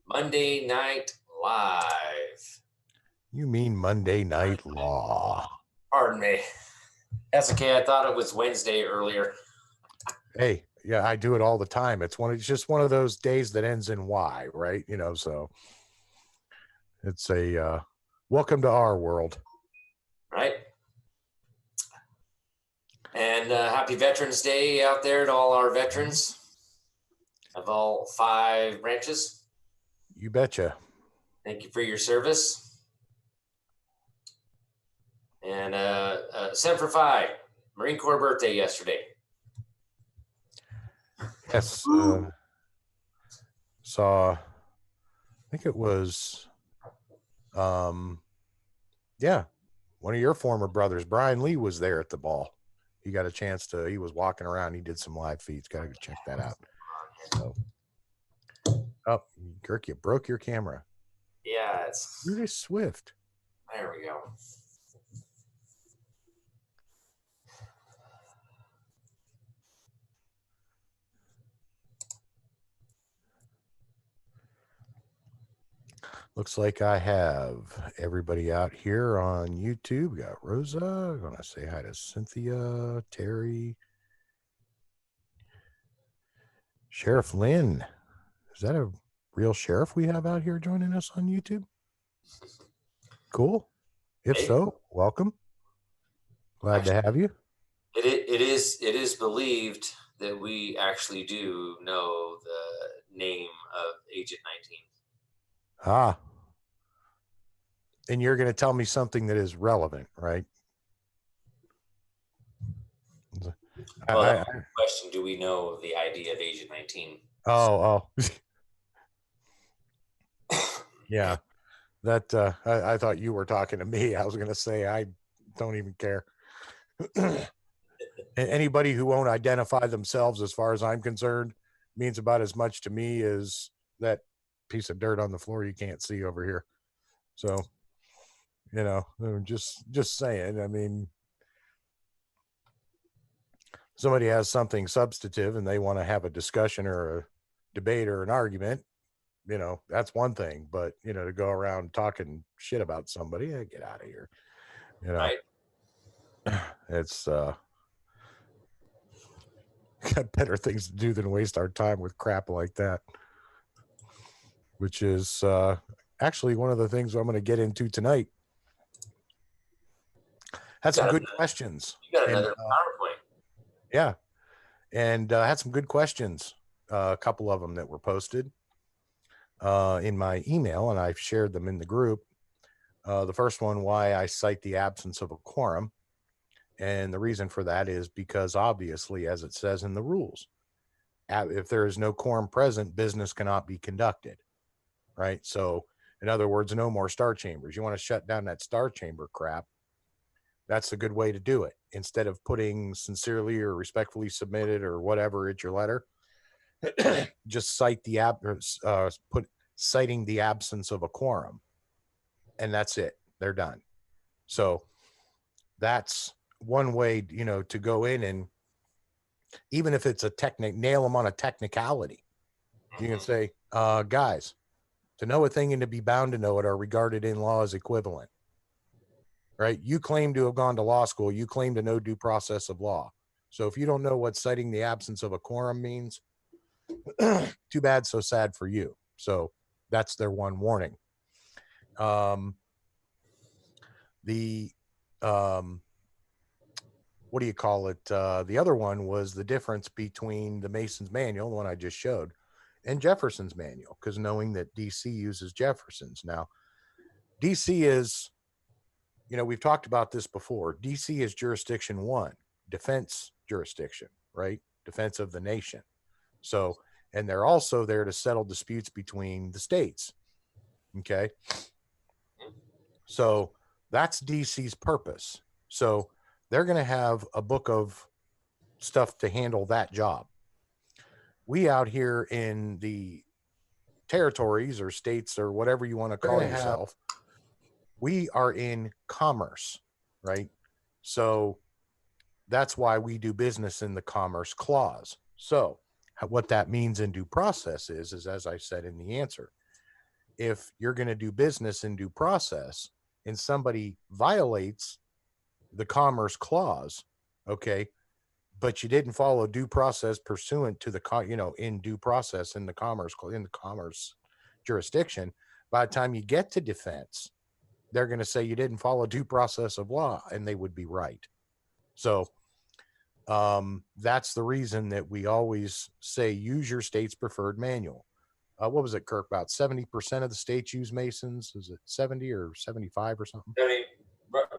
Monday Night Live. You mean Monday Night Law? Pardon me. That's okay. I thought it was Wednesday earlier. Hey, yeah, I do it all the time. It's just one of those days that ends in Y, right? So it's a welcome to our world. Right. And happy Veterans Day out there to all our veterans of all 5 branches. You betcha. Thank you for your service. And Semper Fi, Marine Corps birthday yesterday. Yes. Saw, I think it was, yeah, one of your former brothers, Brian Lee, was there at the ball. He got a chance he was walking around. He did some live feeds. Got to check that out. So, oh, Kirk, you broke your camera. Yeah, it's really swift. There we go. Looks like I have everybody out here on YouTube. We got Rosa. I'm going to say hi to Cynthia, Terry, Sheriff Lynn. Is that a real sheriff we have out here joining us on YouTube? Cool. If so, welcome. Glad to have you. It is believed that we actually do know the name of Agent 19. Ah. And you're going to tell me something that is relevant, right? Well, question, do we know the ID of Agent 19? Oh. Yeah. That I thought you were talking to me. I was going to say, I don't even care. Anybody who won't identify themselves, as far as I'm concerned, means about as much to me as that piece of dirt on the floor you can't see over here. So, just saying. I mean, somebody has something substantive and they want to have a discussion or a debate or an argument, that's one thing. But, to go around talking shit about somebody, get out of here. Right. It's got better things to do than waste our time with crap like that, which is actually one of the things I'm going to get into tonight. Had some good questions. You got another PowerPoint. Yeah. And had some good questions, a couple of them that were posted in my email, and I've shared them in the group. The first one, why I cite the absence of a quorum. And the reason for that is because, obviously, as it says in the rules, if there is no quorum present, business cannot be conducted, right? So, in other words, no more star chambers. You want to shut down that star chamber crap, that's a good way to do it. Instead of putting sincerely or respectfully submitted or whatever at your letter, just cite citing the absence of a quorum, and that's it. They're done. So that's one way, to go in, and even if it's nail them on a technicality, you can say, guys, to know a thing and to be bound to know it are regarded in law as equivalent. Right? You claim to have gone to law school. You claim to know due process of law. So if you don't know what citing the absence of a quorum means, too bad, so sad for you. So that's their one warning. What do you call it? The other one was the difference between the Mason's manual, the one I just showed, and Jefferson's manual, because knowing that DC uses Jefferson's. Now, DC is, we've talked about this before. DC is jurisdiction 1, defense jurisdiction, right? Defense of the nation. So, and they're also there to settle disputes between the states. Okay. So that's DC's purpose. So they're going to have a book of stuff to handle that job. We out here in the territories or states or whatever you want to call yourself, we are in commerce, right? So that's why we do business in the Commerce Clause. So what that means in due process is as I said in the answer, if you're going to do business in due process and somebody violates the commerce clause, okay, but you didn't follow due process pursuant to the in due process in the commerce jurisdiction, by the time you get to defense, they're going to say you didn't follow due process of law, and they would be right. So that's the reason that we always say use your state's preferred manual. What was it, Kirk? About 70% of the states use Masons. Is it 70 or 75 or something?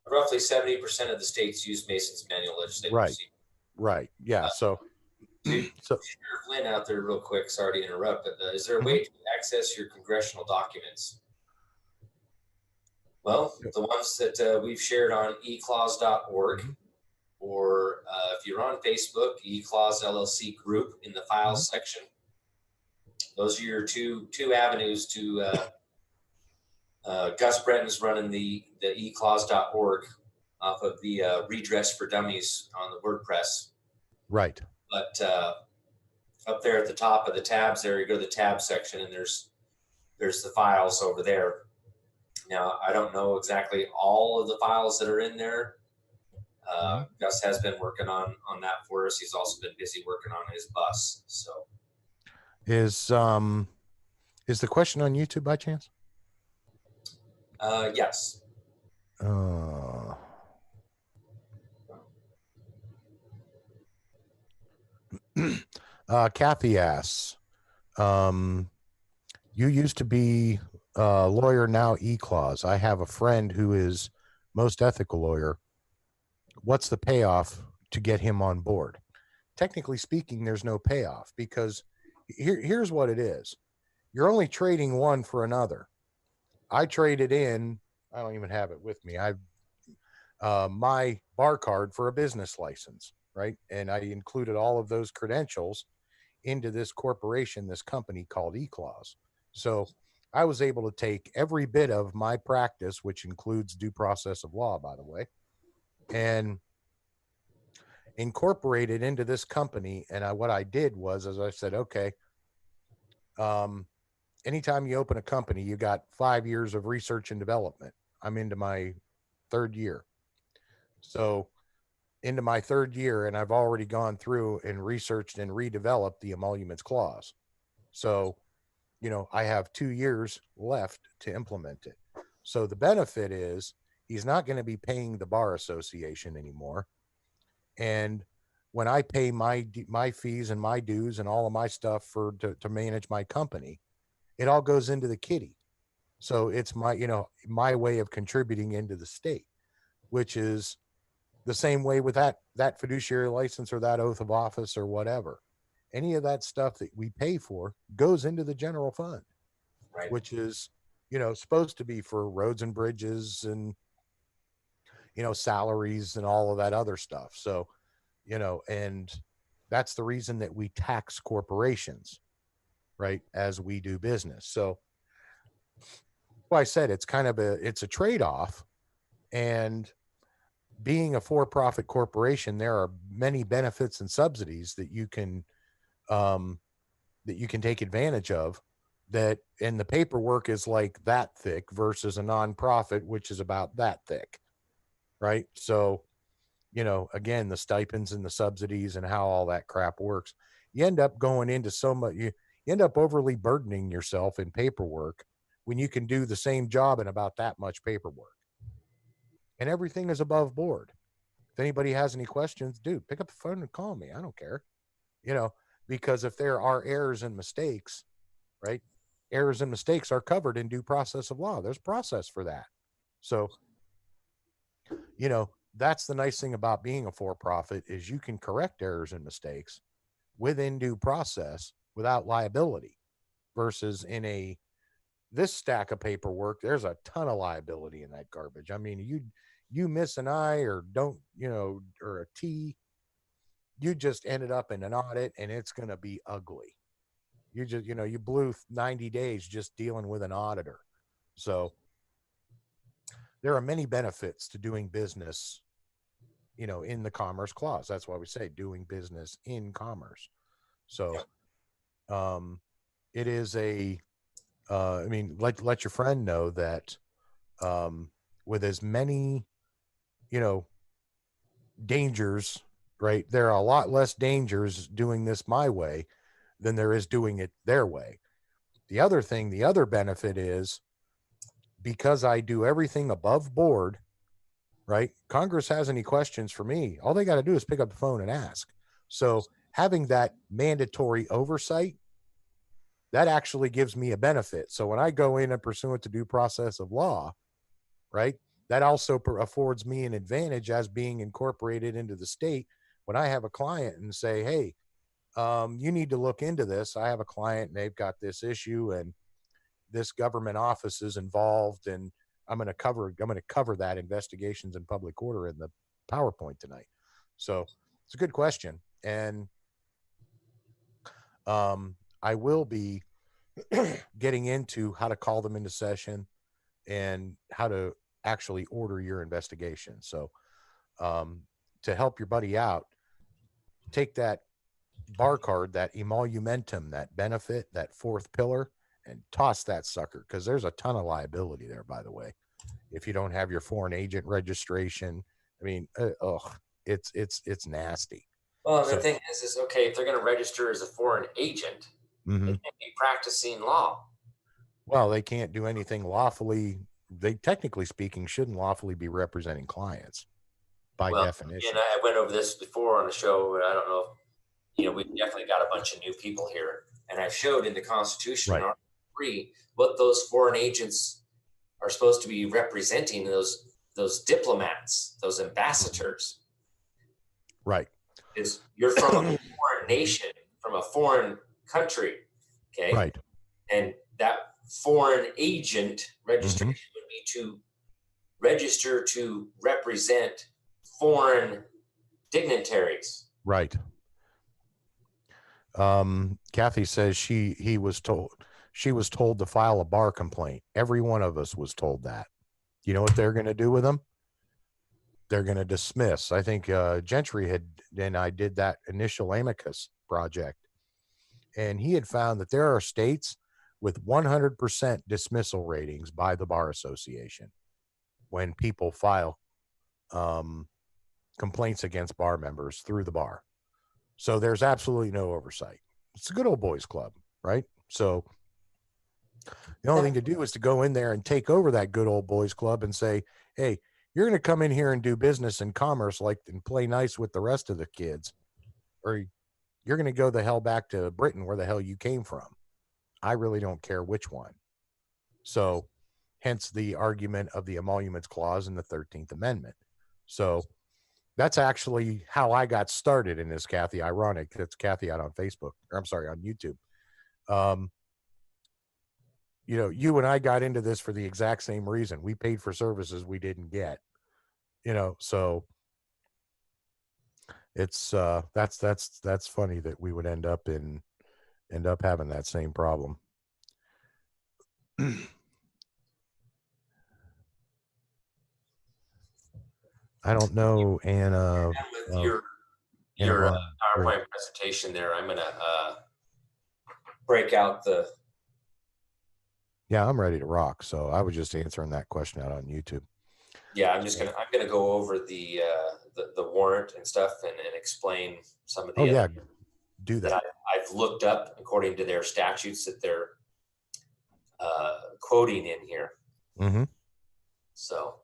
Roughly 70% of the states use Mason's manual legislative procedure. Right. Yeah. So Sheriff Lynn out there real quick, sorry to interrupt, but is there a way to access your congressional documents? Well, the ones that we've shared on eclause.org, or if you're on Facebook, eClause LLC group in the files section. Those are your two avenues to Gus Brenton's running the eclause.org off of the Redress for Dummies on the WordPress. Right. But up there at the top of the tabs there, you go to the tab section, and there's the files over there. Now, I don't know exactly all of the files that are in there. Gus has been working on that for us. He's also been busy working on his bus. So is the question on YouTube by chance? Yes. Kathy asks, you used to be a lawyer, now eClause. I have a friend who is most ethical lawyer. What's the payoff to get him on board? Technically speaking, there's no payoff, because here's what it is. You're only trading one for another. I traded in, I don't even have it with me, my bar card for a business license, right? And I included all of those credentials into this corporation, this company called eClause. So I was able to take every bit of my practice, which includes due process of law, by the way, and incorporate it into this company. And what I did was, as I said, okay, anytime you open a company, you got 5 years of research and development. I'm into my 3rd year. So into my 3rd year, and I've already gone through and researched and redeveloped the emoluments clause. So, I have 2 years left to implement it. So the benefit is he's not going to be paying the bar association anymore. And when I pay my fees and my dues and all of my stuff to manage my company, it all goes into the kitty. So it's my way of contributing into the state, which is the same way with that fiduciary license or that oath of office or whatever. Any of that stuff that we pay for goes into the general fund, right, which is, supposed to be for roads and bridges and, salaries and all of that other stuff. So, and that's the reason that we tax corporations, right, as we do business. So I said it's kind of it's a trade-off. And being a for-profit corporation, there are many benefits and subsidies that you can take advantage of, and the paperwork is like that thick versus a nonprofit, which is about that thick, right? So, again, the stipends and the subsidies and how all that crap works, you end up going into so much, you end up overly burdening yourself in paperwork when you can do the same job in about that much paperwork. And everything is above board. If anybody has any questions, dude, pick up the phone and call me. I don't care, because if there are errors and mistakes, right, errors and mistakes are covered in due process of law. There's process for that. So, that's the nice thing about being a for-profit, is you can correct errors and mistakes within due process without liability, versus in this stack of paperwork, there's a ton of liability in that garbage. I mean, you miss an I or don't, or a T, you just ended up in an audit and it's going to be ugly. You just, you blew 90 days just dealing with an auditor. So there are many benefits to doing business, in the Commerce Clause. That's why we say doing business in commerce. So it is a I mean, let your friend know that with as many, dangers, right? There are a lot less dangers doing this my way than there is doing it their way. The other benefit is because I do everything above board, right? Congress has any questions for me, all they got to do is pick up the phone and ask. So having that mandatory oversight, that actually gives me a benefit. So when I go in and pursuant to due process of law, right, that also affords me an advantage as being incorporated into the state. When I have a client and say, hey, you need to look into this. I have a client and they've got this issue and this government office is involved, and I'm going to cover that investigations and public order in the PowerPoint tonight. So it's a good question. And I will be getting into how to call them into session and how to actually order your investigation. So to help your buddy out, take that bar card, that emolumentum, that benefit, that fourth pillar, and toss that sucker, because there's a ton of liability there, by the way. If you don't have your foreign agent registration, I mean, it's nasty. Well, the thing is okay, if they're going to register as a foreign agent, they can't be practicing law. Well, they can't do anything lawfully. They, technically speaking, shouldn't lawfully be representing clients by definition. And I went over this before on the show, but I don't know. We've definitely got a bunch of new people here, and I showed in the Constitution, right, Article 3, what those foreign agents are supposed to be representing, those diplomats, those ambassadors. Right. Is you're from a foreign nation, from a foreign country, okay? Right. And that foreign agent registration would be to register to represent foreign dignitaries. Right. Kathy says she was told to file a bar complaint. Every one of us was told that. You know what they're going to do with them? They're going to dismiss. I think Gentry and I did that initial amicus project, and he had found that there are states with 100% dismissal ratings by the Bar Association when people file complaints against bar members through the bar. So there's absolutely no oversight. It's a good old boys club, right? So the only thing to do is to go in there and take over that good old boys club and say, hey, you're going to come in here and do business and commerce and play nice with the rest of the kids, or you're going to go the hell back to Britain where the hell you came from. I really don't care which one. So hence the argument of the emoluments clause in the 13th Amendment. So that's actually how I got started in this, Kathy. Ironic. That's Kathy out on Facebook, or I'm sorry, on YouTube. You and I got into this for the exact same reason. We paid for services we didn't get, so it's, that's funny that we would end up having that same problem. I don't know, Anna. With your PowerPoint presentation there, I'm gonna break out the. Yeah, I'm ready to rock. So I was just answering that question out on YouTube. Yeah, I'm gonna go over the warrant and stuff and explain some of the. Oh yeah, do that. I've looked up according to their statutes that they're quoting in here. Mm-hmm. So.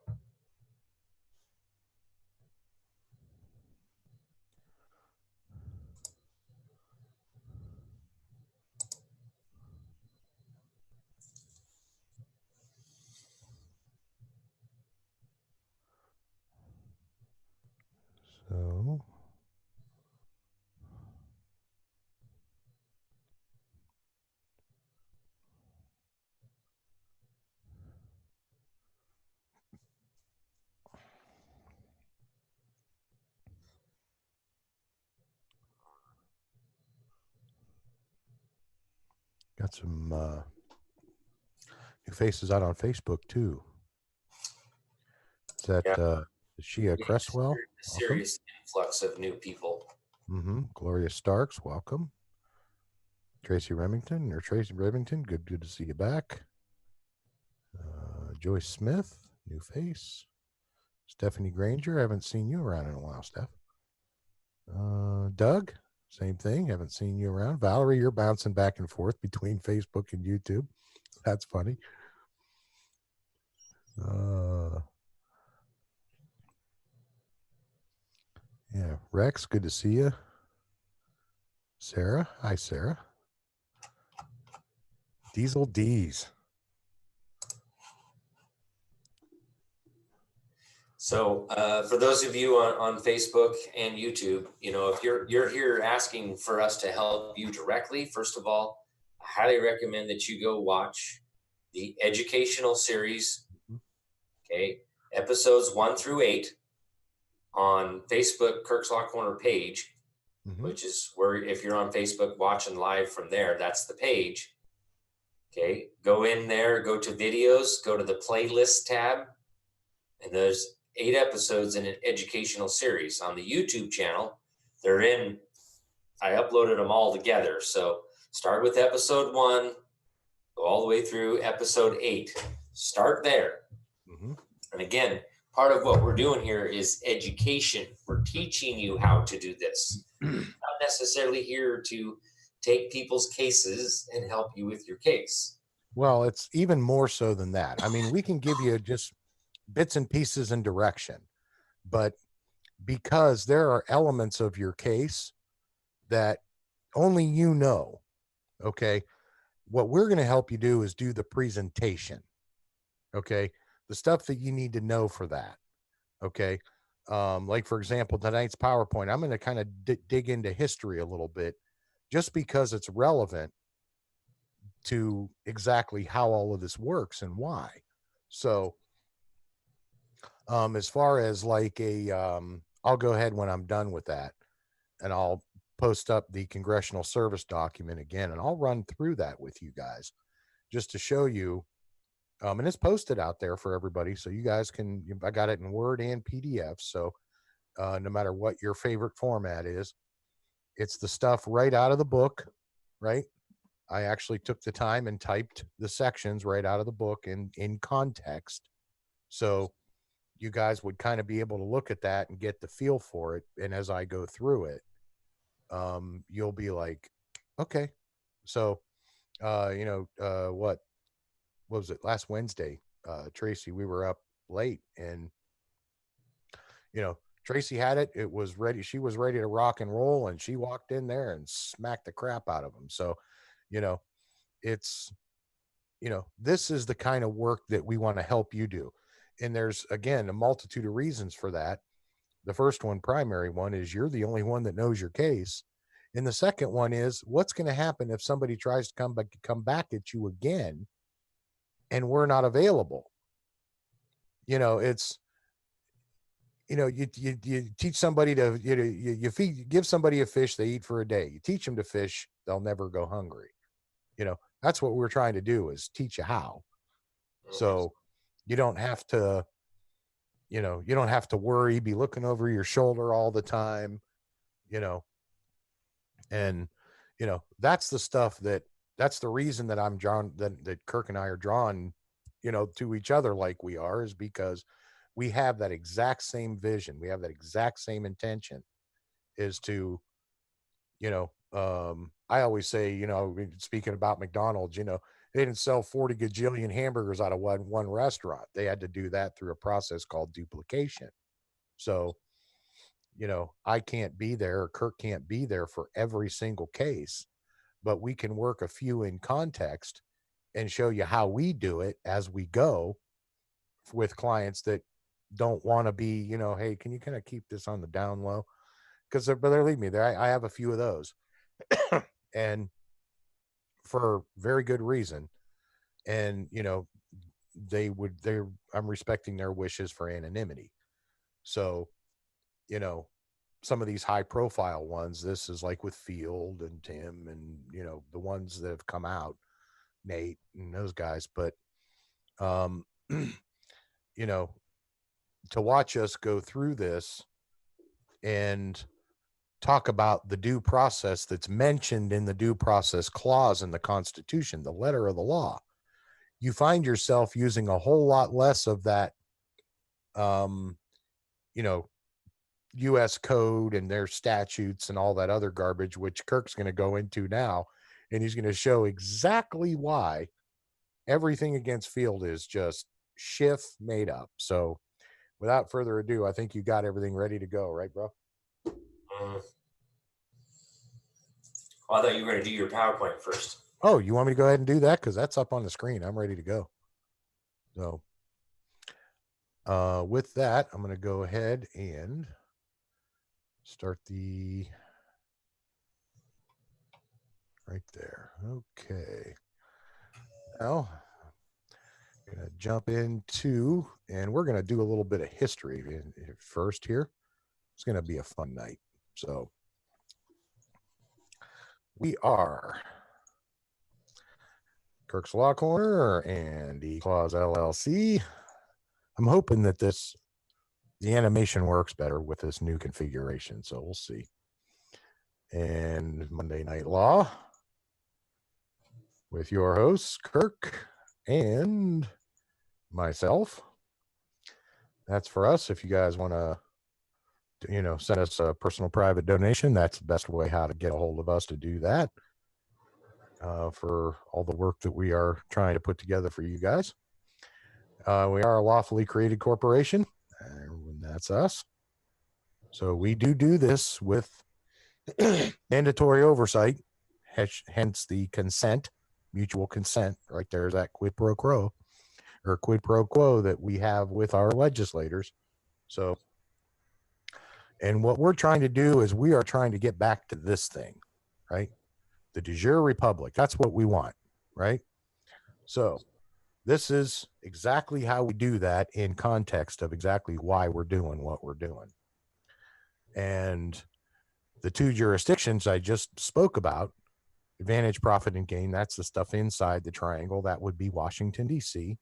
So. Got some new faces out on Facebook too. Is that is she a Cresswell? Serious influx of new people. Gloria Starks, welcome. Tracy Remington or Tracy Remington, good to see you back. Joyce Smith, new face. Stephanie Granger, haven't seen you around in a while, Steph. Doug, same thing, haven't seen you around. Valerie, you're bouncing back and forth between Facebook and YouTube. That's funny. Yeah, Rex, good to see you. Sarah, hi Sarah. Diesel D's. So for those of you on Facebook and YouTube, you know, if you're here asking for us to help you directly, first of all, I highly recommend that you go watch the educational series, okay, episodes 1 through 8 on Facebook, Kirk's Law Corner page, which is where, if you're on Facebook watching live from there, that's the page. Okay, go in there, go to videos, go to the playlist tab, and there's 8 episodes in an educational series on the YouTube channel. They're in, I uploaded them all together. So start with episode 1, go all the way through episode 8. Start there. And again, part of what we're doing here is education. We're teaching you how to do this. Not necessarily here to take people's cases and help you with your case. Well, it's even more so than that. I mean, we can give you just bits and pieces and direction, but because there are elements of your case that only you know, okay, what we're going to help you do is do the presentation, okay, the stuff that you need to know for that, okay. Like for example, tonight's PowerPoint, I'm going to kind of dig into history a little bit just because it's relevant to exactly how all of this works and why. So as far as like I'll go ahead when I'm done with that and I'll post up the congressional service document again, and I'll run through that with you guys just to show you. And it's posted out there for everybody. So you guys can, I got it in Word and PDF. So no matter what your favorite format is, it's the stuff right out of the book, right? I actually took the time and typed the sections right out of the book in context. So you guys would kind of be able to look at that and get the feel for it. And as I go through it, you'll be like, okay. So, what was it last Wednesday? Tracy, we were up late and, Tracy had it. It was ready. She was ready to rock and roll, and she walked in there and smacked the crap out of him. So, it's, this is the kind of work that we want to help you do. And there's, again, a multitude of reasons for that. The first one, primary one, is you're the only one that knows your case. And the second one is what's going to happen if somebody tries to come back at you again and we're not available. It's, you teach somebody to, you give somebody a fish they eat for a day. You teach them to fish, they'll never go hungry. That's what we're trying to do, is teach you how. So you don't have to, you don't have to worry, be looking over your shoulder all the time, and, that's the stuff that's the reason that I'm drawn, that Kirk and I are drawn, to each other like we are, is because we have that exact same vision. We have that exact same intention, is to, I always say, speaking about McDonald's, they didn't sell 40 gajillion hamburgers out of one restaurant. They had to do that through a process called duplication. So, I can't be there, or Kirk can't be there for every single case, but we can work a few in context and show you how we do it as we go with clients that don't want to be, hey, can you kind of keep this on the down low? Because believe me, I have a few of those. And for very good reason. And, I'm respecting their wishes for anonymity. So, some of these high profile ones, this is like with Field and Tim and, the ones that have come out, Nate and those guys. But, to watch us go through this and talk about the due process that's mentioned in the due process clause in the Constitution, the letter of the law, you find yourself using a whole lot less of that, you know, U.S. code and their statutes and all that other garbage, which Kirk's going to go into now. And he's going to show exactly why everything against Field is just Schiff made up. So without further ado, I think you got everything ready to go, right, bro? Well, I thought you were going to do your PowerPoint first. Oh, you want me to go ahead and do that? Because that's up on the screen. I'm ready to go. So with that, I'm going to go ahead and start the right there. Okay. Now, I'm going to jump into, and we're going to do a little bit of history first here. It's going to be a fun night. So we are Kirk's Law Corner and E-Clause LLC. I'm hoping that the animation works better with this new configuration, so we'll see. And Monday Night Law with your hosts, Kirk and myself. That's for us. If you guys want to, send us a personal private donation, that's the best way how to get a hold of us to do that for all the work that we are trying to put together for you guys. We are a lawfully created corporation, and that's us. So we do this with mandatory oversight, hence the consent, mutual consent. Right there's that quid pro quo that we have with our legislators. So, and what we're trying to do is we are trying to get back to this thing, right? The de jure republic. That's what we want, right? So this is exactly how we do that in context of exactly why we're doing what we're doing. And the two jurisdictions I just spoke about, advantage, profit, and gain, that's the stuff inside the triangle. That would be Washington, D.C.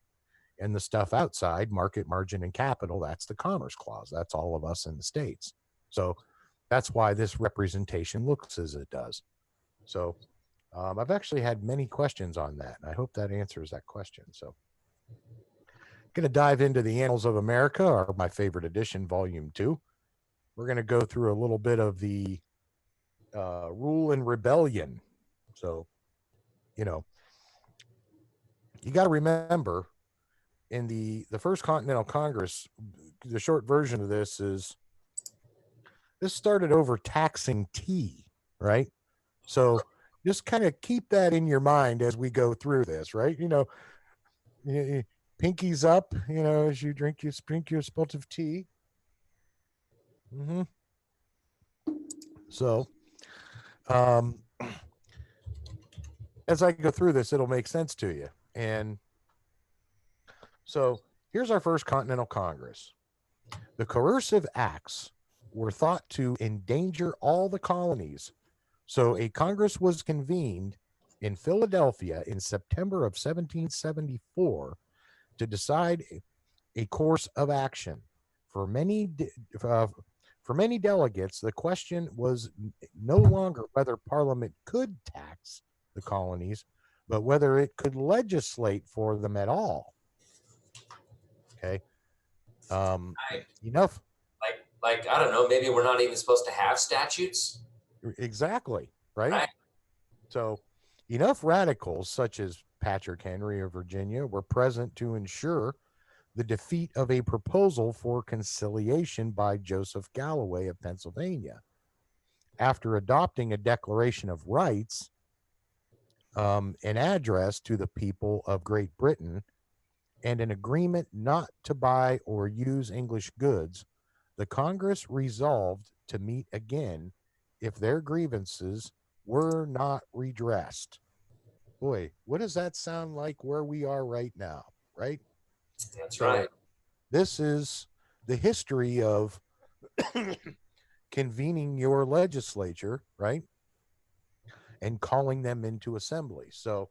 And the stuff outside, market, margin, and capital, that's the Commerce Clause. That's all of us in the States. So that's why this representation looks as it does. So I've actually had many questions on that, and I hope that answers that question. So I'm going to dive into the Annals of America, or my favorite edition, Volume 2. We're going to go through a little bit of the rule and rebellion. So, you got to remember in the First Continental Congress, the short version of this is this started over taxing tea, right? So just kind of keep that in your mind as we go through this, right? Pinkies up, as you drink your spot of tea. Mm-hmm. So, as I go through this, it'll make sense to you. And so here's our First Continental Congress. The coercive acts were thought to endanger all the colonies. So a Congress was convened in Philadelphia in September of 1774 to decide a course of action. For many delegates, the question was no longer whether Parliament could tax the colonies, but whether it could legislate for them at all. Okay. Enough. Like, I don't know, maybe we're not even supposed to have statutes. Exactly. Right. So enough radicals such as Patrick Henry of Virginia were present to ensure the defeat of a proposal for conciliation by Joseph Galloway of Pennsylvania. After adopting a Declaration of Rights, an address to the people of Great Britain, and an agreement not to buy or use English goods, the Congress resolved to meet again if their grievances were not redressed. Boy, what does that sound like where we are right now, right? That's right. This is the history of convening your legislature, right? And calling them into assembly. So,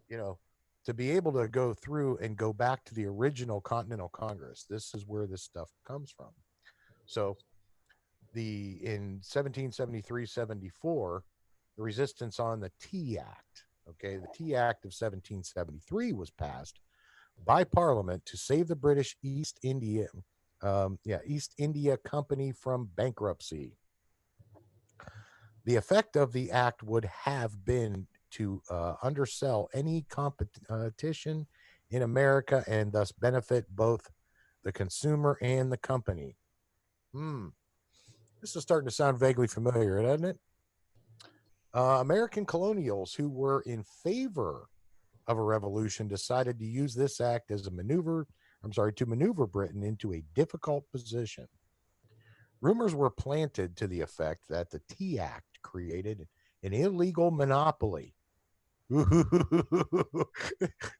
to be able to go through and go back to the original Continental Congress, this is where this stuff comes from. So in 1773-74, the resistance on the Tea Act. Okay, the Tea Act of 1773 was passed by Parliament to save the British East India Company from bankruptcy. The effect of the act would have been to undersell any competition in America and thus benefit both the consumer and the company. This is starting to sound vaguely familiar, doesn't it? American colonials who were in favor of a revolution decided to use this act as a to maneuver Britain into a difficult position. Rumors were planted to the effect that the Tea Act created an illegal monopoly.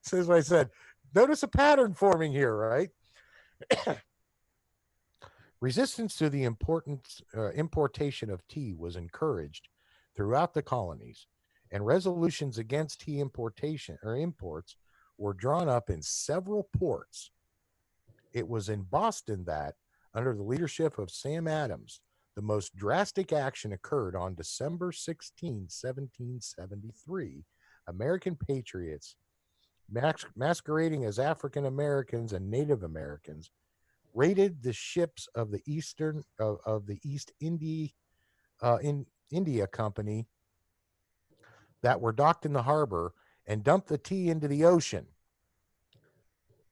Says what I said. Notice a pattern forming here, right? Resistance to the importation of tea was encouraged throughout the colonies, and resolutions against tea importation or imports were drawn up in several ports. It was in Boston that, under the leadership of Sam Adams, the most drastic action occurred on December 16, 1773. American patriots, masquerading as African Americans and Native Americans, raided the ships of the East India Company that were docked in the harbor and dumped the tea into the ocean.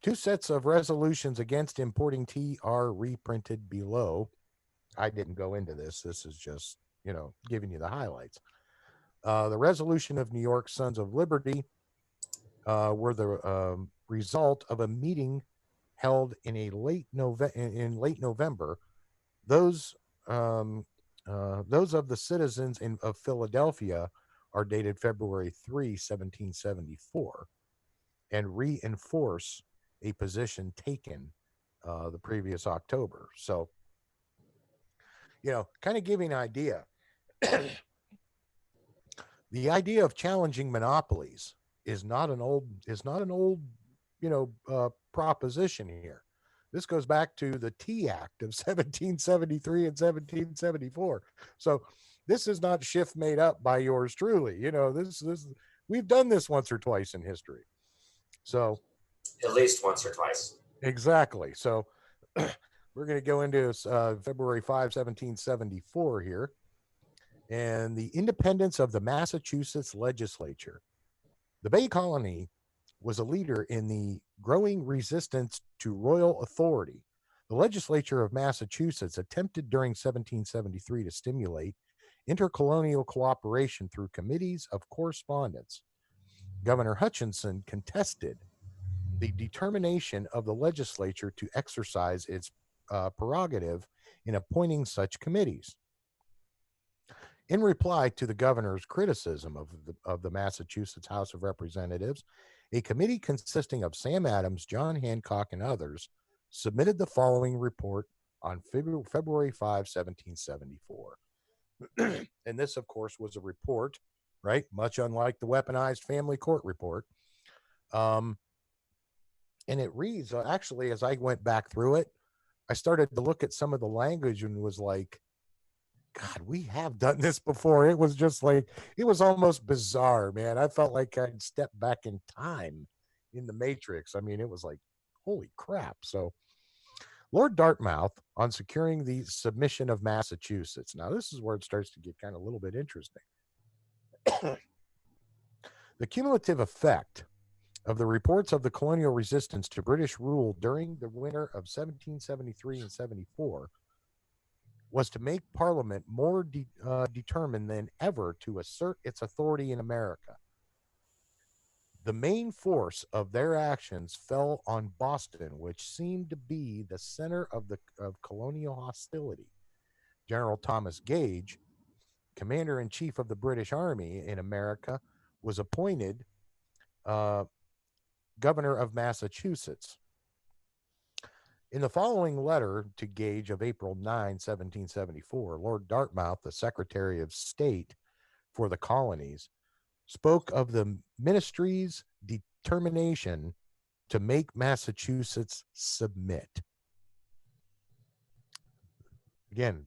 2 sets of resolutions against importing tea are reprinted below. I didn't go into this. This is just, giving you the highlights. The resolution of New York Sons of Liberty were the result of a meeting held in late November. Those of the citizens of Philadelphia are dated February 3, 1774, and reinforce a position taken the previous October. So, kind of giving an idea. The idea of challenging monopolies is not an old proposition here. This goes back to the Tea Act of 1773 and 1774. So this is not shift made up by yours truly. This we've done this once or twice in history. So at least once or twice. Exactly. So we're going to go into February 5, 1774 here, and the independence of the Massachusetts legislature. The Bay Colony was a leader in the growing resistance to royal authority. The legislature of Massachusetts attempted during 1773 to stimulate intercolonial cooperation through committees of correspondence. Governor Hutchinson contested the determination of the legislature to exercise its prerogative in appointing such committees. In reply to the governor's criticism of the Massachusetts House of Representatives, a committee consisting of Sam Adams, John Hancock, and others submitted the following report on February 5, 1774. And this, of course, was a report, right? Much unlike the weaponized family court report. And it reads, actually, as I went back through it, I started to look at some of the language and was like, God, we have done this before. It was just like, it was almost bizarre, man. I felt like I'd stepped back in time in the Matrix. I mean, it was like, holy crap. So Lord Dartmouth on securing the submission of Massachusetts. Now, this is where it starts to get kind of a little bit interesting. The cumulative effect of the reports of the colonial resistance to British rule during the winter of 1773 and 74 was to make Parliament more determined than ever to assert its authority in America. The main force of their actions fell on Boston, which seemed to be the center of colonial hostility. General Thomas Gage, Commander-in-Chief of the British Army in America, was appointed Governor of Massachusetts. In the following letter to Gage of April 9, 1774, Lord Dartmouth, the Secretary of State for the colonies, spoke of the ministry's determination to make Massachusetts submit. Again,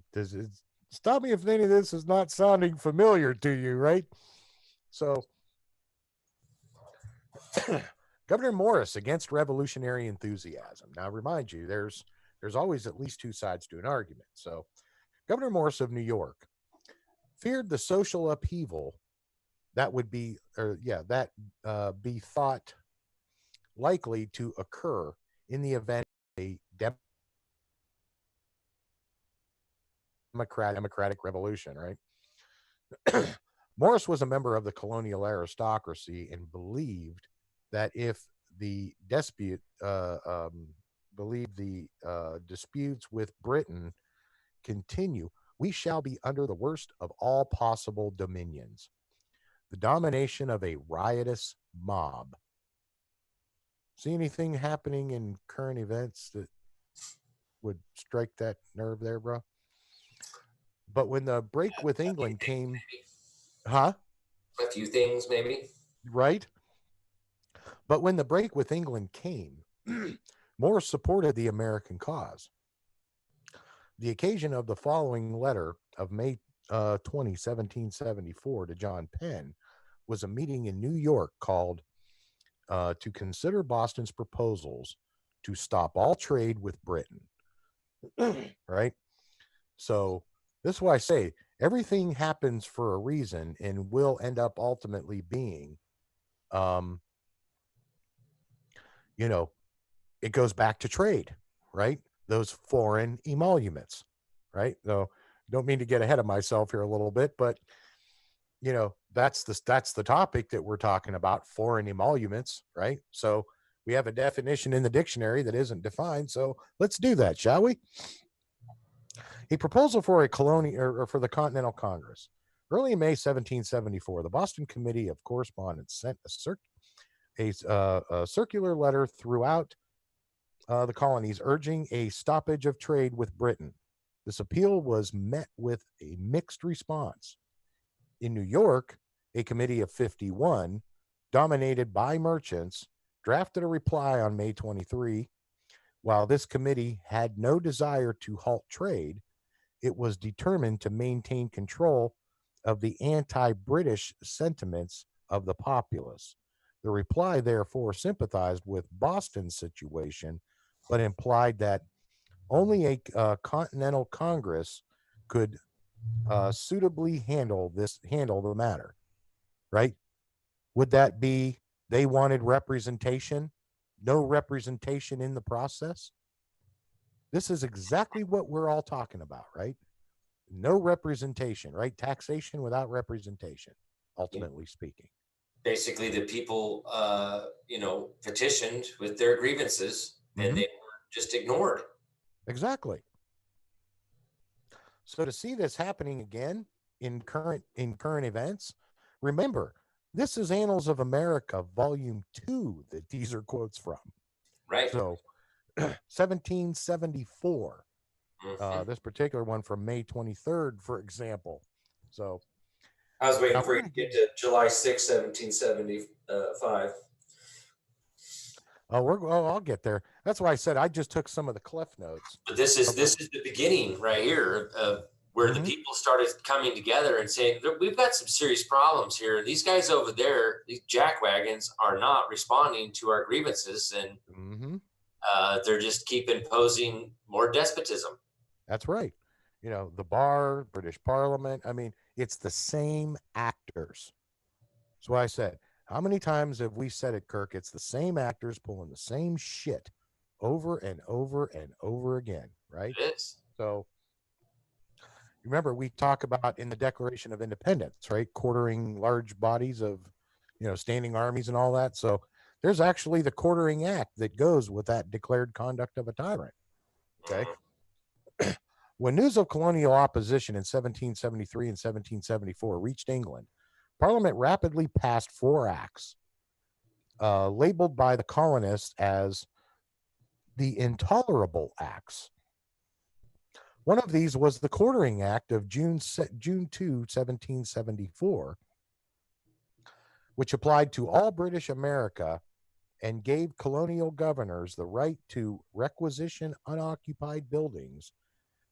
Stop me if any of this is not sounding familiar to you, right? So, Governor Morris against revolutionary enthusiasm. Now, remind you, there's always at least two sides to an argument. So, Governor Morris of New York feared the social upheaval that would be, be thought likely to occur in the event of a democratic revolution, right? Morris was a member of the colonial aristocracy and believed that if the disputes with Britain continue, we shall be under the worst of all possible dominions, the domination of a riotous mob. See anything happening in current events that would strike that nerve there, bro? But when the break with England came, huh? A few things, maybe. Right? But when the break with England came, Morris supported the American cause. The occasion of the following letter of May 20, 1774 to John Penn was a meeting in New York called to consider Boston's proposals to stop all trade with Britain. Right? So this is why I say everything happens for a reason and will end up ultimately being, it goes back to trade, right? Those foreign emoluments, right? So don't mean to get ahead of myself here a little bit, but that's the topic that we're talking about, foreign emoluments, right? So we have a definition in the dictionary that isn't defined. So let's do that, shall we? A proposal for a colonial or for the Continental Congress. Early in May 1774, the Boston Committee of Correspondence sent a circular letter throughout the colonies urging a stoppage of trade with Britain. This appeal was met with a mixed response. In New York, a committee of 51, dominated by merchants, drafted a reply on May 23. While this committee had no desire to halt trade, it was determined to maintain control of the anti-British sentiments of the populace. The reply, therefore, sympathized with Boston's situation, but implied that only a Continental Congress could suitably handle the matter, right? Would that be they wanted representation, no representation in the process? This is exactly what we're all talking about, right? No representation, right? Taxation without representation, ultimately speaking. Basically, the people, petitioned with their grievances, and they were just ignored. Exactly. So to see this happening again in current events, remember, this is Annals of America, Volume 2, that these are quotes from. Right. So 1774, this particular one from May 23rd, for example. So I was waiting for you to get to July 6, 1775. I'll get there. That's why I said I just took some of the cliff notes. But this is the beginning right here of where the people started coming together and saying, we've got some serious problems here. These guys over there, these jackwagons, are not responding to our grievances, and they're just keep imposing more despotism. That's right. The bar, British Parliament. I mean, it's the same actors. That's why I said, how many times have we said it, Kirk? It's the same actors pulling the same shit over and over and over again, right? It is. So remember, we talk about in the Declaration of Independence, right? Quartering large bodies of, standing armies and all that. So there's actually the quartering act that goes with that declared conduct of a tyrant. Okay. When news of colonial opposition in 1773 and 1774 reached England, Parliament rapidly passed 4 acts labeled by the colonists as the Intolerable Acts. One of these was the Quartering Act of June 2, 1774, which applied to all British America and gave colonial governors the right to requisition unoccupied buildings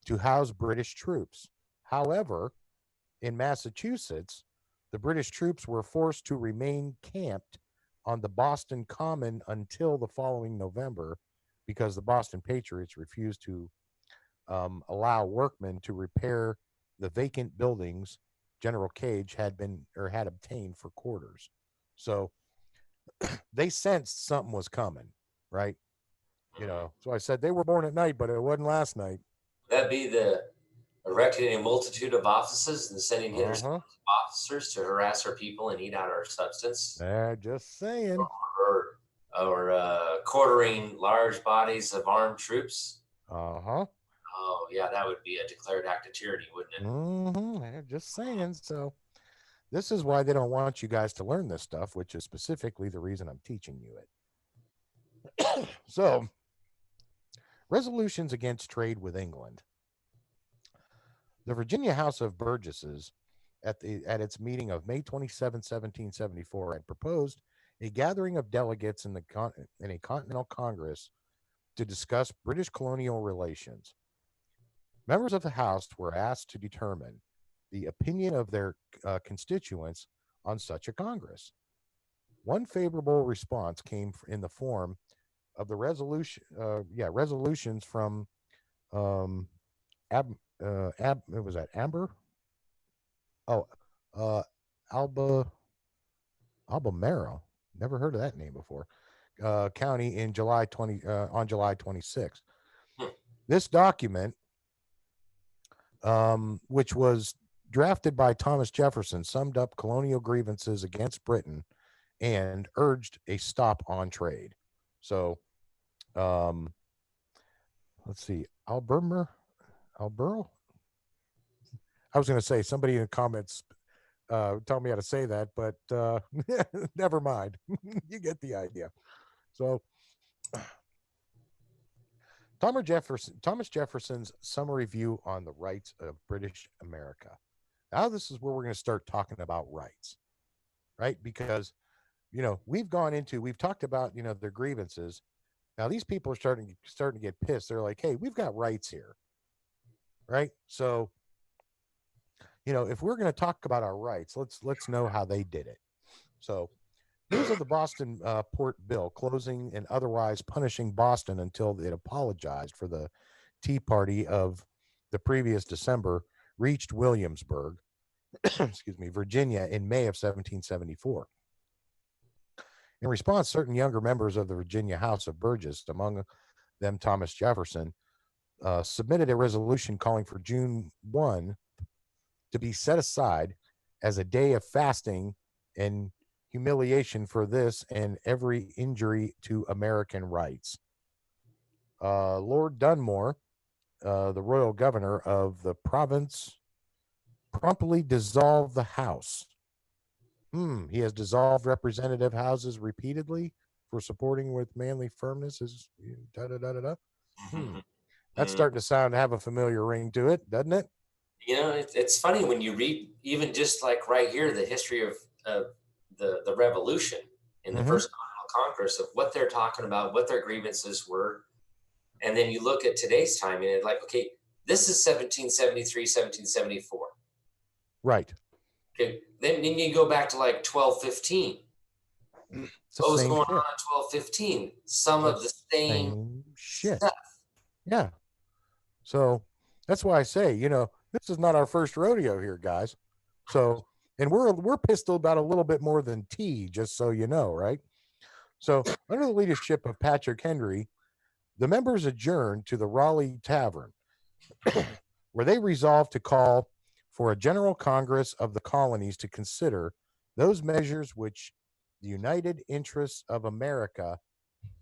to house British troops. However, in Massachusetts, the British troops were forced to remain camped on the Boston Common until the following November because the Boston Patriots refused to allow workmen to repair the vacant buildings General Cage had obtained for quarters. So they sensed something was coming, right? You know, so I said they were born at night, but it wasn't last night. That'd be the erecting a multitude of offices and sending hitters Uh-huh. officers to harass our people and eat out our substance, Just saying. or quartering large bodies of armed troops. Uh-huh. Oh yeah, that would be a declared act of tyranny, wouldn't it? Just saying. So this is why they don't want you guys to learn this stuff, which is specifically the reason I'm teaching you it. So, resolutions against trade with England. The Virginia House of Burgesses at its meeting of May 27, 1774, had proposed a gathering of delegates in a Continental Congress to discuss British colonial relations. Members of the House were asked to determine the opinion of their constituents on such a Congress. One favorable response came in the form of the resolutions from it was at Amber. Oh, Alba Albemarle. Never heard of that name before. County in on July 26th. This document, which was drafted by Thomas Jefferson, summed up colonial grievances against Britain and urged a stop on trade. So, let's see, Albemarle. I was going to say somebody in the comments tell me how to say that, but never mind. You get the idea. So, Thomas Jefferson's summary view on the rights of British America. Now, this is where we're going to start talking about rights, right? Because, we've talked about, their grievances. Now, these people are starting to get pissed. They're like, hey, we've got rights here, right? So, if we're going to talk about our rights, let's know how they did it. So, news of the Boston Port Bill closing and otherwise punishing Boston until it apologized for the Tea Party of the previous December reached Williamsburg, Virginia, in May of 1774. In response, certain younger members of the Virginia House of Burgesses, among them Thomas Jefferson, submitted a resolution calling for June 1 to be set aside as a day of fasting and humiliation for this and every injury to American rights. Lord Dunmore, the royal governor of the province, promptly dissolved the House. He has dissolved representative houses repeatedly for supporting with manly firmness. That's starting to have a familiar ring to it, doesn't it? It's funny when you read even just like right here the history of the revolution in the first Continental Congress of what they're talking about, what their grievances were, and then you look at today's time and it's like, okay, this is 1773, 1774. Right. Okay, then you go back to like 1215. What was going on in 1215? Some of the same shit. stuff. Yeah. So that's why I say, this is not our first rodeo here, guys. So, and we're pissed about a little bit more than tea, just so you know, right? So, under the leadership of Patrick Henry, the members adjourned to the Raleigh Tavern, where they resolved to call for a general congress of the colonies to consider those measures which the united interests of America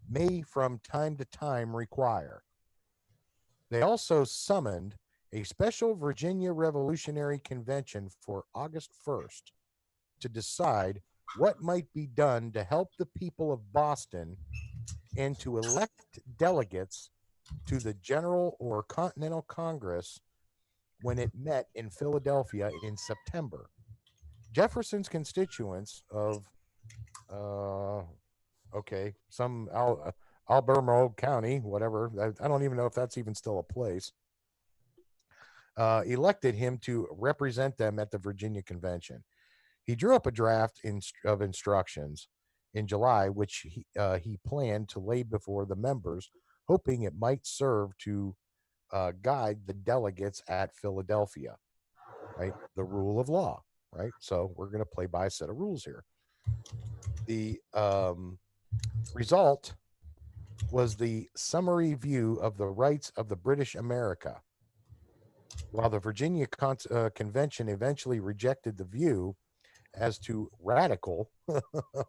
may from time to time require. They also summoned a special Virginia Revolutionary Convention for August 1st to decide what might be done to help the people of Boston and to elect delegates to the General or Continental Congress when it met in Philadelphia in September. Jefferson's constituents of, some Albemarle County, whatever, I don't even know if that's even still a place, elected him to represent them at the Virginia Convention. He drew up a draft of instructions in July, which he planned to lay before the members, hoping it might serve to guide the delegates at Philadelphia, right? The rule of law, right? So we're going to play by a set of rules here. The result was the summary view of the rights of the British America. While the Virginia Convention eventually rejected the view as too radical,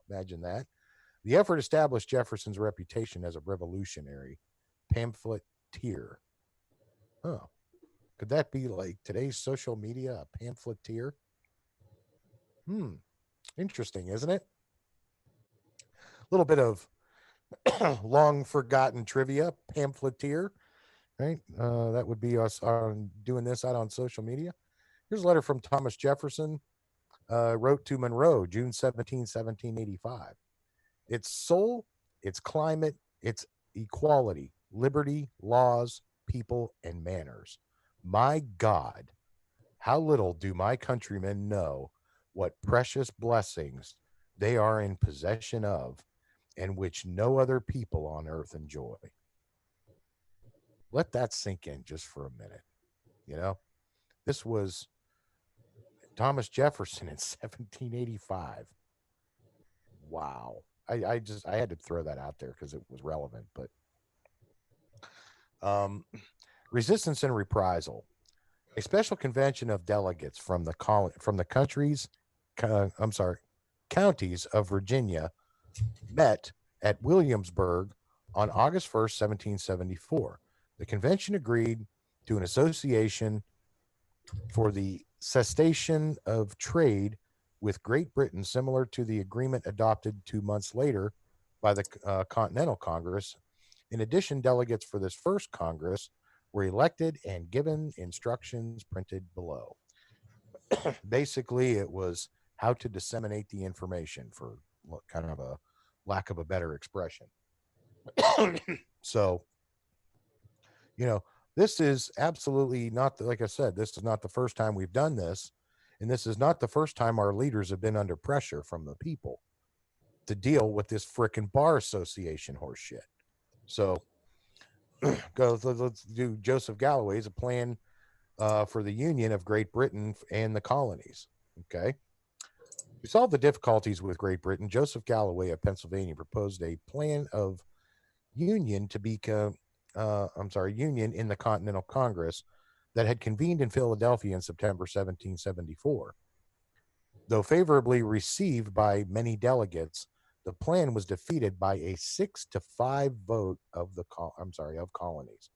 imagine that, the effort established Jefferson's reputation as a revolutionary pamphleteer. Oh, could that be like today's social media, a pamphleteer? Interesting, isn't it? A little bit of long forgotten trivia, pamphleteer, right? That would be us on doing this out on social media. Here's a letter from Thomas Jefferson, wrote to Monroe, June 17, 1785. Its soul, its climate, its equality, liberty, laws, people, and manners. My God, how little do my countrymen know what precious blessings they are in possession of, and which no other people on earth enjoy. Let that sink in just for a minute. You know, this was Thomas Jefferson in 1785. Wow. I had to throw that out there because it was relevant. But resistance and reprisal. A special convention of delegates from the countries, counties of Virginia met at Williamsburg on August 1st, 1774. The convention agreed to an association for the cessation of trade with Great Britain, similar to the agreement adopted 2 months later by the Continental Congress. In addition, delegates for this first Congress were elected and given instructions printed below. Basically, it was how to disseminate the information, for kind of a lack of a better expression. So, this is absolutely not, like I said, this is not the first time we've done this. And this is not the first time our leaders have been under pressure from the people to deal with this frickin' bar association horse shit. So, let's do Joseph Galloway's a plan for the Union of Great Britain and the colonies. Okay. To solve the difficulties with Great Britain, Joseph Galloway of Pennsylvania proposed a plan of union to become, union in the Continental Congress that had convened in Philadelphia in September 1774. Though favorably received by many delegates, the plan was defeated by a 6-5 vote of colonies.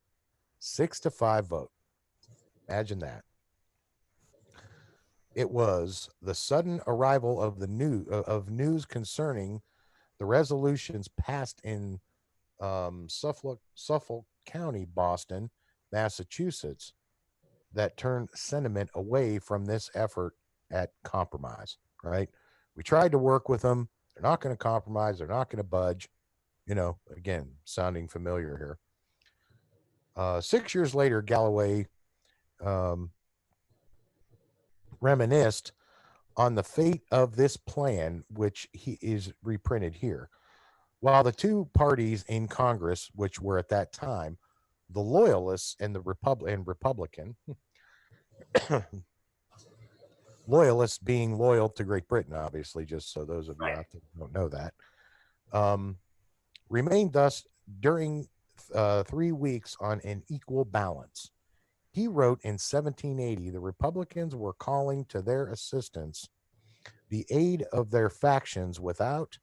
6-5 vote. Imagine that. It was the sudden arrival of news concerning the resolutions passed in Suffolk County, Boston, Massachusetts, that turned sentiment away from this effort at compromise. Right? We tried to work with them. They're not going to compromise. They're not going to budge. Again, sounding familiar here. 6 years later, Galloway reminisced on the fate of this plan, which he is reprinted here. While the two parties in Congress, which were at that time the Loyalists and the Republican, Loyalists being loyal to Great Britain, obviously, just so those of you out there don't know that, remained thus during 3 weeks on an equal balance. He wrote in 1780, the Republicans were calling to their assistance the aid of their factions without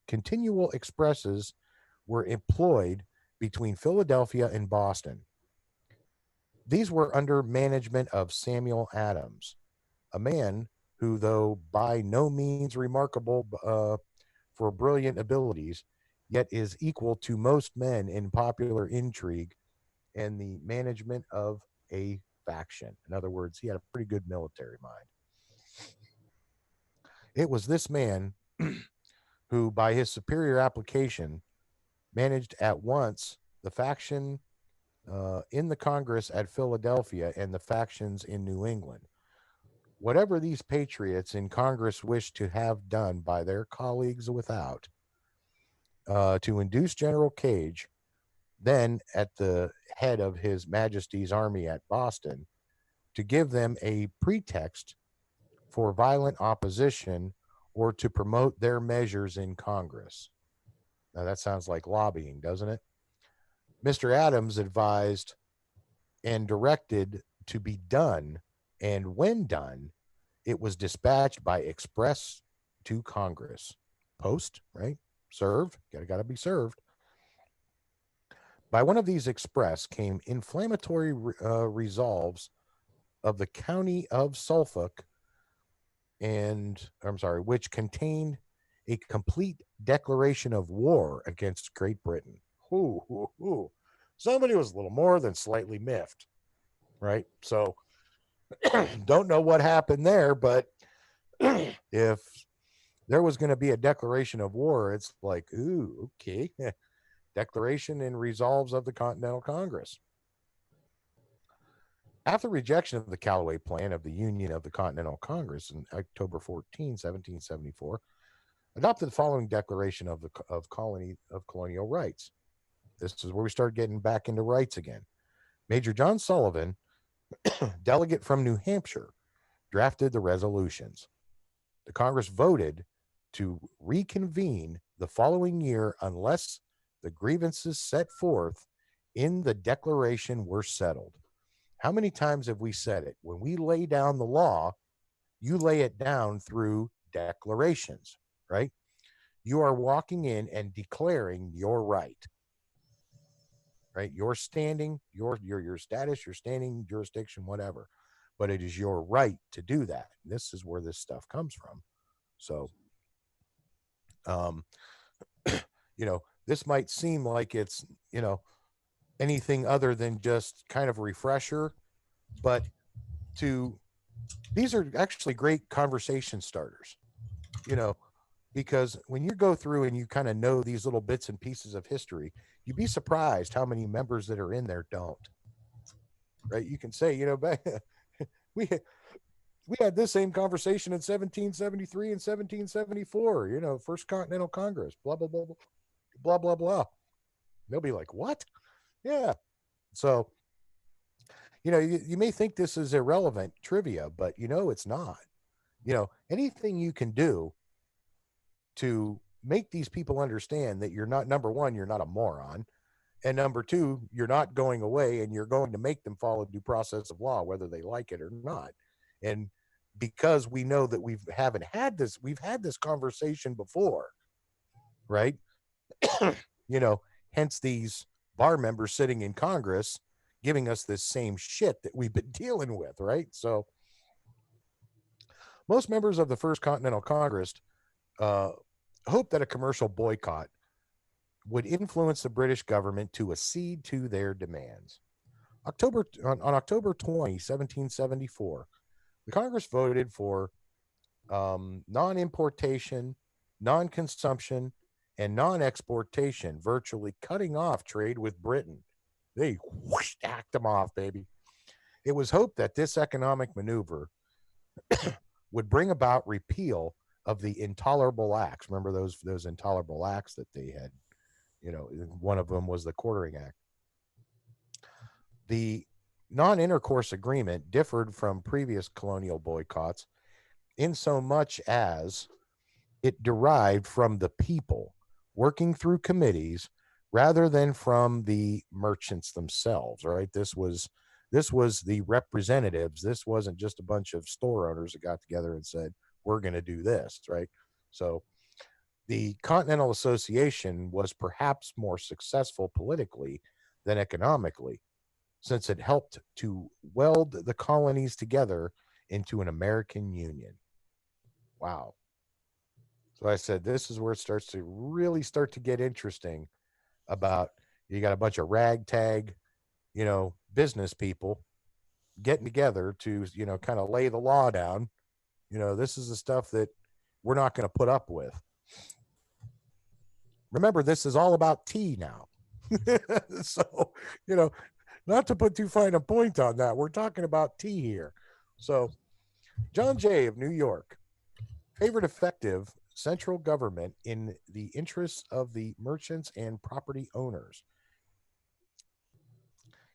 continual expresses were employed between Philadelphia and Boston. These were under management of Samuel Adams, a man who, though by no means remarkable for brilliant abilities, yet is equal to most men in popular intrigue and the management of a faction. In other words, he had a pretty good military mind. It was this man who, by his superior application, managed at once the faction in the Congress at Philadelphia and the factions in New England. Whatever these patriots in Congress wish to have done by their colleagues without, to induce General Cage, then at the head of His Majesty's army at Boston, to give them a pretext for violent opposition or to promote their measures in Congress. Now, that sounds like lobbying, doesn't it? Mr. Adams advised and directed to be done, and when done, it was dispatched by express to Congress. Post, right? Serve, gotta be served. By one of these express came inflammatory resolves of the county of Suffolk, which contained a complete declaration of war against Great Britain. Ooh. Somebody was a little more than slightly miffed, right? So, don't know what happened there, but if there was going to be a declaration of war, it's like, ooh, okay. Declaration and resolves of the Continental Congress. After rejection of the Callaway Plan of the Union of the Continental Congress in October 14, 1774, adopted the following declaration of colonial rights. This is where we start getting back into rights again. Major John Sullivan, delegate from New Hampshire, drafted the resolutions. The Congress voted to reconvene the following year unless the grievances set forth in the declaration were settled. How many times have we said it? When we lay down the law, you lay it down through declarations, right? You are walking in and declaring your right, right? Your standing, your status, your standing, jurisdiction, whatever. But it is your right to do that. And this is where this stuff comes from. So, this might seem like it's, anything other than just kind of a refresher, but these are actually great conversation starters, because when you go through and you kind of know these little bits and pieces of history, you'd be surprised how many members that are in there don't. Right? You can say, back we we had this same conversation in 1773 and 1774. First Continental Congress, blah blah blah blah blah blah. They'll be like, what? Yeah. So, you may think this is irrelevant trivia, but it's not. Anything you can do to make these people understand that you're not, number one, you're not a moron, and number two, you're not going away and you're going to make them follow due process of law, whether they like it or not. And because we know that we've had this conversation before, right? Hence these bar members sitting in Congress giving us this same shit that we've been dealing with, right? So most members of the First Continental Congress hoped that a commercial boycott would influence the British government to accede to their demands. On October 20, 1774, the Congress voted for non-importation, non-consumption, and non-exportation, virtually cutting off trade with Britain. They hacked them off, baby. It was hoped that this economic maneuver would bring about repeal of the intolerable acts. Remember those intolerable acts that they had? One of them was the Quartering Act. The non-intercourse agreement differed from previous colonial boycotts in so much as it derived from the people working through committees rather than from the merchants themselves, right? This was the representatives. This wasn't just a bunch of store owners that got together and said, we're going to do this, right? So the Continental Association was perhaps more successful politically than economically, since it helped to weld the colonies together into an American Union. Wow. So I said, this is where it starts to really start to get interesting about, you got a bunch of ragtag, business people getting together to, kind of lay the law down. This is the stuff that we're not going to put up with. Remember, this is all about tea now. So, not to put too fine a point on that, we're talking about tea here. So, John Jay of New York favored effective central government in the interests of the merchants and property owners.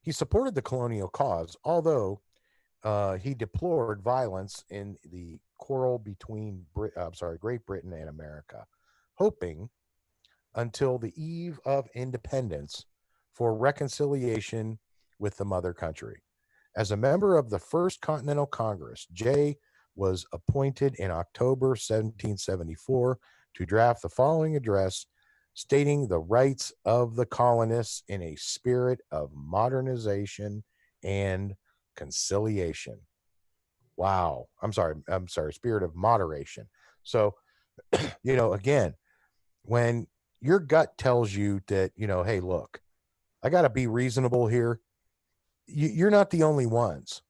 He supported the colonial cause, although he deplored violence in the quarrel between Great Britain and America, hoping until the eve of independence for reconciliation with the mother country. As a member of the First Continental Congress, Jay was appointed in October 1774 to draft the following address stating the rights of the colonists in a spirit of modernization and conciliation. Wow. I'm sorry, spirit of moderation. So, again, when your gut tells you that, hey, look, I got to be reasonable here, you're not the only ones.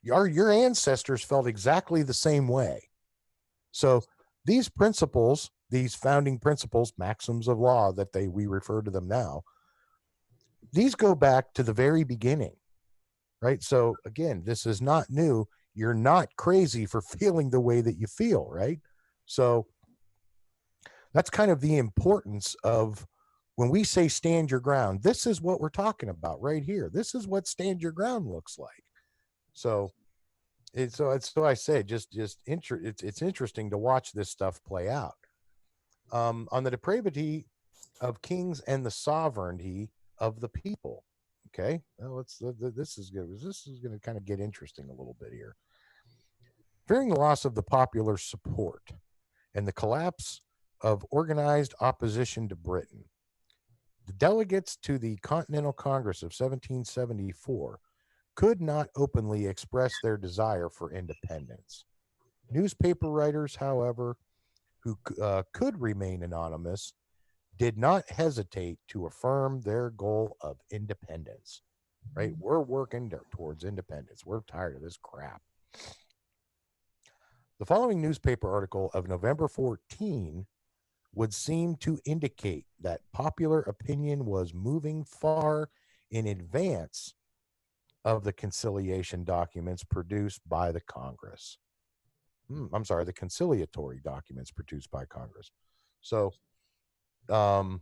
Your ancestors felt exactly the same way. So these principles, these founding principles, maxims of law that we refer to them now, these go back to the very beginning, right? So again, this is not new. You're not crazy for feeling the way that you feel, right? So that's kind of the importance of when we say stand your ground. This is what we're talking about right here. This is what stand your ground looks like. So I say it's interesting to watch this stuff play out. On the depravity of kings and the sovereignty of the people. Okay, well, this is good. This is going to kind of get interesting a little bit here. Fearing the loss of the popular support and the collapse of organized opposition to Britain, the delegates to the Continental Congress of 1774 could not openly express their desire for independence. Newspaper writers, however, who could remain anonymous, did not hesitate to affirm their goal of independence. Right? We're working towards independence. We're tired of this crap. The following newspaper article of November 14 would seem to indicate that popular opinion was moving far in advance of the conciliation documents produced by the Congress. The conciliatory documents produced by Congress. So, that's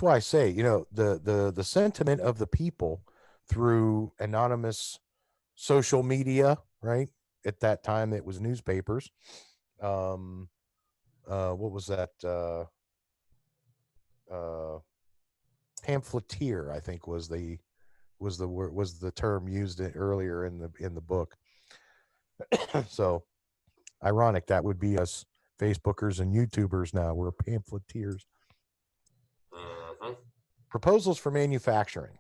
why I say, the sentiment of the people through anonymous social media, right? At that time, it was newspapers. What was that? Pamphleteer, I think, was the term used earlier in the book. So ironic that would be us Facebookers and YouTubers now. We're pamphleteers. Mm-hmm. Proposals for manufacturing.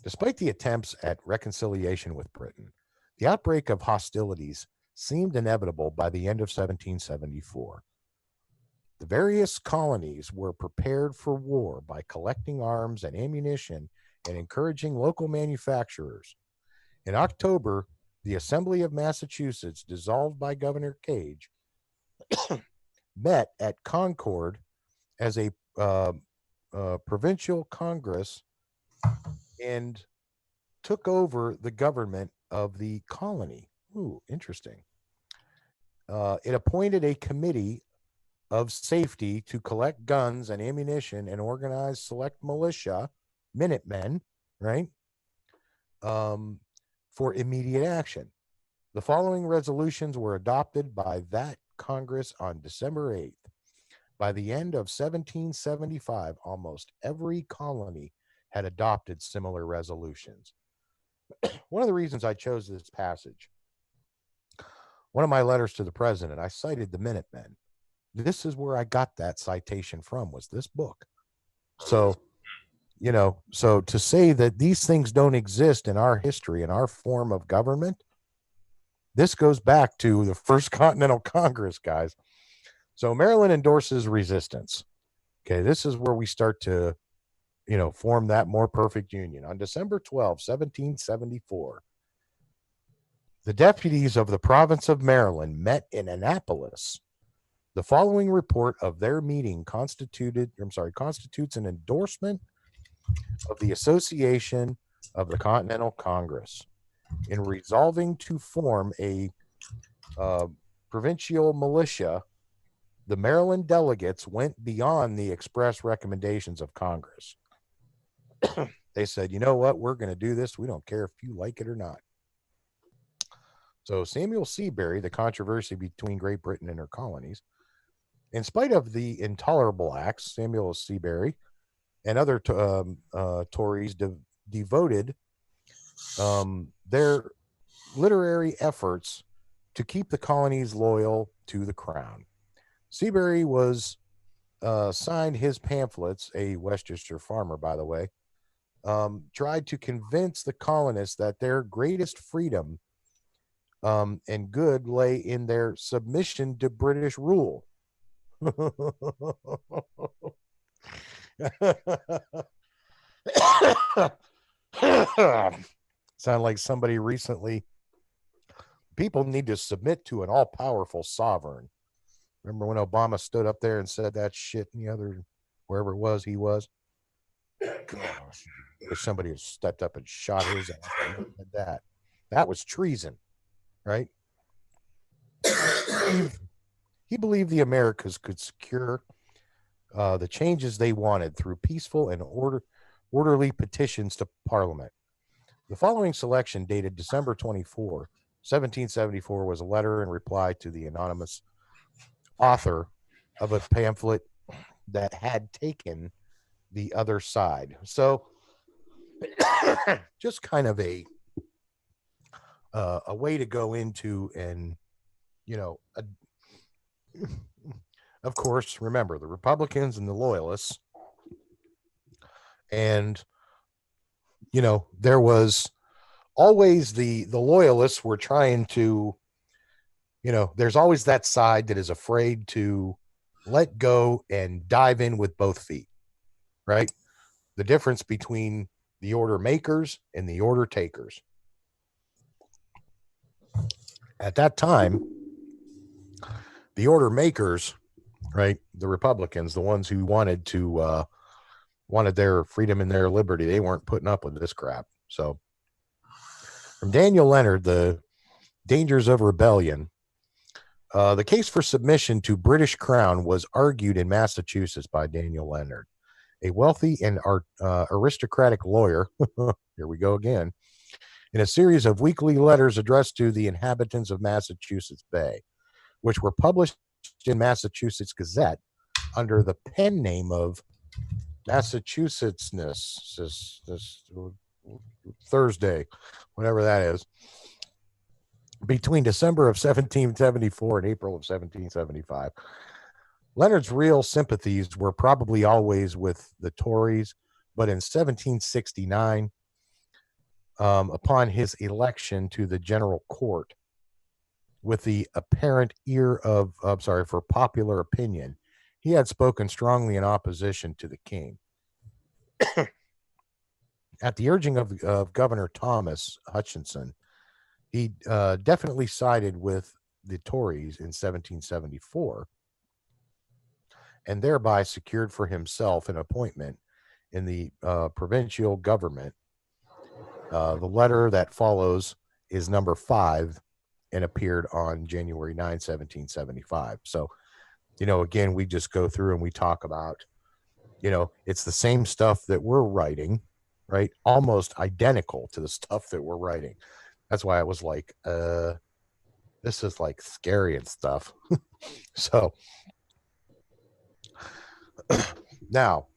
Despite the attempts at reconciliation with Britain, the outbreak of hostilities seemed inevitable by the end of 1774. The various colonies were prepared for war by collecting arms and ammunition and encouraging local manufacturers. In October, the Assembly of Massachusetts, dissolved by Governor Gage, met at Concord as a provincial congress and took over the government of the colony. Ooh, interesting. It appointed a committee of safety to collect guns and ammunition and organize select militia, Minutemen, right, for immediate action. The following resolutions were adopted by that Congress on December 8th. By the end of 1775, almost every colony had adopted similar resolutions. One of the reasons I chose this passage, one of my letters to the president, I cited the Minutemen. This is where I got that citation from, was this book. So, so to say that these things don't exist in our history, in our form of government, this goes back to the First Continental Congress, guys. So Maryland endorses resistance. Okay, this is where we start to, form that more perfect union. On December 12, 1774, the deputies of the province of Maryland met in Annapolis. The following report of their meeting constitutes an endorsement of the Association of the Continental Congress in resolving to form a provincial militia. The Maryland delegates went beyond the express recommendations of Congress. They said, you know what, we're going to do this. We don't care if you like it or not. So Samuel Seabury, the controversy between Great Britain and her colonies, in spite of the intolerable acts, Samuel Seabury and other Tories devoted their literary efforts to keep the colonies loyal to the crown. Seabury was signed his pamphlets, a Westchester farmer, by the way, tried to convince the colonists that their greatest freedom and good lay in their submission to British rule. Sound like somebody recently. People need to submit to an all-powerful sovereign. Remember when Obama stood up there and said that shit in the other, wherever it was he was? Gosh, if somebody had stepped up and shot his ass and did that was treason, right? He believed the Americas could secure the changes they wanted through peaceful and orderly petitions to Parliament. The following selection, dated December 24, 1774, was a letter in reply to the anonymous author of a pamphlet that had taken the other side. So just kind of a way to go into, and of course, remember the Republicans and the Loyalists, and there was always the Loyalists were trying to, there's always that side that is afraid to let go and dive in with both feet, right? The difference between the order makers and the order takers. At that time, the order makers, right, the Republicans, the ones who wanted their freedom and their liberty, they weren't putting up with this crap. So from Daniel Leonard, The Dangers of Rebellion, the case for submission to British Crown was argued in Massachusetts by Daniel Leonard, a wealthy and aristocratic lawyer. Here we go again. In a series of weekly letters addressed to the inhabitants of Massachusetts Bay, which were published in Massachusetts Gazette under the pen name of Massachusettsness, this Thursday, whatever that is, between December of 1774 and April of 1775. Leonard's real sympathies were probably always with the Tories, but in 1769, upon his election to the General Court, with the apparent ear for popular opinion, he had spoken strongly in opposition to the king. At the urging of Governor Thomas Hutchinson, he definitely sided with the Tories in 1774, and thereby secured for himself an appointment in the provincial government. The letter that follows is number 5 and appeared on January 9, 1775. So, again, we just go through and we talk about, it's the same stuff that we're writing, right? Almost identical to the stuff that we're writing. That's why I was like, this is like scary and stuff. So now,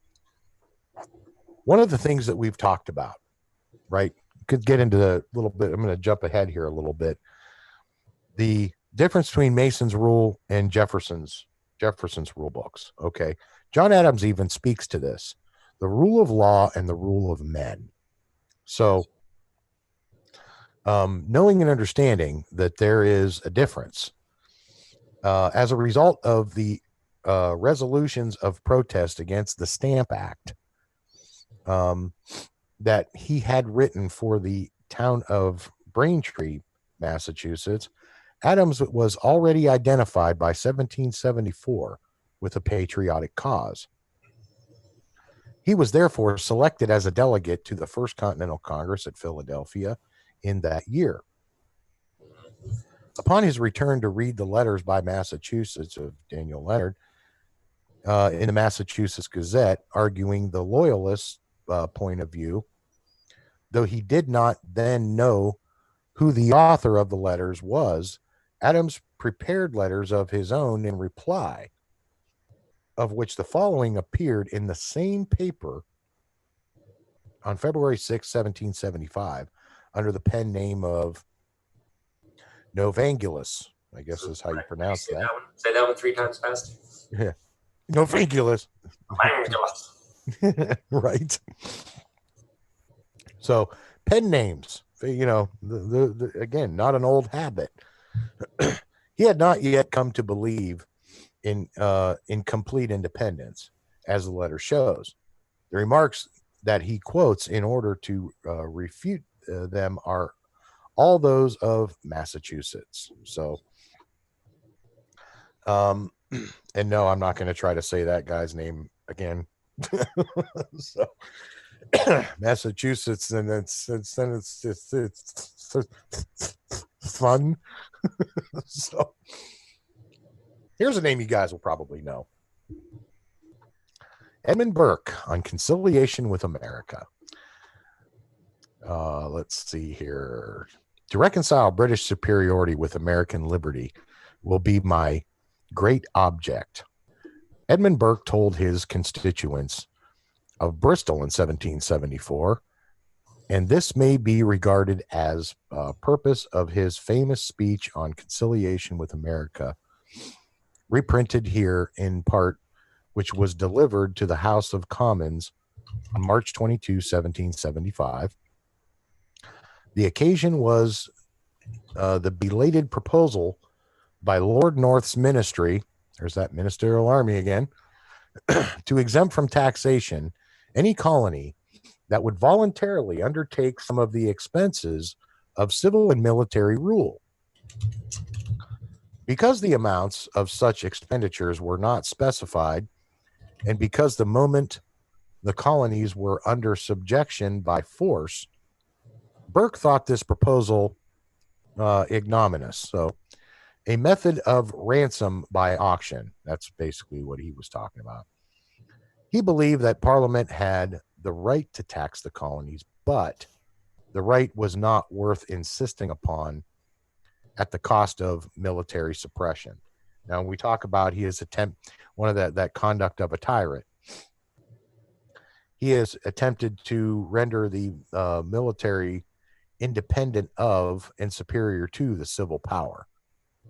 one of the things that we've talked about, right? Could get into a little bit. I'm going to jump ahead here a little bit. The difference between Mason's rule and Jefferson's rule books. Okay. John Adams even speaks to this, the rule of law and the rule of men. So, knowing and understanding that there is a difference, as a result of the resolutions of protest against the Stamp Act, that he had written for the town of Braintree, Massachusetts, Adams was already identified by 1774 with a patriotic cause. He was therefore selected as a delegate to the First Continental Congress at Philadelphia in that year. Upon his return to read the letters by Massachusetts of Daniel Leonard in the Massachusetts Gazette, arguing the loyalist point of view, though he did not then know who the author of the letters was, Adams prepared letters of his own in reply, of which the following appeared in the same paper on February 6, 1775, under the pen name of Novangulus, I guess is how you pronounce that. Say that one 3 times fast. Yeah. Novangulus. Right. So pen names, again, not an old habit. He had not yet come to believe in complete independence, as the letter shows. The remarks that he quotes in order to refute them are all those of Massachusetts. So, and no, I'm not going to try to say that guy's name again. So, Massachusetts, and it's fun. So, here's a name you guys will probably know. Edmund Burke on Conciliation with America. Let's see here. To reconcile British superiority with American liberty will be my great object. Edmund Burke told his constituents of Bristol in 1774, and this may be regarded as a purpose of his famous speech on conciliation with America, reprinted here in part, which was delivered to the House of Commons on March 22, 1775. The occasion was the belated proposal by Lord North's ministry, there's that ministerial army again, to exempt from taxation any colony that would voluntarily undertake some of the expenses of civil and military rule. Because the amounts of such expenditures were not specified, and because the moment the colonies were under subjection by force, Burke thought this proposal ignominious. So, a method of ransom by auction. That's basically what he was talking about. He believed that Parliament had the right to tax the colonies, but the right was not worth insisting upon at the cost of military suppression. Now, when we talk about that conduct of a tyrant, he has attempted to render the military independent of and superior to the civil power,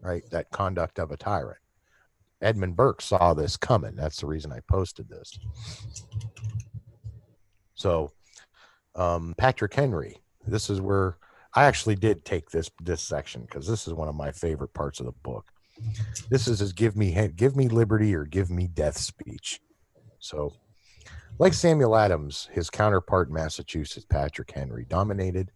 right? That conduct of a tyrant. Edmund Burke saw this coming. That's the reason I posted this. So, Patrick Henry, this is where I actually did take this section because this is one of my favorite parts of the book. This is his give me liberty or give me death speech. So, like Samuel Adams, his counterpart in Massachusetts, Patrick Henry, dominated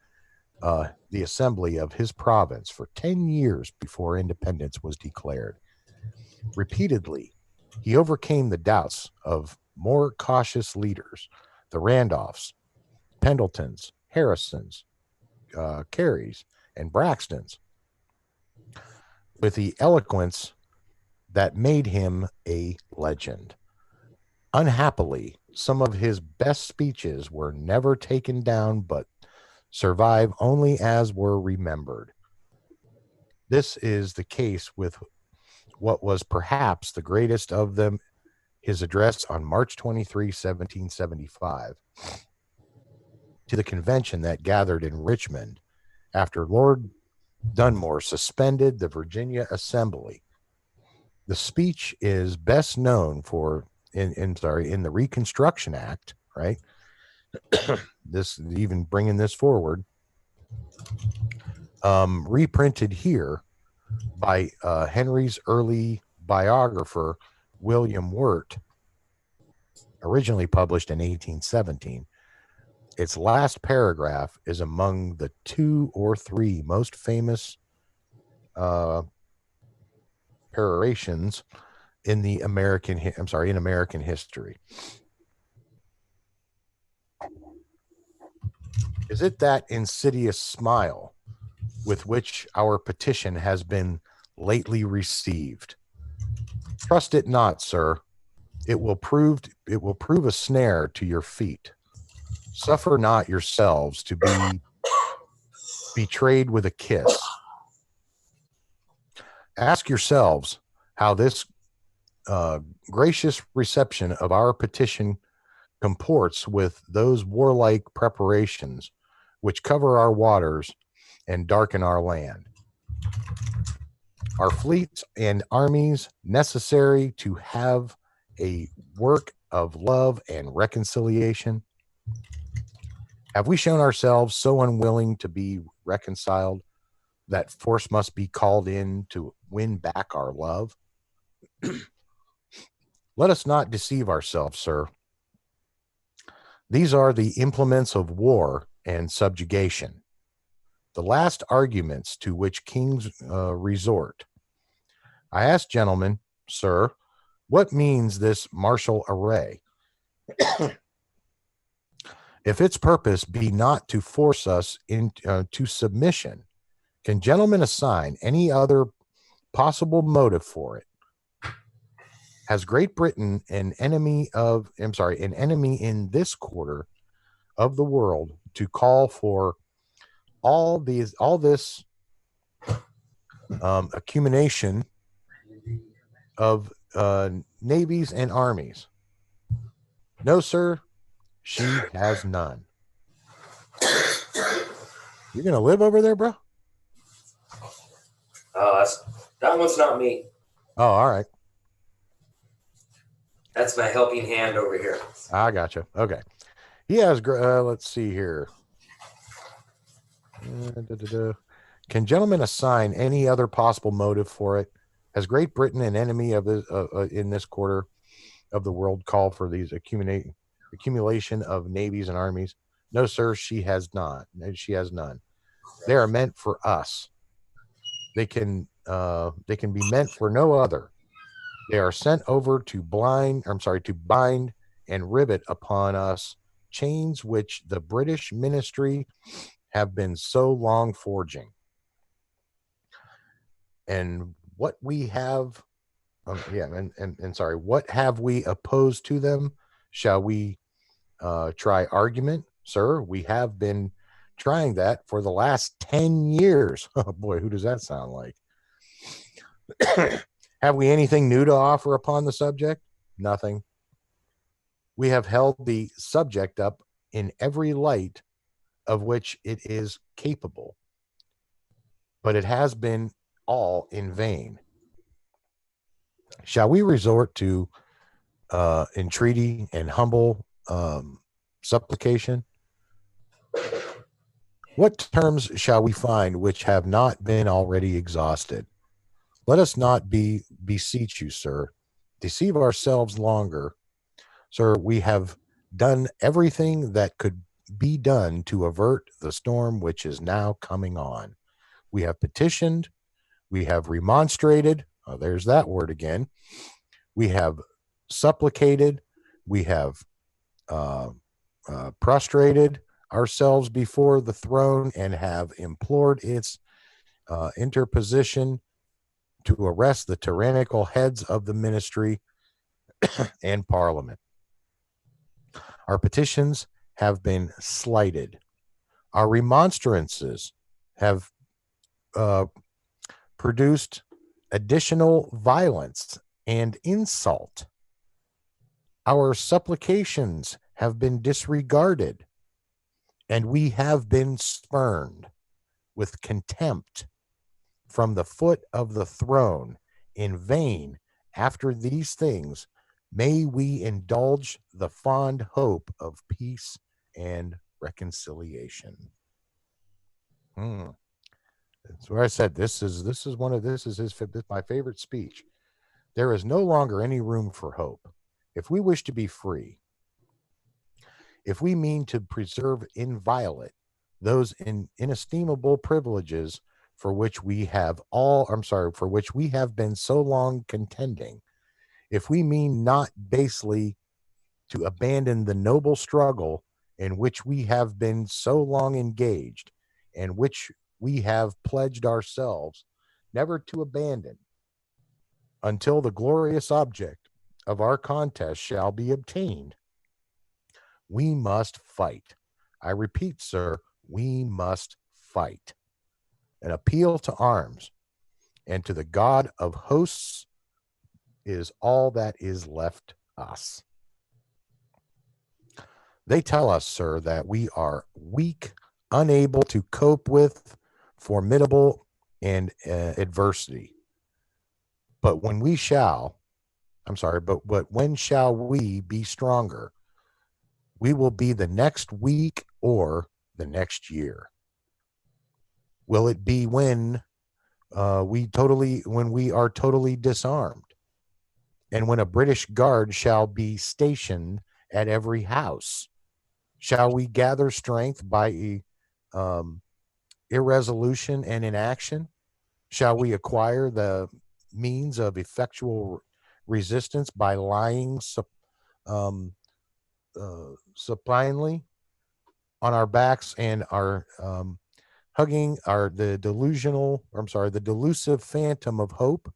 the assembly of his province for 10 years before independence was declared. Repeatedly, he overcame the doubts of more cautious leaders, the Randolphs, Pendletons, Harrisons, Careys, and Braxtons, with the eloquence that made him a legend. Unhappily, some of his best speeches were never taken down, but survive only as were remembered. This is the case with what was perhaps the greatest of them, his address on March 23, 1775, to the convention that gathered in Richmond after Lord Dunmore suspended the Virginia Assembly. The speech is best known for in the Reconstruction Act, right? This even bringing this forward, reprinted here by Henry's early biographer William Wirt, originally published in 1817. Its last paragraph is among the 2 or 3 most famous perorations in American history. Is it that insidious smile with which our petition has been lately received? Trust it not, sir. It will prove a snare to your feet. Suffer not yourselves to be betrayed with a kiss. Ask yourselves how this gracious reception of our petition comports with those warlike preparations which cover our waters and darken our land. Are fleets and armies necessary to have a work of love and reconciliation? Have we shown ourselves so unwilling to be reconciled that force must be called in to win back our love? Let us not deceive ourselves, sir. These are the implements of war and subjugation, the last arguments to which kings resort. I ask, gentlemen, sir, what means this martial array? If its purpose be not to force us into submission, can gentlemen assign any other possible motive for it? Has Great Britain an enemy in this quarter of the world to call for all this accumulation of navies and armies? No, sir, she has none. You're gonna live over there, bro? Oh, that one's not me. Oh, all right. That's my helping hand over here. I gotcha. Okay. He has, let's see here. Can gentlemen assign any other possible motive for it? Has Great Britain an enemy of in this quarter of the world called for these accumulation of navies and armies? No, sir, she has not. She has none. They are meant for us. They can be meant for no other. They are sent over to bind and rivet upon us chains which the British ministry have been so long forging. And what we have, what have we opposed to them? Shall we try argument, sir? We have been trying that for the last 10 years. Oh boy, who does that sound like? Have we anything new to offer upon the subject? Nothing. We have held the subject up in every light of which it is capable, but it has been all in vain. Shall we resort to entreaty and humble supplication? What terms shall we find which have not been already exhausted? Let us not beseech you, sir, deceive ourselves longer. Sir, we have done everything that could be done to avert the storm which is now coming on. We have petitioned, we have remonstrated, there's that word again, we have supplicated, we have prostrated ourselves before the throne and have implored its interposition to arrest the tyrannical heads of the ministry and parliament. Our petitions have been slighted. Our remonstrances have produced additional violence and insult. Our supplications have been disregarded, and we have been spurned with contempt from the foot of the throne. In vain, after these things, may we indulge the fond hope of peace and reconciliation. That's where I said this is my favorite speech. There is no longer any room for hope. If we wish to be free, if we mean to preserve inviolate those inestimable privileges for which we have been so long contending, if we mean not basely to abandon the noble struggle in which we have been so long engaged, and which we have pledged ourselves never to abandon until the glorious object of our contest shall be obtained. We must fight. I repeat, sir, we must fight. An appeal to arms and to the God of hosts is all that is left us. They tell us, sir, that we are weak, unable to cope with formidable and adversity. But when we shall, but when shall we be stronger? We will be the next week or the next year. Will it be when we are totally disarmed, and when a British guard shall be stationed at every house? Shall we gather strength by irresolution and inaction? Shall we acquire the means of effectual resistance by lying supinely on our backs and our hugging the delusive phantom of hope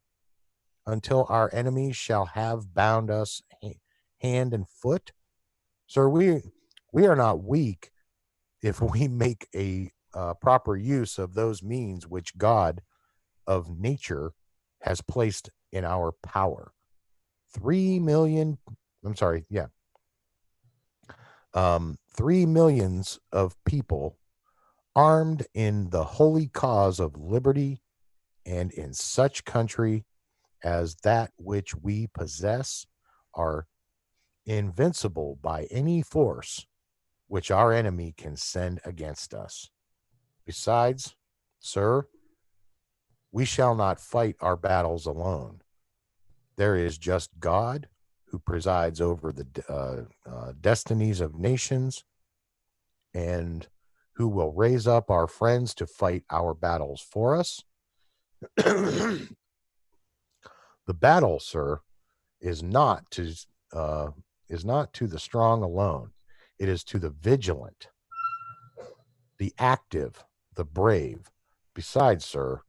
until our enemies shall have bound us hand and foot? Sir, we are not weak if we make a proper use of those means which God of nature has placed in our power. 3 millions of people armed in the holy cause of liberty, and in such country as that which we possess, are invincible by any force which our enemy can send against us. Besides, sir, we shall not fight our battles alone. There is just God who presides over the destinies of nations, and who will raise up our friends to fight our battles for us. The battle, sir, is not to the strong alone. It is to the vigilant, the active, the brave. Besides, sir,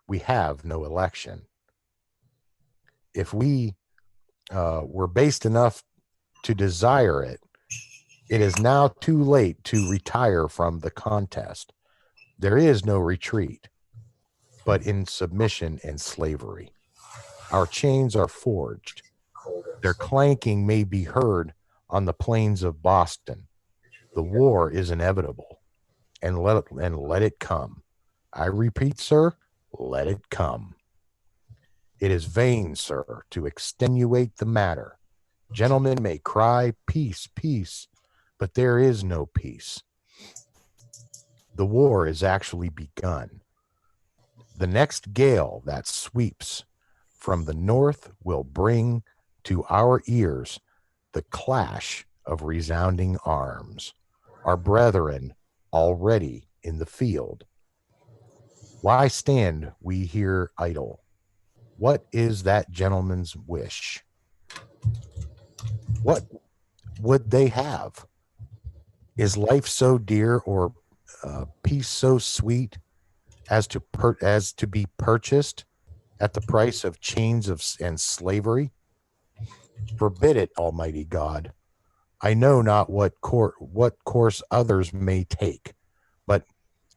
we have no election. If we were based enough to desire it, it is now too late to retire from the contest. There is no retreat, but in submission and slavery. Our chains are forged. Their clanking may be heard on the plains of Boston. The war is inevitable, and let it come. I repeat, sir, let it come. It is vain, sir, to extenuate the matter. Gentlemen may cry, peace, peace, but there is no peace. The war is actually begun. The next gale that sweeps from the north will bring to our ears the clash of resounding arms. Our brethren already in the field. Why stand we here idle? What is that gentleman's wish? What would they have? Is life so dear, or peace so sweet as to be purchased at the price of chains and slavery? Forbid it, Almighty God. I know not what course others may take, but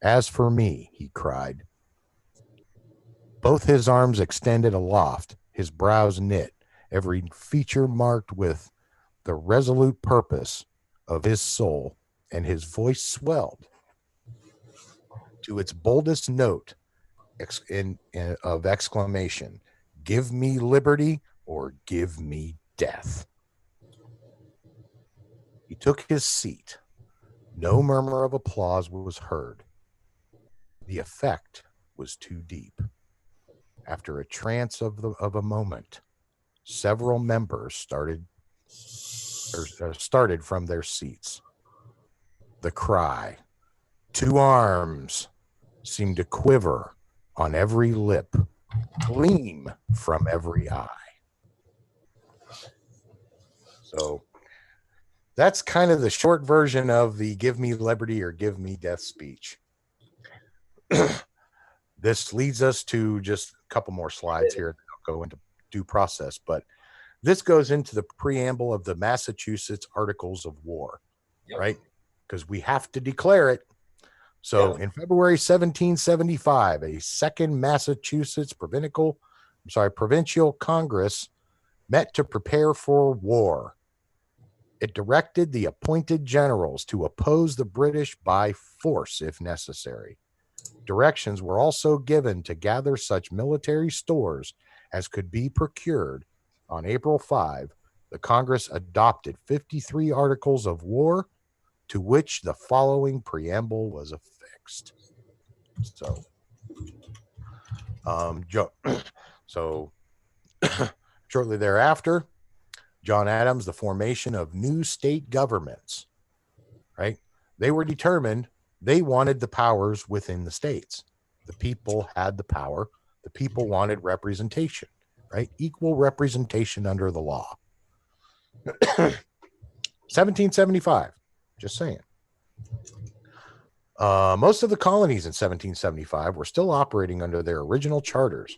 as for me, he cried, both his arms extended aloft, his brows knit, every feature marked with the resolute purpose of his soul, and his voice swelled to its boldest note of exclamation, give me liberty or give me death. He took his seat. No murmur of applause was heard. The effect was too deep. After a trance of a moment, several members started from their seats. The cry, "To arms!" seemed to quiver on every lip, gleam from every eye. So that's kind of the short version of the give me liberty or give me death speech. This leads us to just a couple more slides here. I'll go into due process, but this goes into the preamble of the Massachusetts Articles of War, right? Because we have to declare it. So in February 1775, a second Massachusetts provincial Congress met to prepare for war. It directed the appointed generals to oppose the British by force if necessary. Directions were also given to gather such military stores as could be procured. On April 5, the Congress adopted 53 articles of war, to which the following preamble was affixed. So, shortly thereafter, John Adams, the formation of new state governments, right? They were determined, they wanted the powers within the states. The people had the power. The people wanted representation, right? Equal representation under the law. 1775, just saying. Most of the colonies in 1775 were still operating under their original charters.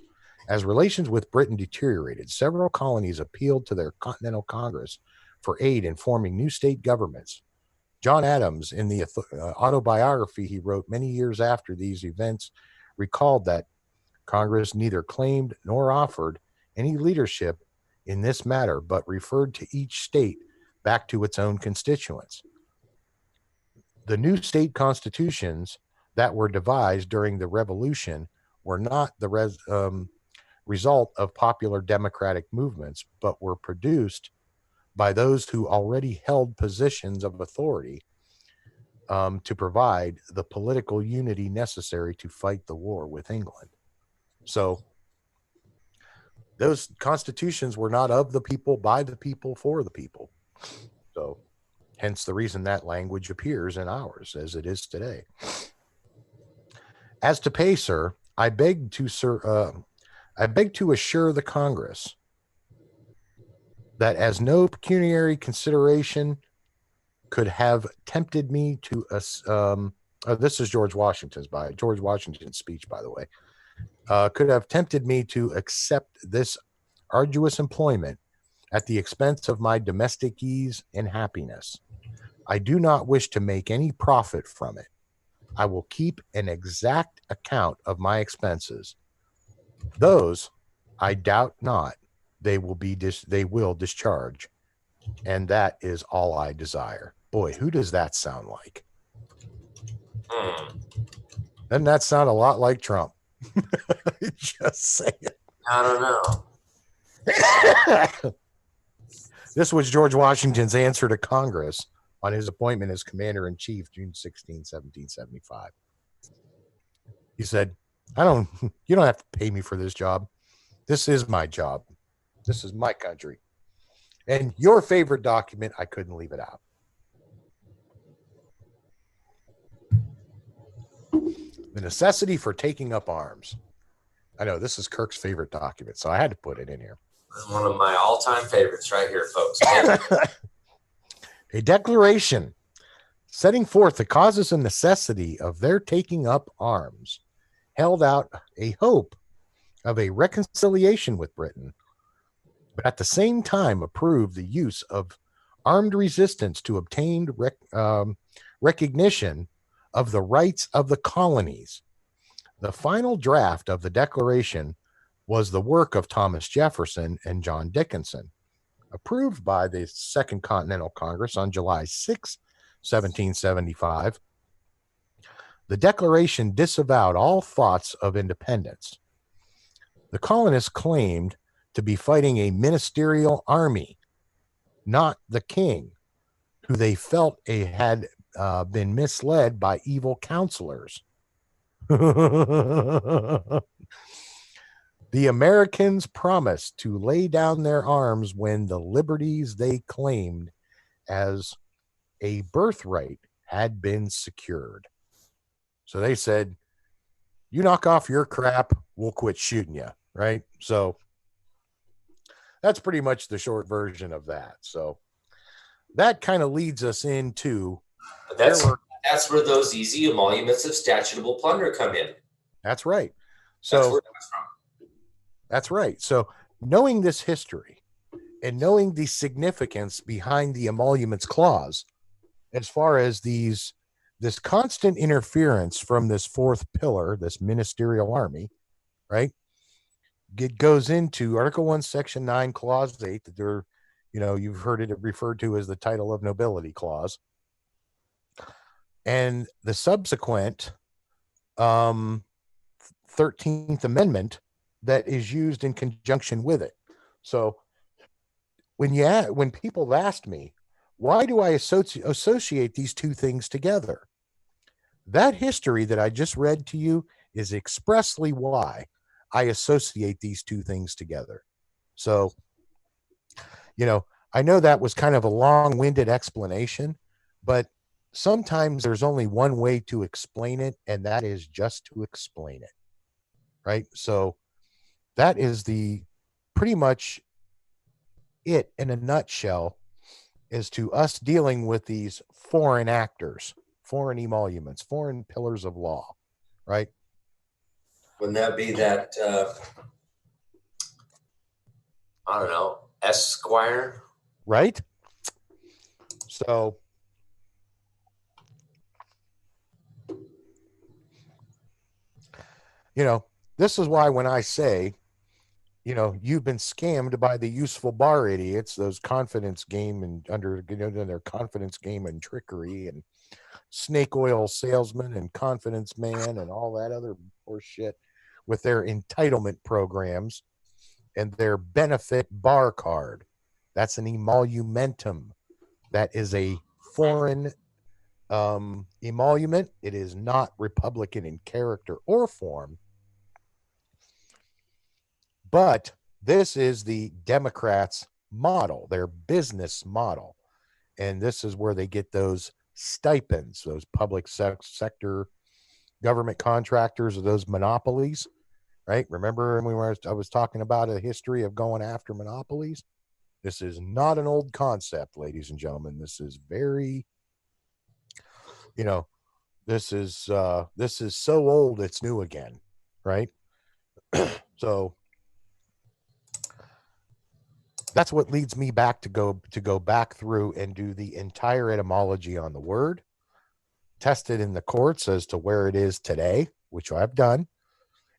As relations with Britain deteriorated, several colonies appealed to their Continental Congress for aid in forming new state governments. John Adams, in the autobiography he wrote many years after these events, recalled that Congress neither claimed nor offered any leadership in this matter, but referred to each state back to its own constituents. The new state constitutions that were devised during the Revolution were not the result of popular democratic movements, but were produced by those who already held positions of authority to provide the political unity necessary to fight the war with England. So those constitutions were not of the people, by the people, for the people. So hence the reason that language appears in ours as it is today. As to pay, sir, I beg to assure the Congress that as no pecuniary consideration could have tempted me to this is George Washington's speech, by the way, could have tempted me to accept this arduous employment at the expense of my domestic ease and happiness. I do not wish to make any profit from it. I will keep an exact account of my expenses. Those, I doubt not, they will discharge, and that is all I desire. Boy, who does that sound like? Doesn't that sound a lot like Trump? Just saying. I don't know. This was George Washington's answer to Congress on his appointment as commander-in-chief, June 16, 1775. He said, you don't have to pay me for this job. This is my job. This is my country. And your favorite document, I couldn't leave it out. The necessity for taking up arms. I know this is Kirk's favorite document, so I had to put it in here. This is one of my all-time favorites right here, folks. A declaration setting forth the causes and necessity of their taking up arms held out a hope of a reconciliation with Britain, but at the same time approved the use of armed resistance to obtain recognition of the rights of the colonies. The final draft of the declaration was the work of Thomas Jefferson and John Dickinson, approved by the Second Continental Congress on July 6, 1775. The declaration disavowed all thoughts of independence. The colonists claimed to be fighting a ministerial army, not the king, who they felt had been misled by evil counselors. The Americans promised to lay down their arms when the liberties they claimed as a birthright had been secured. So they said, you knock off your crap, we'll quit shooting you, right? So that's pretty much the short version of that. So that kind of leads us into But that's where those easy emoluments of statutable plunder come in. That's right. So that's where it comes from. That's right. So knowing this history and knowing the significance behind the emoluments clause, as far as this constant interference from this fourth pillar, this ministerial army, right? It goes into Article 1, Section 9, Clause 8, that they're, you've heard it referred to as the title of nobility clause. And the subsequent 13th Amendment that is used in conjunction with it. So when people asked me, why do I associate these two things together? That history that I just read to you is expressly why I associate these two things together. So, I know that was kind of a long-winded explanation, but sometimes there's only one way to explain it, and that is just to explain it, right? So that is pretty much it in a nutshell as to us dealing with these foreign actors, foreign emoluments, foreign pillars of law, right? Wouldn't that be that, I don't know, Esquire? Right? So, this is why when I say, you've been scammed by the useful bar idiots, those confidence game and their confidence game and trickery and snake oil salesman and confidence man and all that other horse shit with their entitlement programs and their benefit bar card. That's an emolumentum. That is a foreign emolument. It is not Republican in character or form. But this is the Democrats' model, their business model. And this is where they get those stipends, those public sector government contractors, or those monopolies, right? Remember I was talking about a history of going after monopolies? This is not an old concept, ladies and gentlemen. This is very, this is so old it's new again, right? So that's what leads me back to go back through and do the entire etymology on the word, test it in the courts as to where it is today, which I've done,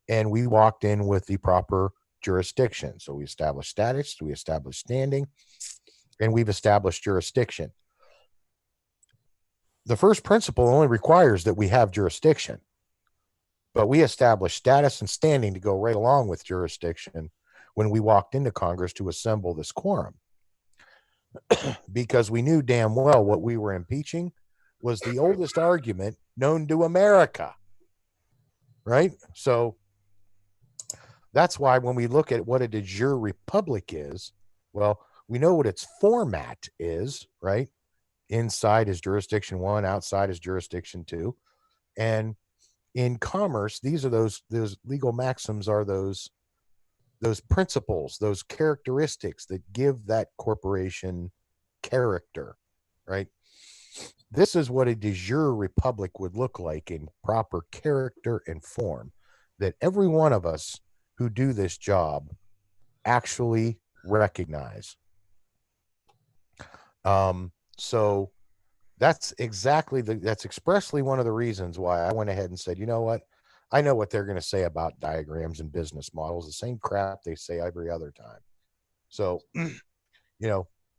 and we walked in with the proper jurisdiction. So we established status, we established standing, and we've established jurisdiction. The first principle only requires that we have jurisdiction, but we established status and standing to go right along with jurisdiction when we walked into Congress to assemble this quorum, because we knew damn well what we were impeaching was the oldest argument known to America, right? So that's why when we look at what a de jure republic is, well, we know what its format is, right? Inside is jurisdiction 1, outside is jurisdiction 2. And in commerce, these are those legal maxims are those principles, those characteristics that give that corporation character, right? This is what a de jure republic would look like in proper character and form, that every one of us who do this job actually recognize. So that's expressly one of the reasons why I went ahead and said, you know what? I know what they're going to say about diagrams and business models, the same crap they say every other time. So,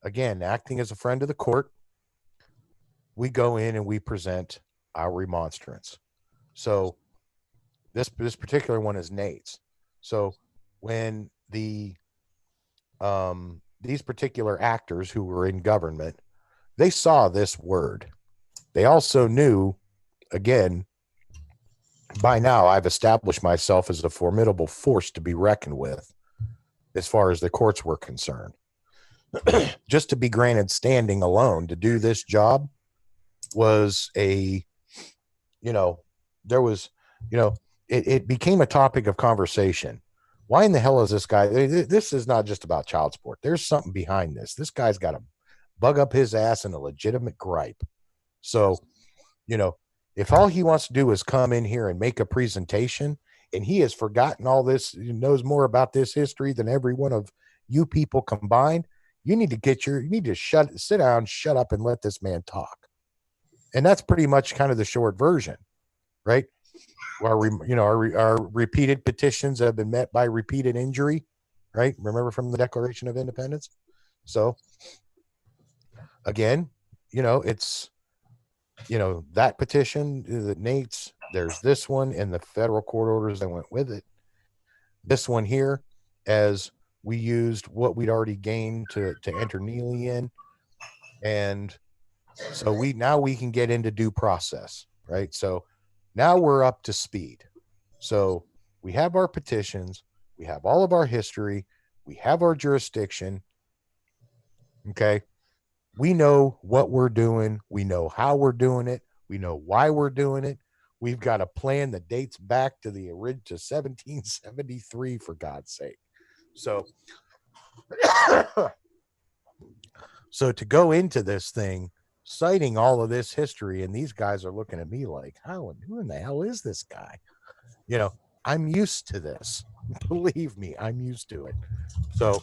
again, acting as a friend of the court, we go in and we present our remonstrance. So this particular one is Nate's. So when these particular actors who were in government, they saw this word. They also knew, again, by now I've established myself as a formidable force to be reckoned with as far as the courts were concerned. Just to be granted standing alone to do this job was it became a topic of conversation. Why in the hell is this guy? This is not just about child support. There's something behind this. This guy's got a bug up his ass in a legitimate gripe. So, you know, if all he wants to do is come in here and make a presentation, and he has forgotten all this, he knows more about this history than every one of you people combined, you need to sit down, shut up, and let this man talk. And that's pretty much kind of the short version, right? Our repeated petitions have been met by repeated injury, right? Remember from the Declaration of Independence? So again, it's, that petition that Nate's, there's this one and the federal court orders that went with it. This one here, as we used what we'd already gained to enter Neely in. And so we can get into due process, right? So now we're up to speed. So we have our petitions, we have all of our history, we have our jurisdiction. Okay. We know what we're doing. We know how we're doing it. We know why we're doing it. We've got a plan that dates back to the original 1773, for God's sake. So, so to go into this thing, citing all of this history, and these guys are looking at me like, who in the hell is this guy? I'm used to this. Believe me, I'm used to it. So,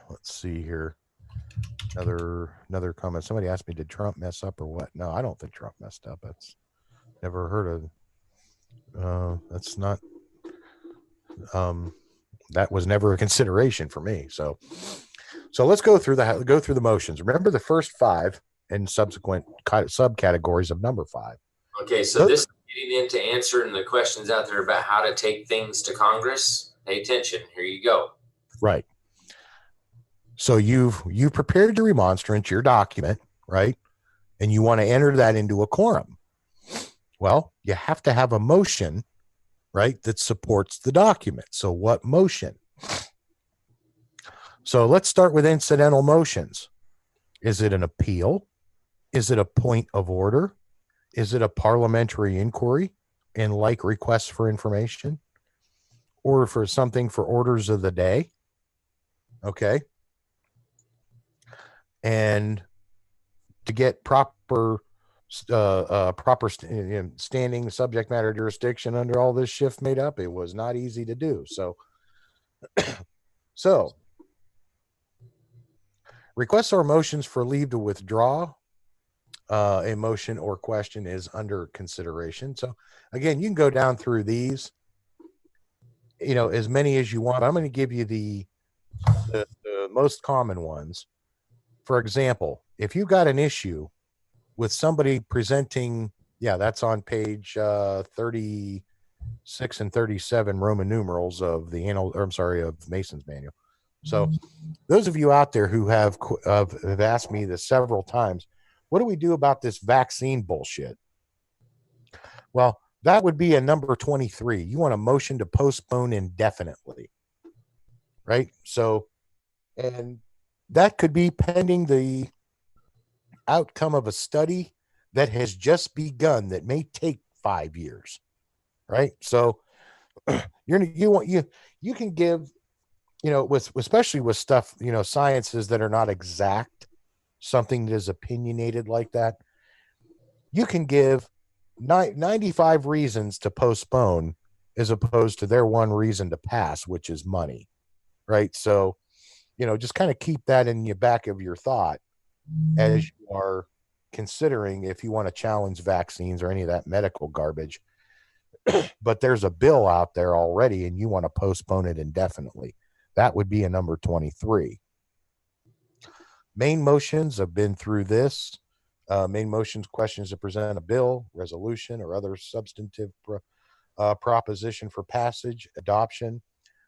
let's see here. Another comment. Somebody asked me, did Trump mess up or what? No, I don't think Trump messed up. That's never heard of. That's not. That was never a consideration for me. So let's go through the motions. Remember the first 5 and subsequent subcategories of number 5. Okay, so this is getting into answering the questions out there about how to take things to Congress. Pay attention. Here you go. Right. So you've prepared your remonstrance, your document, right? And you want to enter that into a quorum. Well, you have to have a motion, right, that supports the document. So what motion? So let's start with incidental motions. Is it an appeal? Is it a point of order? Is it a parliamentary inquiry and like requests for information? Or for something for orders of the day? Okay. And to get proper standing subject matter jurisdiction under all this shift made up, it was not easy to do. So requests or motions for leave to withdraw a motion or question is under consideration. So again, you can go down through these, as many as you want. I'm going to give you the most common ones. For example, if you got an issue with somebody presenting, that's on page 36 and 37 Roman numerals of the of Mason's manual. So those of you out there who have asked me this several times, what do we do about this vaccine bullshit? Well, that would be a number 23. You want a motion to postpone indefinitely, right? So, and that could be pending the outcome of a study that has just begun that may take 5 years, right? So you can give, especially with stuff, sciences that are not exact, something that is opinionated like that, you can give 95 reasons to postpone as opposed to their one reason to pass, which is money, right? So, just kind of keep that in the back of your thought as you are considering if you want to challenge vaccines or any of that medical garbage. But there's a bill out there already and you want to postpone it indefinitely. That would be a number 23. Main motions have been through this. Main motions, questions to present a bill, resolution, or other substantive proposition for passage, adoption,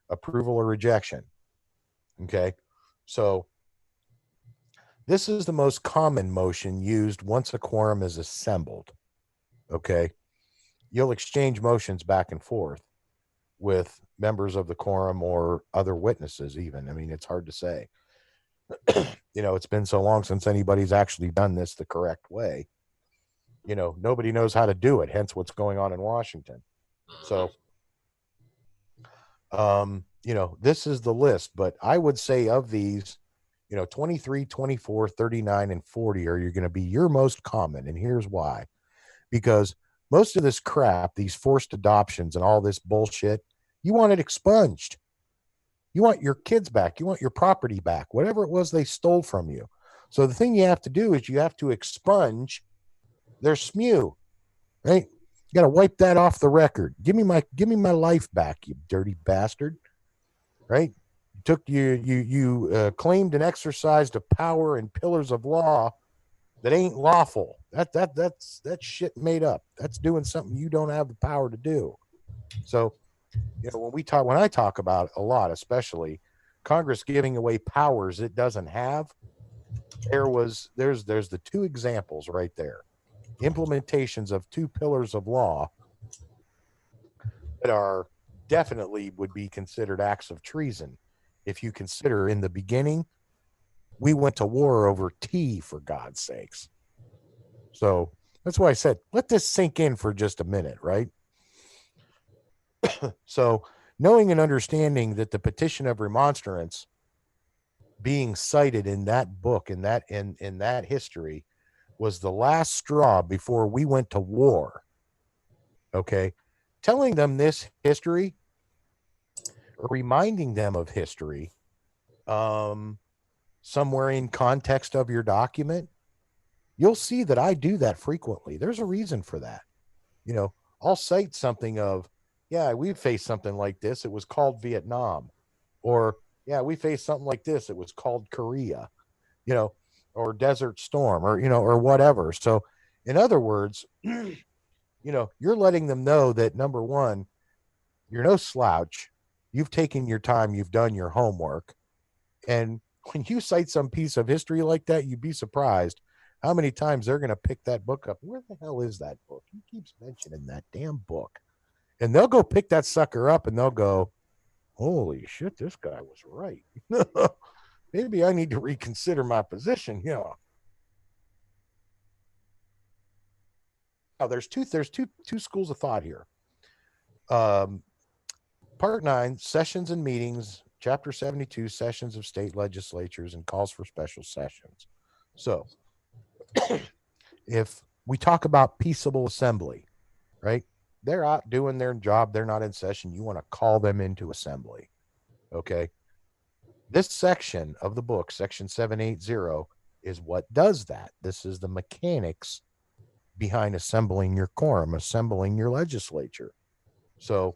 approval, or rejection. Okay, so this is the most common motion used once a quorum is assembled. Okay, you'll exchange motions back and forth with members of the quorum or other witnesses even. I mean, it's hard to say. It's been so long since anybody's actually done this the correct way. Nobody knows how to do it, hence what's going on in Washington. So, this is the list, but I would say of these, 23, 24, 39, and 40 are going to be your most common. And here's why. Because most of this crap, these forced adoptions and all this bullshit, you want it expunged. You want your kids back. You want your property back, whatever it was they stole from you. So the thing you have to do is you have to expunge their SMU, right? You got to wipe that off the record. Give me my life back, you dirty bastard, right? You claimed and exercised a power and pillars of law that ain't lawful. That's shit made up. That's doing something you don't have the power to do. So, when I talk about a lot, especially Congress giving away powers it doesn't have, there's the two examples right there. Implementations of two pillars of law that are definitely would be considered acts of treason. If you consider in the beginning, we went to war over tea, for God's sakes. So that's why I said, let this sink in for just a minute, right? So knowing and understanding that the petition of remonstrance being cited in that book, in that history, was the last straw before we went to war. Okay. Telling them this history, or reminding them of history, somewhere in context of your document, you'll see that I do that frequently. There's a reason for that. I'll cite something of, yeah, we faced something like this. It was called Vietnam. Or, yeah, we faced something like this. It was called Korea, or Desert Storm, or whatever. So, in other words, you're letting them know that, number one, you're no slouch. You've taken your time. You've done your homework. And when you cite some piece of history like that, you'd be surprised how many times they're going to pick that book up. Where the hell is that book? He keeps mentioning that damn book. And they'll go pick that sucker up and they'll go, holy shit, this guy was right. Maybe I need to reconsider my position. Yeah. Now, there's two schools of thought here. Part 9, sessions and meetings, Chapter 72, sessions of state legislatures and calls for special sessions. So if we talk about peaceable assembly, right? They're out doing their job. They're not in session. You want to call them into assembly. Okay. This section of the book, section 780, is what does that. This is the mechanics behind assembling your quorum, assembling your legislature. So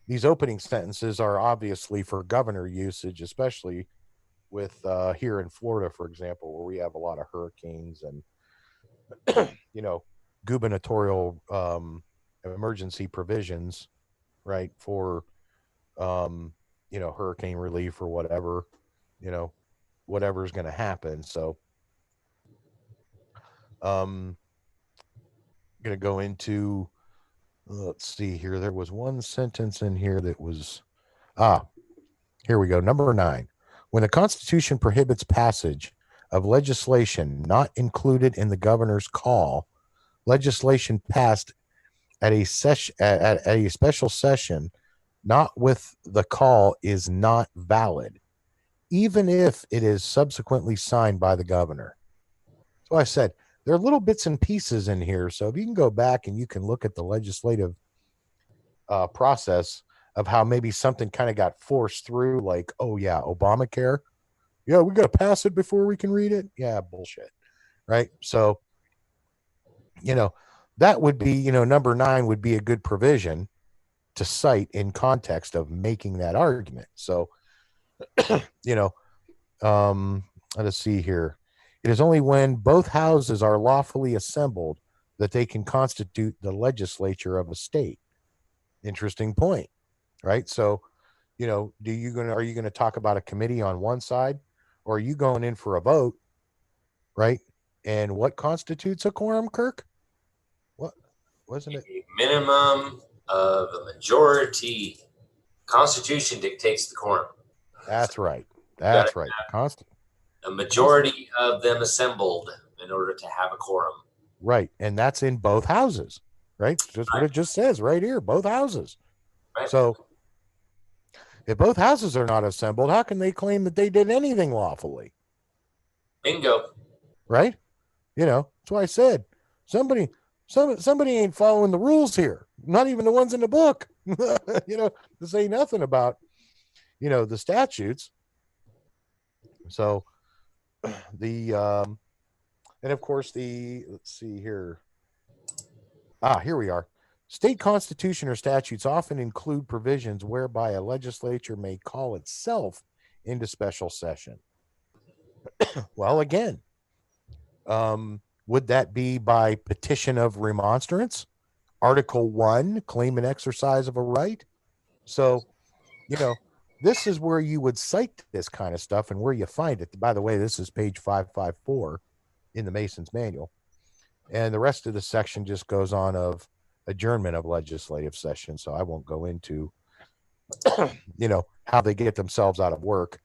these opening sentences are obviously for governor usage, especially with here in Florida, for example, where we have a lot of hurricanes and, gubernatorial emergency provisions, right, for, hurricane relief or whatever, whatever's going to happen. So going to go into, let's see here. There was one sentence in here that was, here we go. Number 9, when the Constitution prohibits passage of legislation not included in the governor's call, legislation passed at a session at a special session, not with the call, is not valid, even if it is subsequently signed by the governor. So I said there are little bits and pieces in here. So if you can go back and you can look at the legislative process of how maybe something kind of got forced through, like, oh yeah, Obamacare. Yeah, we got to pass it before we can read it. Yeah, bullshit. Right. So, that would be, number 9 would be a good provision to cite in context of making that argument. So, let's see here. It is only when both houses are lawfully assembled that they can constitute the legislature of a state. Interesting point, right? So, are you going to talk about a committee on one side, or are you going in for a vote, right? And what constitutes a quorum, Kirk? What wasn't it? A minimum of a majority. Constitution dictates the quorum. That's right. That's right. A majority of them assembled in order to have a quorum. Right. And that's in both houses, right? Just what it just says right here, both houses. Right. So If both houses are not assembled, how can they claim that they did anything lawfully? Bingo. Right? That's why I said somebody somebody ain't following the rules here. Not even the ones in the book. To say nothing about, the statutes. So and of course let's see here. Here we are. State constitution or statutes often include provisions whereby a legislature may call itself into special session. Well, again, would that be by petition of remonstrance? Article 1, claim and exercise of a right? So, this is where you would cite this kind of stuff and where you find it. By the way, this is page 554 in the Mason's Manual. And the rest of the section just goes on of adjournment of legislative session. So I won't go into, how they get themselves out of work.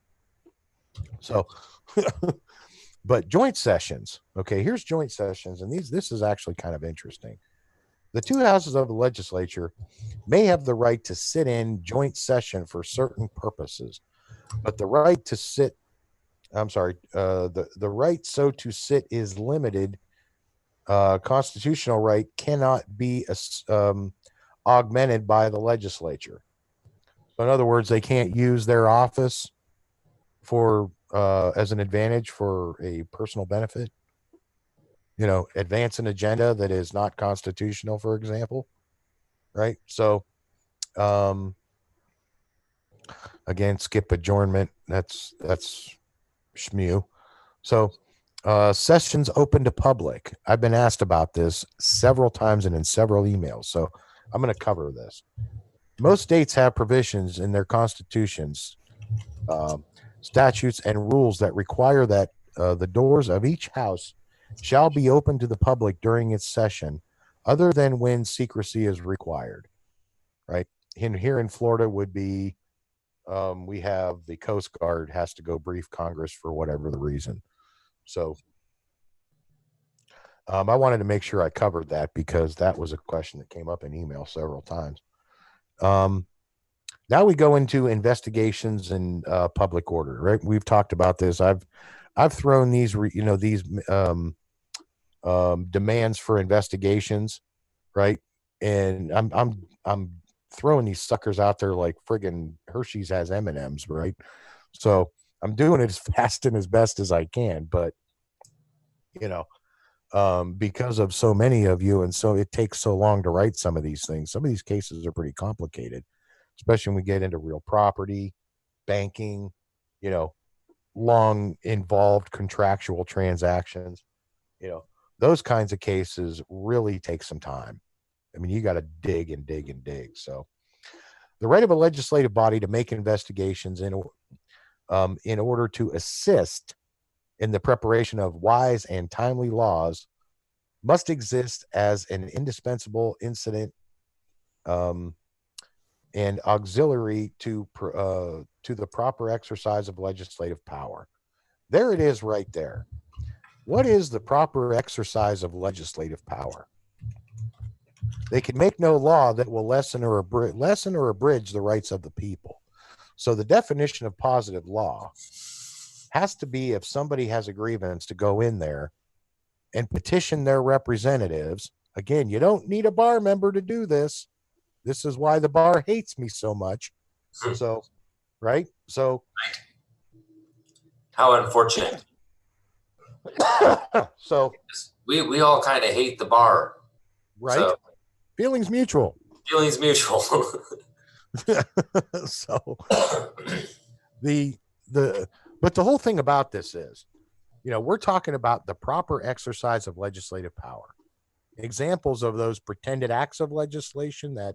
So, but joint sessions. Okay, here's joint sessions. And this is actually kind of interesting. The two houses of the legislature may have the right to sit in joint session for certain purposes, but the right to sit, the right so to sit is limited. Constitutional right cannot be augmented by the legislature. So in other words, they can't use their office for as an advantage for a personal benefit. Advance an agenda that is not constitutional, for example. Right. So, again, skip adjournment. That's shmew. So, sessions open to public. I've been asked about this several times and in several emails. So I'm going to cover this. Most states have provisions in their constitutions, statutes, and rules that require that the doors of each house shall be open to the public during its session, other than when secrecy is required. Right? Here in Florida would be, we have the Coast Guard has to go brief Congress for whatever the reason. So I wanted to make sure I covered that because that was a question that came up in email several times. Now we go into investigations and public order. Right? We've talked about this. I've thrown these, demands for investigations, right? And I'm throwing these suckers out there like friggin' Hershey's has M&Ms, right? So I'm doing it as fast and as best as I can, but because of so many of you, and so it takes so long to write some of these things. Some of these cases are pretty complicated, especially when we get into real property, banking, long involved contractual transactions. Those kinds of cases really take some time. I mean, you got to dig and dig and dig. So the right of a legislative body to make investigations in order to assist in the preparation of wise and timely laws must exist as an indispensable incident and auxiliary to the proper exercise of legislative power. There it is right there. What is the proper exercise of legislative power? They can make no law that will lessen or abridge the rights of the people. So the definition of positive law has to be if somebody has a grievance to go in there and petition their representatives. Again, you don't need a bar member to do this. This is why the bar hates me so much. So, right? So, how unfortunate. So we all kind of hate the bar, right? So, feelings mutual. Feelings mutual. So but the whole thing about this is, we're talking about the proper exercise of legislative power. Examples of those pretended acts of legislation that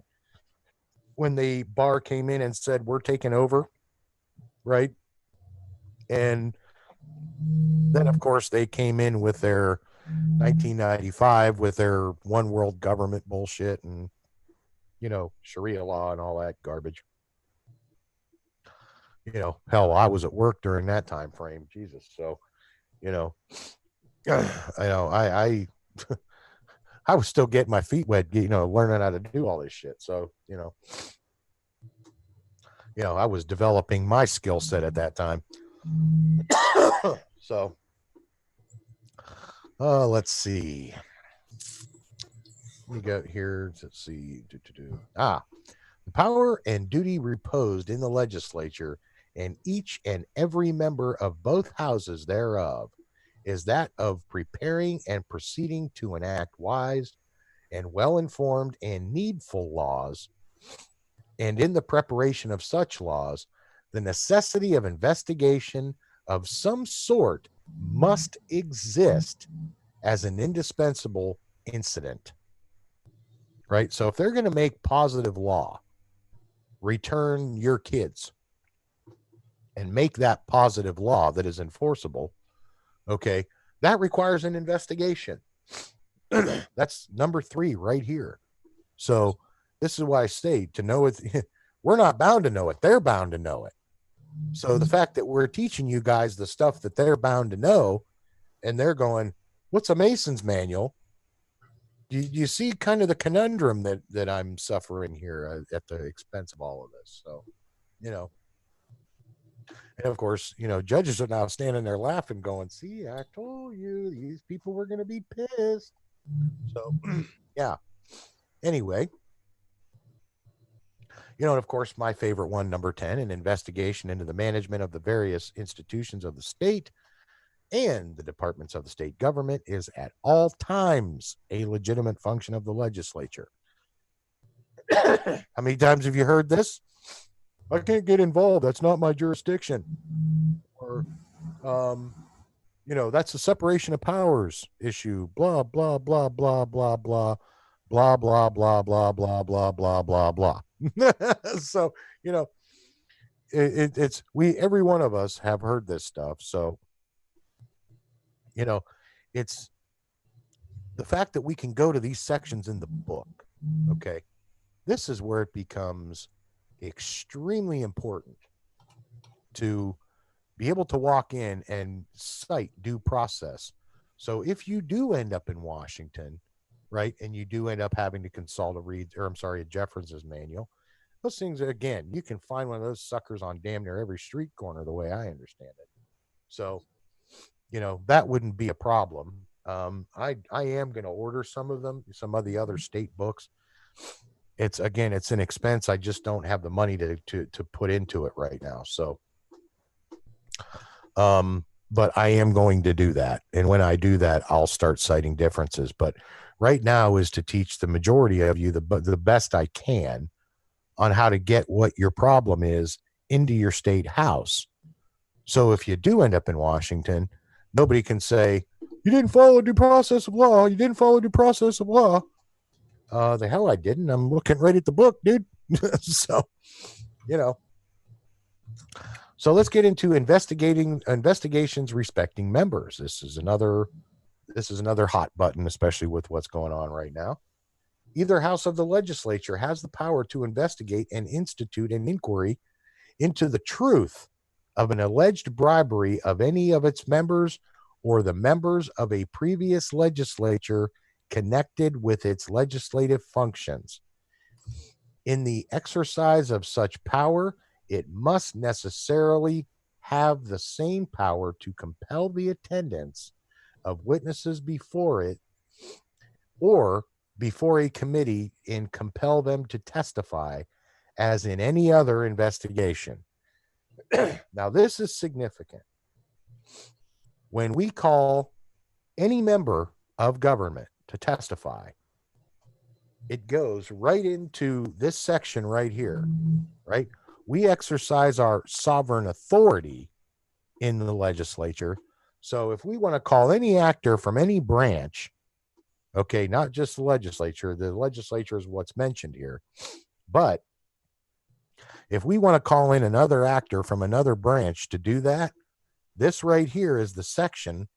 when the bar came in and said, we're taking over, right? And then, of course, they came in with their 1995 with their one world government bullshit and, Sharia law and all that garbage. Hell, I was at work during that time frame. Jesus. So, I was still getting my feet wet, learning how to do all this shit. So, I was developing my skill set at that time. So, let's see. Let me go here. Let's see. The power and duty reposed in the legislature and each and every member of both houses thereof is that of preparing and proceeding to enact wise and well-informed and needful laws, and in the preparation of such laws, the necessity of investigation of some sort must exist as an indispensable incident. Right? So if they're going to make positive law, return your kids and make that positive law that is enforceable, okay, that requires an investigation. That's number 3 right here. So this is why I say to know it, we're not bound to know it. They're bound to know it. So the fact that we're teaching you guys the stuff that they're bound to know, and they're going, what's a Mason's manual? You see kind of the conundrum that I'm suffering here at the expense of all of this. So, and of course, judges are now standing there laughing, going, see, I told you these people were going to be pissed. So, yeah. Anyway, and of course, my favorite one, number 10, an investigation into the management of the various institutions of the state and the departments of the state government is at all times a legitimate function of the legislature. How many times have you heard this? I can't get involved. That's not my jurisdiction. Or, that's a separation of powers issue. Blah, blah, blah, blah, blah, blah, blah, blah, blah, blah, blah, blah, blah, blah, blah. So, it's every one of us have heard this stuff. So, it's the fact that we can go to these sections in the book. Okay. This is where it becomes extremely important to be able to walk in and cite due process. So if you do end up in Washington, right, and you do end up having to consult a Jefferson's manual, those things, again, you can find one of those suckers on damn near every street corner, the way I understand it. So, that wouldn't be a problem. I am going to order some of the other state books. It's an expense. I just don't have the money to put into it right now. So, but I am going to do that. And when I do that, I'll start citing differences. But right now is to teach the majority of you the best I can on how to get what your problem is into your state house. So if you do end up in Washington, nobody can say, you didn't follow due process of law. You didn't follow due process of law. The hell I didn't. I'm looking right at the book, dude. So, So let's get into investigations respecting members. This is another hot button, especially with what's going on right now. Either house of the legislature has the power to investigate and institute an inquiry into the truth of an alleged bribery of any of its members or the members of a previous legislature connected with its legislative functions. In the exercise of such power, it must necessarily have the same power to compel the attendance of witnesses before it or before a committee and compel them to testify as in any other investigation. Now, this is significant. When we call any member of government to testify, it goes right into this section right here, right? We exercise our sovereign authority in the legislature. So if we want to call any actor from any branch, okay, not just the legislature is what's mentioned here, but if we want to call in another actor from another branch to do that, this right here is the section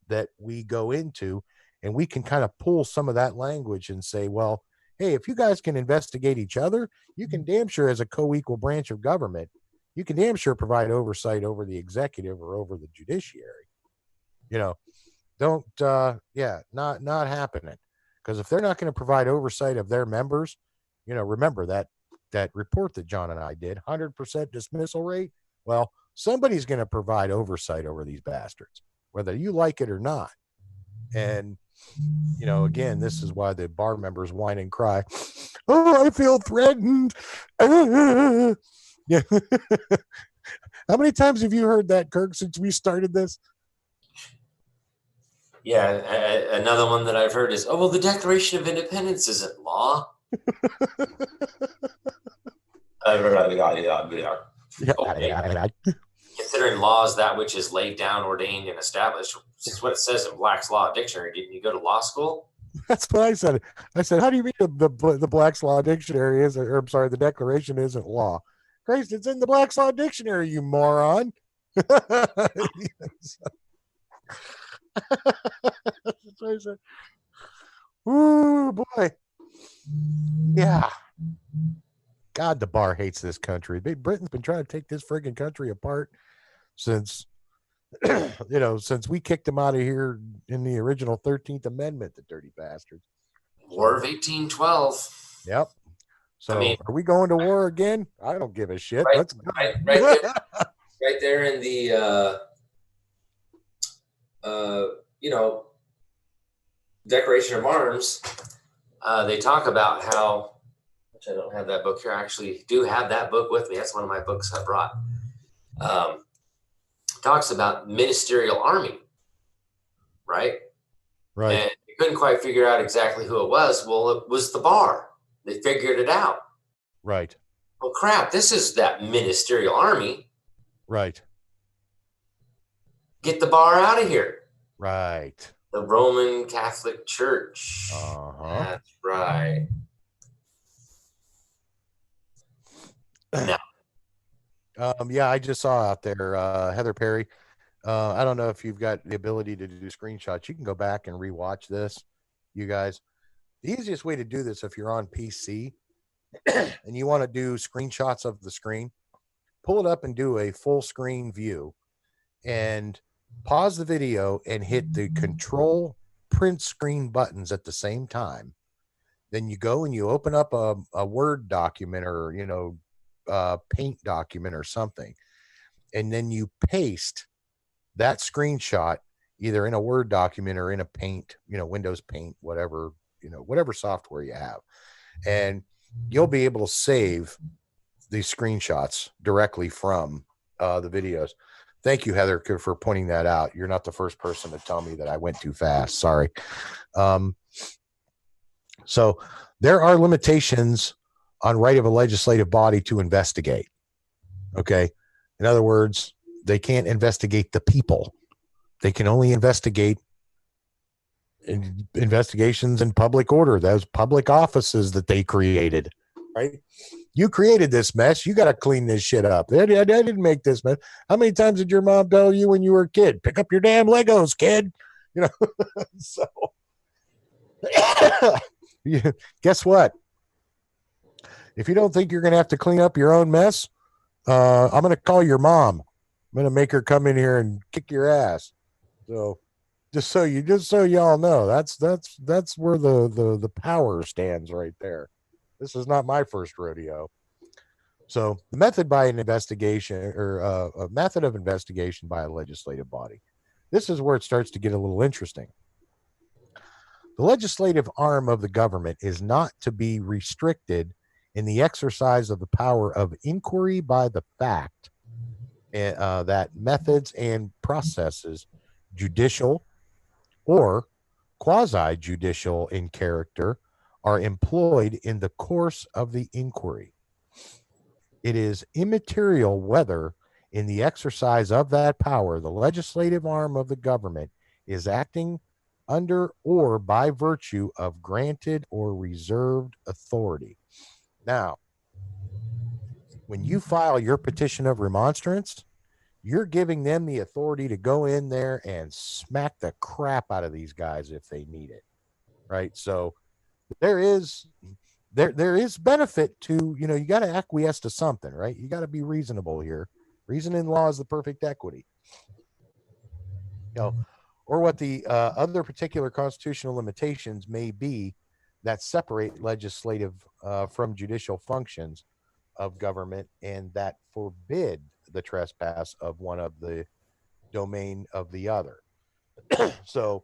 that we go into, and we can kind of pull some of that language and say, well, hey, if you guys can investigate each other, you can damn sure, as a co-equal branch of government, you can damn sure provide oversight over the executive or over the judiciary. Not happening. Because if they're not going to provide oversight of their members, remember that that report that John and I did, 100% dismissal rate. Well, somebody's going to provide oversight over these bastards, whether you like it or not. And, you know, again, this is why the bar members whine and cry. Oh, I feel threatened. Yeah. How many times have you heard that, Kirk, since we started this? Yeah, another one that I've heard is, oh, well, the Declaration of Independence isn't law. Okay. Considering law is that which is laid down, ordained, and established, this is what it says in Black's Law Dictionary. Didn't you go to law school? That's what I said. I said, how do you mean the Black's Law Dictionary is, or I'm sorry, the Declaration isn't law? Christ, it's in the Black's Law Dictionary, you moron. Ooh, boy. Yeah. God, the bar hates this country. Britain's been trying to take this friggin' country apart since, you know, since we kicked them out of here in the original 13th Amendment, the dirty bastards. War of 1812. Yep. So, I mean, are we going to war again? I don't give a shit. Right, Let's go. Right there in the, you know, Declaration of Arms, they talk about how, which I don't have that book here. I actually do have that book with me. That's one of my books I brought. Talks about ministerial army, right? Right. And you couldn't quite figure out exactly who it was. Well, it was the bar. They figured it out. Right. Well, crap, this is that ministerial army. Right. Get the bar out of here. Right. The Roman Catholic Church. Uh-huh. That's right. Now, yeah, I just saw out there, Heather Perry. I don't know if you've got the ability to do screenshots. You can go back and rewatch this, you guys. The easiest way to do this, if you're on PC and you want to do screenshots of the screen, pull it up and do a full screen view and pause the video and hit the control print screen buttons at the same time. Then you go and you open up a Word document or, you know, Paint document or something. And then you paste that screenshot either in a Word document or in a Paint, you know, Windows Paint, whatever, you know, whatever software you have. And you'll be able to save these screenshots directly from the videos. Thank you, Heather, for pointing that out. You're not the first person to tell me that I went too fast. Sorry. So there are limitations on right of a legislative body to investigate. Okay. In other words, they can't investigate the people. They can only investigate investigations in public order, those public offices that they created, right? You created this mess. You got to clean this shit up. I didn't make this mess. How many times did your mom tell you when you were a kid, pick up your damn Legos, kid? You know, so guess what? If you don't think you're going to have to clean up your own mess, I'm going to call your mom. I'm going to make her come in here and kick your ass. So just so y'all know, that's where the power stands right there. This is not my first rodeo. So the method by an investigation or a method of investigation by a legislative body. This is where it starts to get a little interesting. The legislative arm of the government is not to be restricted in the exercise of the power of inquiry by the fact that methods and processes, judicial or quasi-judicial in character, are employed in the course of the inquiry. It is immaterial whether, in the exercise of that power, the legislative arm of the government is acting under or by virtue of granted or reserved authority. Now, when you file your petition of remonstrance, you're giving them the authority to go in there and smack the crap out of these guys if they need it, right? So there is benefit to, you know, you got to acquiesce to something, right? You got to be reasonable here. Reason in law is the perfect equity. You know, or what the other particular constitutional limitations may be that separate legislative from judicial functions of government and that forbid the trespass of one of the domain of the other. So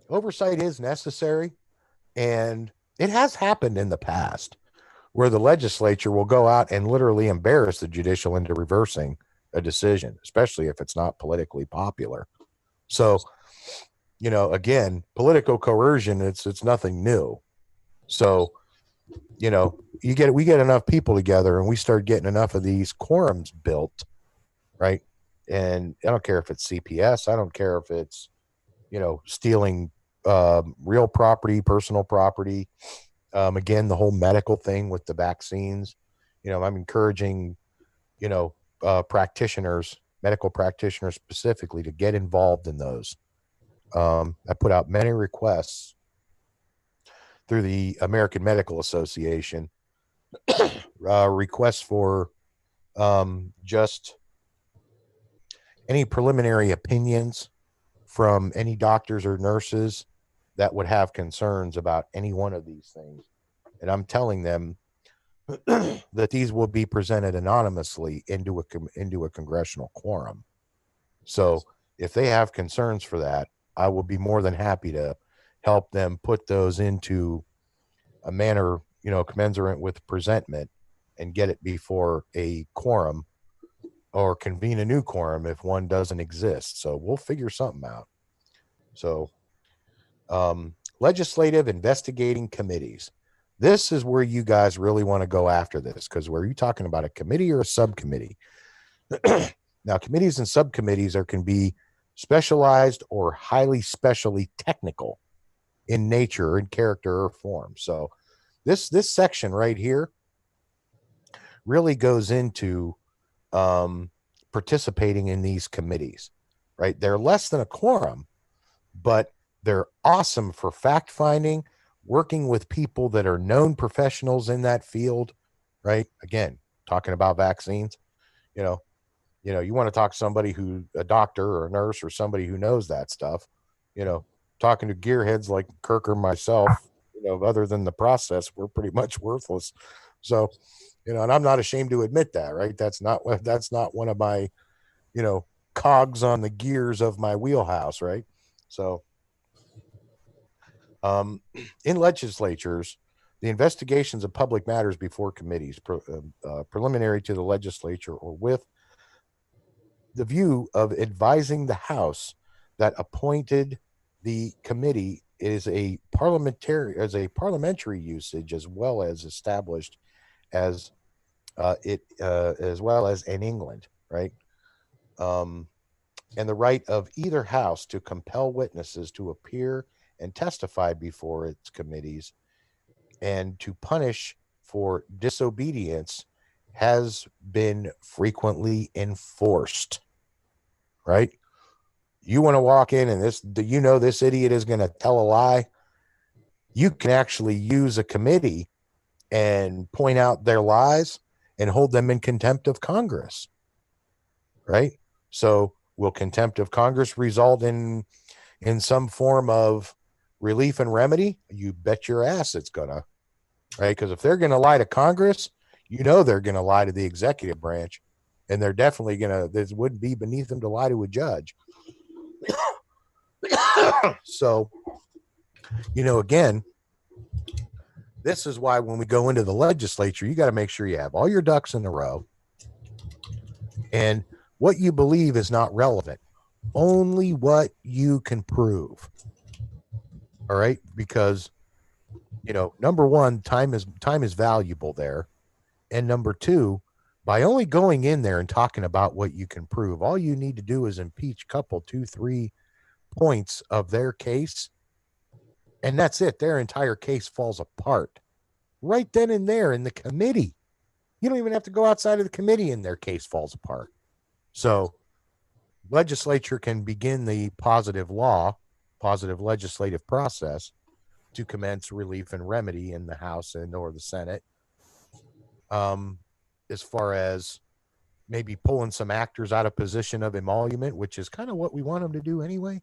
oversight is necessary, and it has happened in the past where the legislature will go out and literally embarrass the judicial into reversing a decision, especially if it's not politically popular. So, again, political coercion, it's nothing new. So, we get enough people together and we start getting enough of these quorums built, right? And I don't care if it's CPS, I don't care if it's, stealing real property, personal property. Again, the whole medical thing with the vaccines, I'm encouraging, practitioners, medical practitioners specifically, to get involved in those. I put out many requests through the American Medical Association, requests for just any preliminary opinions from any doctors or nurses that would have concerns about any one of these things. And I'm telling them that these will be presented anonymously into a congressional quorum. So if they have concerns for that, I will be more than happy to help them put those into a manner, commensurate with presentment, and get it before a quorum or convene a new quorum if one doesn't exist. So we'll figure something out. So legislative investigating committees. This is where you guys really want to go after this, because were you talking about a committee or a subcommittee? Now, committees and subcommittees can be specialized or highly specially technical in nature and character or form. So this section right here really goes into participating in these committees, right? They're less than a quorum, but they're awesome for fact finding, working with people that are known professionals in that field, right? Again, talking about vaccines, you want to talk to somebody a doctor or a nurse or somebody who knows that stuff, talking to gearheads like Kirk or myself, other than the process, we're pretty much worthless. So, and I'm not ashamed to admit that, right? That's not one of my, cogs on the gears of my wheelhouse, right? So, in legislatures, the investigations of public matters before committees, preliminary to the legislature, or with the view of advising the House that appointed the committee is a parliamentary usage, as well as established as as well as in England, right? And the right of either house to compel witnesses to appear and testify before its committees, and to punish for disobedience has been frequently enforced, right? You want to walk in and this idiot is going to tell a lie. You can actually use a committee and point out their lies and hold them in contempt of Congress, right? So will contempt of Congress result in some form of relief and remedy? You bet your ass it's gonna, right? Because if they're going to lie to Congress, they're going to lie to the executive branch, and they're definitely this wouldn't be beneath them to lie to a judge. So, again, this is why when we go into the legislature, you got to make sure you have all your ducks in a row, and what you believe is not relevant, only what you can prove. All right, because number one, time is valuable there, and number two, by only going in there and talking about what you can prove, all you need to do is impeach couple 2-3 points of their case, and that's it. Their entire case falls apart right then and there in the committee. You don't even have to go outside of the committee and their case falls apart. So legislature can begin the positive legislative process to commence relief and remedy in the House and or the Senate, as far as maybe pulling some actors out of position of emolument, which is kind of what we want them to do anyway,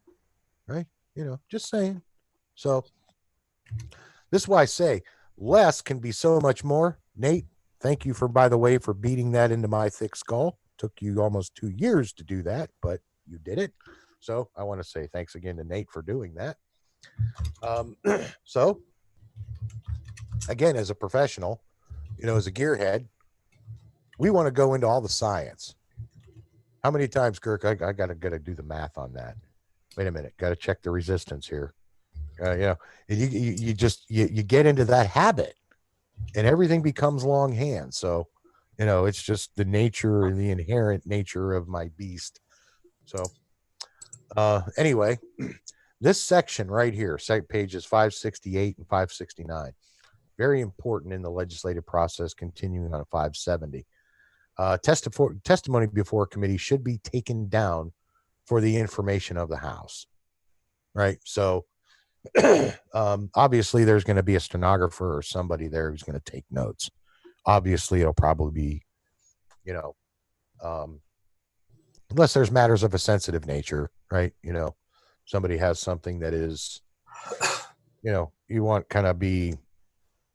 right? Just saying. So this is why I say less can be so much more. Nate, thank you for, by the way, for beating that into my thick skull. Took you almost 2 years to do that, but you did it. So I want to say thanks again to Nate for doing that. So again, as a professional, as a gearhead, we want to go into all the science. How many times, Kirk? I gotta do the math on that. Wait a minute, got to check the resistance here. You get into that habit, and everything becomes longhand. So, it's just the nature and the inherent nature of my beast. So, anyway, this section right here, pages 568 and 569, very important in the legislative process. Continuing on 570, testimony before committee should be taken down for the information of the House. Right. So, obviously there's going to be a stenographer or somebody there who's going to take notes. Obviously it'll probably be, unless there's matters of a sensitive nature, right? Somebody has something that is, you want kind of be,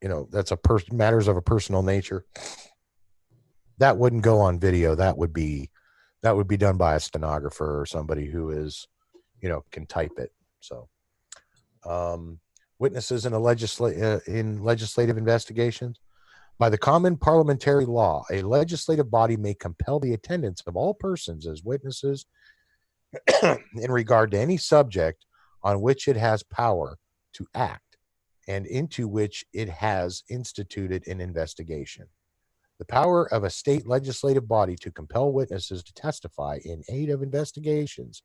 that's matters of a personal nature. That wouldn't go on video. That would be done by a stenographer or somebody who is, can type it. So, witnesses in legislative investigations. By the common parliamentary law, a legislative body may compel the attendance of all persons as witnesses in regard to any subject on which it has power to act and into which it has instituted an investigation. The power of a state legislative body to compel witnesses to testify in aid of investigations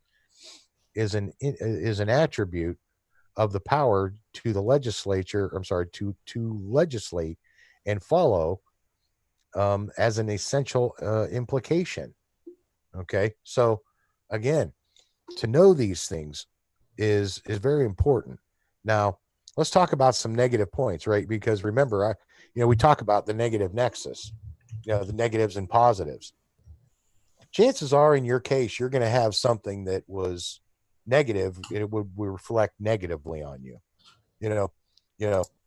is an attribute of the power to the legislature. To legislate and follow as an essential implication. Okay, so again, to know these things is very important. Now, let's talk about some negative points, right? Because remember, we talk about the negative nexus, the negatives and positives. Chances are, in your case, you're going to have something that was negative. It would reflect negatively on you.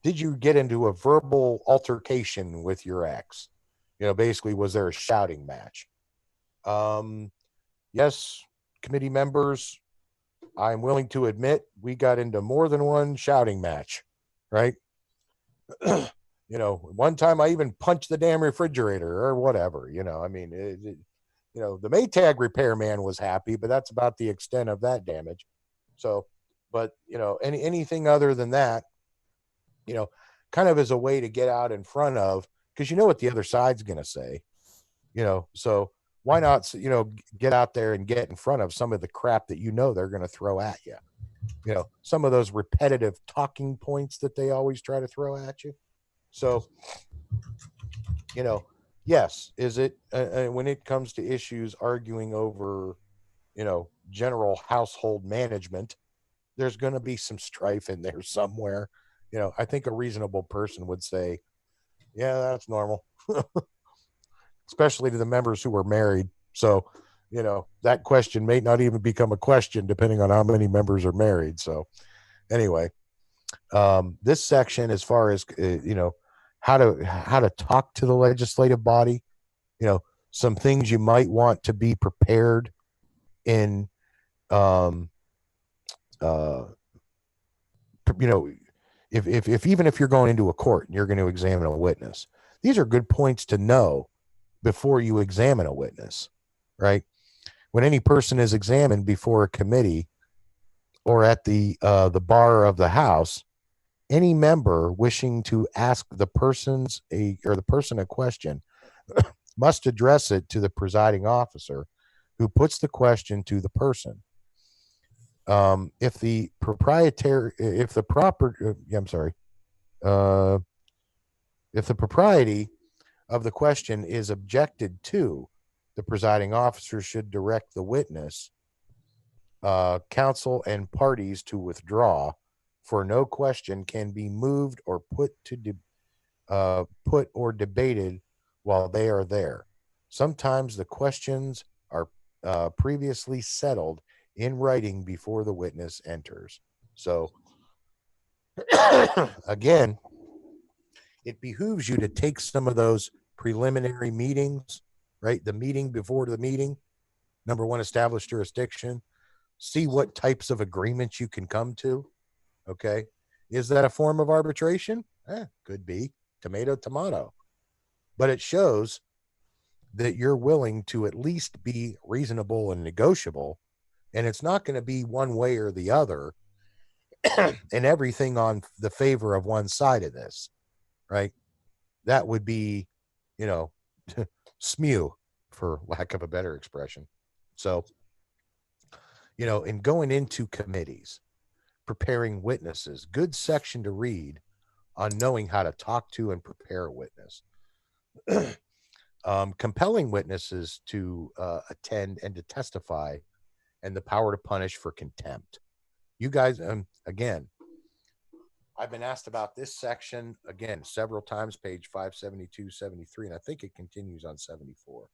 Did you get into a verbal altercation with your ex? Basically, was there a shouting match? Yes, committee members, I'm willing to admit we got into more than one shouting match, right? One time I even punched the damn refrigerator or whatever, the Maytag repairman was happy, but that's about the extent of that damage. So, but, anything other than that, kind of as a way to get out in front of, because what the other side's going to say, so why not, get out there and get in front of some of the crap that they're going to throw at you. Some of those repetitive talking points that they always try to throw at you. So, yes, is it when it comes to issues arguing over, general household management, there's going to be some strife in there somewhere. I think a reasonable person would say, yeah, that's normal, especially to the members who are married. So, that question may not even become a question depending on how many members are married. So anyway, this section, as far as, how to talk to the legislative body, some things you might want to be prepared in, if even if you're going into a court and you're going to examine a witness, these are good points to know before you examine a witness, right? When any person is examined before a committee or at the bar of the House, any member wishing to ask the person a question must address it to the presiding officer, who puts the question to the person. If the propriety of the question is objected to, the presiding officer should direct the witness, counsel, and parties to withdraw, for no question can be moved or put or debated while they are there. Sometimes the questions are previously settled in writing before the witness enters. So again, it behooves you to take some of those preliminary meetings, right? The meeting before the meeting. Number one, establish jurisdiction. See what types of agreements you can come to. Okay. Is that a form of arbitration? Could be. Tomato, tomato. But it shows that you're willing to at least be reasonable and negotiable. And it's not going to be one way or the other and everything on the favor of one side of this, right? That would be, smew, for lack of a better expression. So, in going into committees, preparing witnesses, good section to read on knowing how to talk to and prepare a witness. Compelling witnesses to attend and to testify, and the power to punish for contempt. You guys, again, I've been asked about this section again several times, page 572, 73, and I think it continues on 74.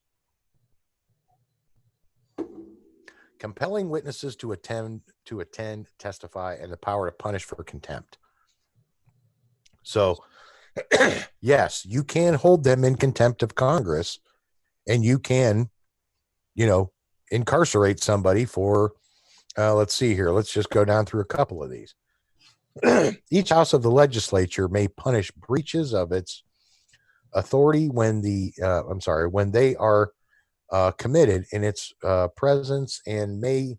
Compelling witnesses to attend, testify, and the power to punish for contempt. So, yes, you can hold them in contempt of Congress, and you can, incarcerate somebody for, let's see here. Let's just go down through a couple of these. Each house of the legislature may punish breaches of its authority when they are committed in its presence, and may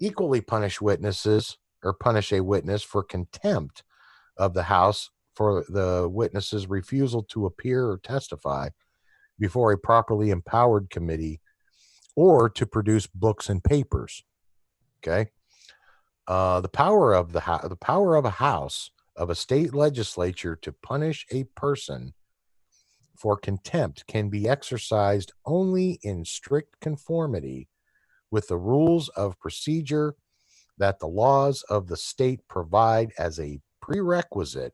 equally punish witnesses or punish a witness for contempt of the House for the witness's refusal to appear or testify before a properly empowered committee, or to produce books and papers. Okay. The power of a house of a state legislature to punish a person for contempt can be exercised only in strict conformity with the rules of procedure that the laws of the state provide as a prerequisite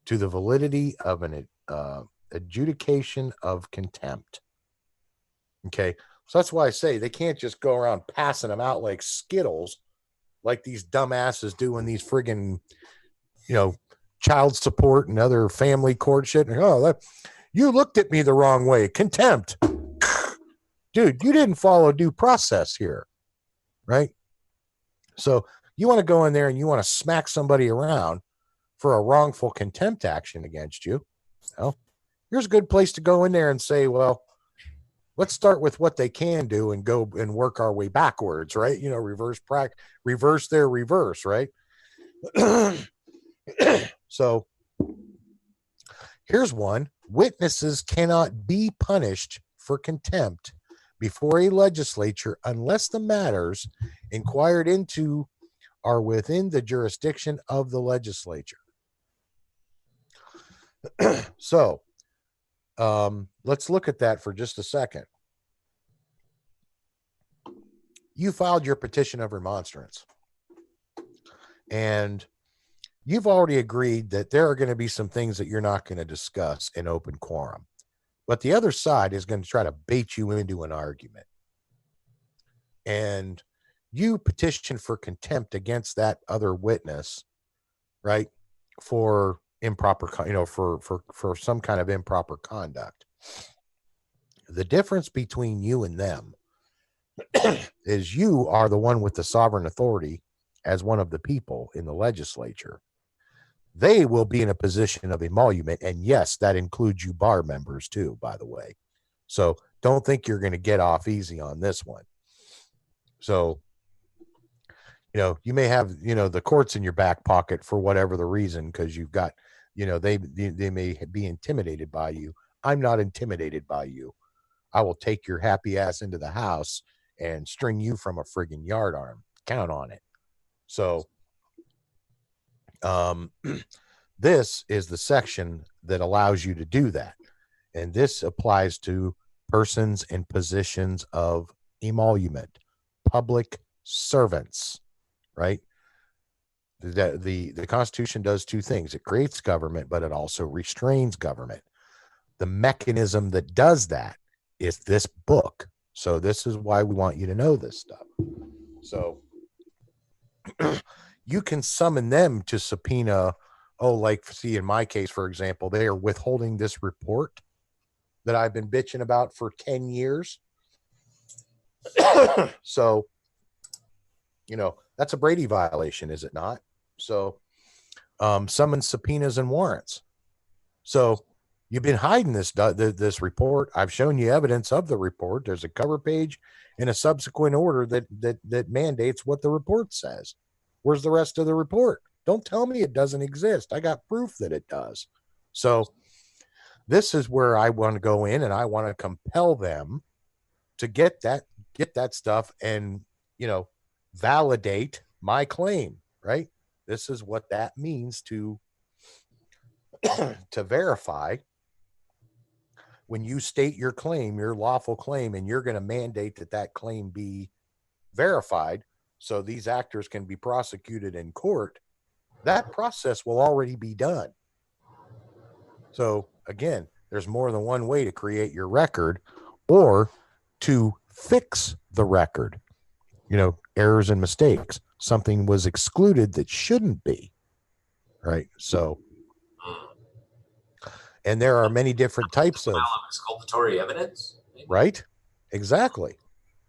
to the validity of an adjudication of contempt. Okay, so that's why I say they can't just go around passing them out like Skittles, like these dumbasses do in these friggin', child support and other family court shit. You looked at me the wrong way. Contempt. Dude, you didn't follow due process here, right? So you want to go in there and you want to smack somebody around for a wrongful contempt action against you. Well, here's a good place to go in there and say, well, let's start with what they can do and go and work our way backwards, right? Reverse their reverse, right? So here's one. Witnesses cannot be punished for contempt before a legislature unless the matters inquired into are within the jurisdiction of the legislature. So let's look at that for just a second. You filed your petition of remonstrance, and you've already agreed that there are going to be some things that you're not going to discuss in open quorum, but the other side is going to try to bait you into an argument, and you petition for contempt against that other witness, right? For improper, for some kind of improper conduct. The difference between you and them is you are the one with the sovereign authority as one of the people in the legislature. They will be in a position of emolument, and yes, that includes you bar members too, by the way. So don't think you're going to get off easy on this one. So, you may have, the courts in your back pocket for whatever the reason, because you've got, they may be intimidated by you. I'm not intimidated by you. I will take your happy ass into the house and string you from a friggin' yardarm. Count on it. So, this is the section that allows you to do that. And this applies to persons in positions of emolument, public servants, right? The Constitution does two things. It creates government, but it also restrains government. The mechanism that does that is this book. So this is why we want you to know this stuff. So you can summon them to subpoena oh, like see, in my case, for example, they are withholding this report that I've been bitching about for 10 years. So, that's a Brady violation, is it not? So, summon subpoenas and warrants. So you've been hiding this report. I've shown you evidence of the report. There's a cover page and a subsequent order that mandates what the report says. Where's the rest of the report? Don't tell me it doesn't exist. I got proof that it does. So this is where I want to go in and I want to compel them to get that stuff and, validate my claim, right? This is what that means to verify. When you state your claim, your lawful claim, and you're going to mandate that claim be verified so these actors can be prosecuted in court, that process will already be done. So again, there's more than one way to create your record or to fix the record. Errors and mistakes. Something was excluded that shouldn't be, right? So, and there are many different types of exculpatory evidence, maybe? Right? Exactly.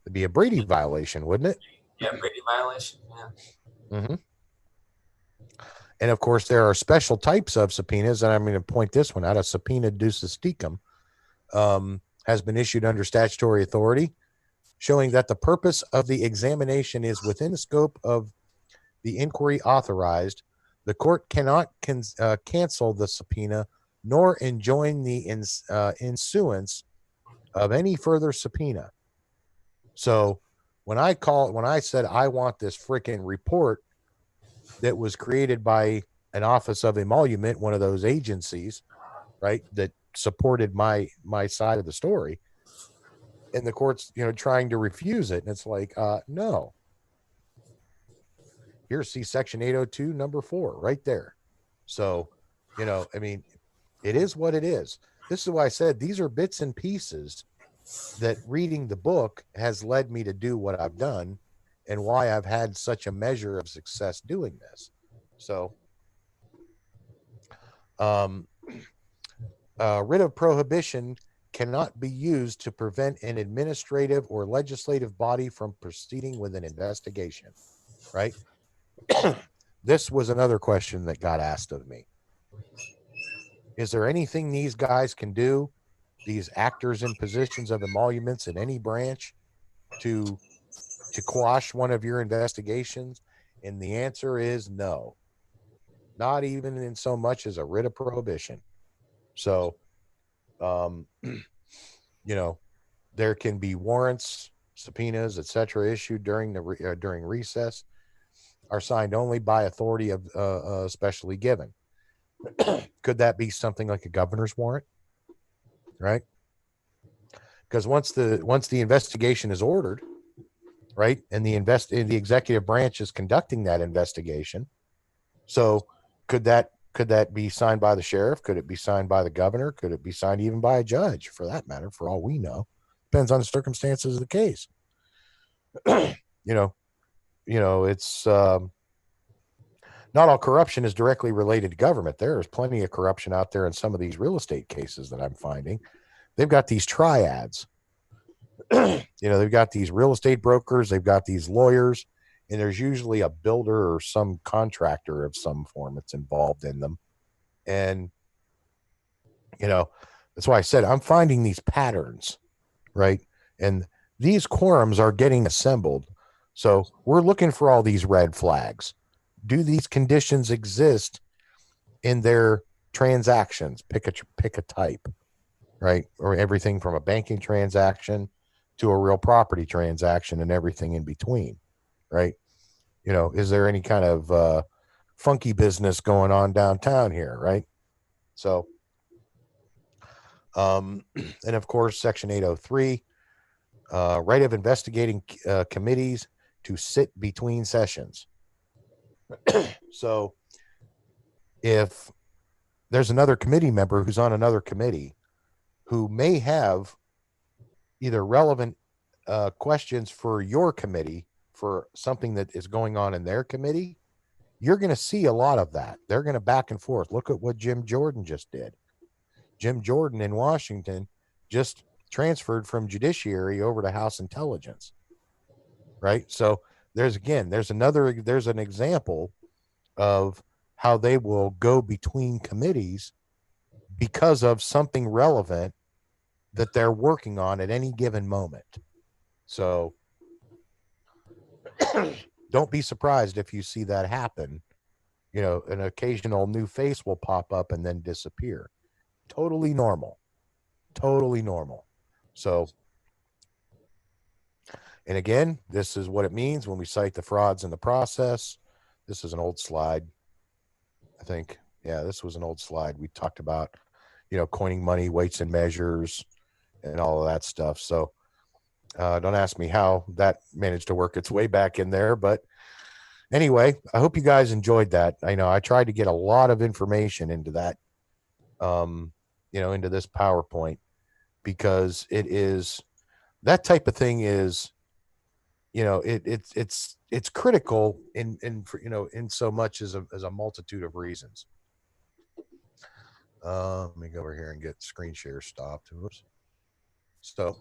It'd be a Brady violation, wouldn't it? Yeah, Brady violation. Yeah. Mm-hmm. And of course, there are special types of subpoenas, and I'm going to point this one out. A subpoena ducis tecum has been issued under statutory authority, showing that the purpose of the examination is within the scope of the inquiry authorized. The court cannot cancel the subpoena nor enjoin the issuance of any further subpoena. So when I said I want this freaking report that was created by an office of emolument, one of those agencies, right, that supported my side of the story, and the court's trying to refuse it, and it's like, no. Here, see section 802 number 4 right there. So it is what it is. This is why I said these are bits and pieces that reading the book has led me to do what I've done and why I've had such a measure of success doing this. So, writ of prohibition cannot be used to prevent an administrative or legislative body from proceeding with an investigation, right? This was another question that got asked of me. Is there anything these guys can do, these actors in positions of emoluments in any branch, to quash one of your investigations? And the answer is no. Not even in so much as a writ of prohibition. So, there can be warrants, subpoenas, etc., issued during recess, are signed only by authority of specially given. Could that be something like a governor's warrant? Right? Because once the investigation is ordered, right, and the executive branch is conducting that investigation, so could that be signed by the sheriff? Could it be signed by the governor? Could it be signed even by a judge, for that matter? For all we know, depends on the circumstances of the case. It's not all corruption is directly related to government. There is plenty of corruption out there in some of these real estate cases that I'm finding. They've got these triads. They've got these real estate brokers, they've got these lawyers, and there's usually a builder or some contractor of some form that's involved in them. And, that's why I said I'm finding these patterns, right? And these quorums are getting assembled. So we're looking for all these red flags. Do these conditions exist in their transactions? Pick a type, right? Or everything from a banking transaction to a real property transaction and everything in between, right? Is there any kind of funky business going on downtown here, right? So, and of course, Section 803, right of investigating committees to sit between sessions. So if there's another committee member who's on another committee who may have either relevant questions for your committee for something that is going on in their committee, you're going to see a lot of that. They're going to back and forth. Look at what Jim Jordan just did. Jim Jordan in Washington just transferred from judiciary over to House Intelligence. Right. So there's an example of how they will go between committees because of something relevant that they're working on at any given moment. So don't be surprised if you see that happen. You know, an occasional new face will pop up and then disappear. Totally normal. Totally normal. So, and again, this is what it means when we cite the frauds in the process. This is an old slide, I think. Yeah, this was an old slide. We talked about, you know, coining money, weights and measures, and all of that stuff. So don't ask me how that managed to work its way back in there. But anyway, I hope you guys enjoyed that. I know I tried to get a lot of information into that, you know, into this PowerPoint, because it is, that type of thing is, you know, it's critical in you know, in so much as a multitude of reasons. Let me go over here and get screen share stopped. Oops. So,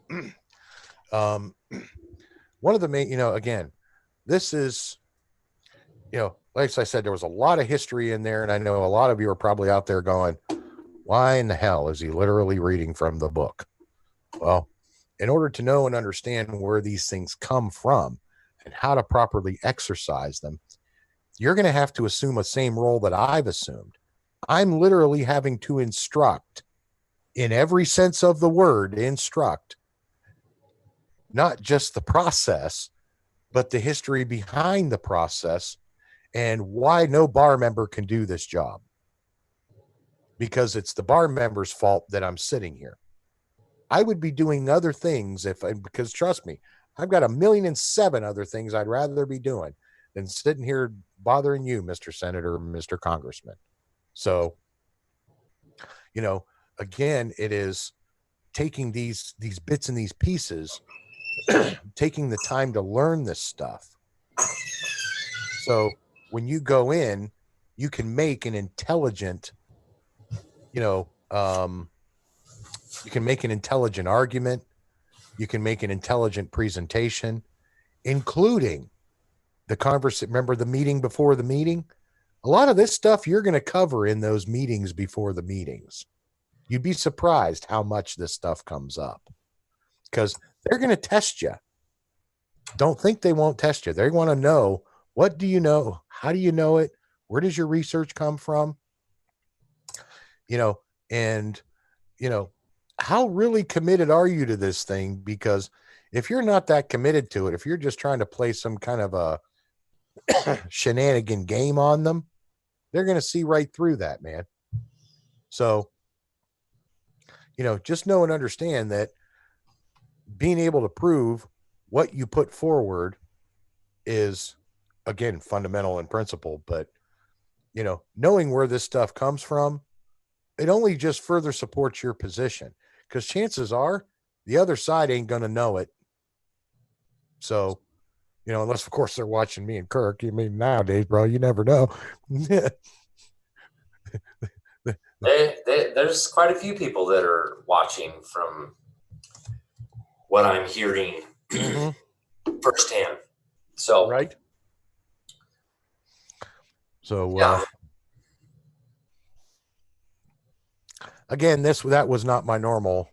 one of the main, you know, again, this is, you know, like I said, there was a lot of history in there, and I know a lot of you are probably out there going, why in the hell is he literally reading from the book? Well, in order to know and understand where these things come from and how to properly exercise them, you're going to have to assume a same role that I've assumed. I'm literally having to instruct, in every sense of the word, instruct, not just the process, but the history behind the process and why no bar member can do this job. Because it's the bar member's fault that I'm sitting here. I would be doing other things because trust me, I've got 1,000,007 other things I'd rather be doing than sitting here bothering you, Mr. Senator, Mr. Congressman. So, you know, again, it is taking these bits and these pieces, taking the time to learn this stuff. So when you go in, you can make an intelligent, you know, you can make an intelligent argument. You can make an intelligent presentation, including the conversation. Remember the meeting before the meeting? A lot of this stuff you're going to cover in those meetings before the meetings. You'd be surprised how much this stuff comes up, because they're going to test you. Don't think they won't test you. They want to know, what do you know? How do you know it? Where does your research come from? You know, and, you know, how really committed are you to this thing? Because if you're not that committed to it, if you're just trying to play some kind of a shenanigan game on them, they're going to see right through that, man. So, you know, just know and understand that being able to prove what you put forward is, again, fundamental in principle. But, you know, knowing where this stuff comes from, it only just further supports your position, because chances are the other side ain't going to know it. So, you know, unless, of course, they're watching me and Kirk. I mean, nowadays, bro, you never know. There's quite a few people that are watching, from what I'm hearing firsthand. So, right. So, yeah. Again, that was not my normal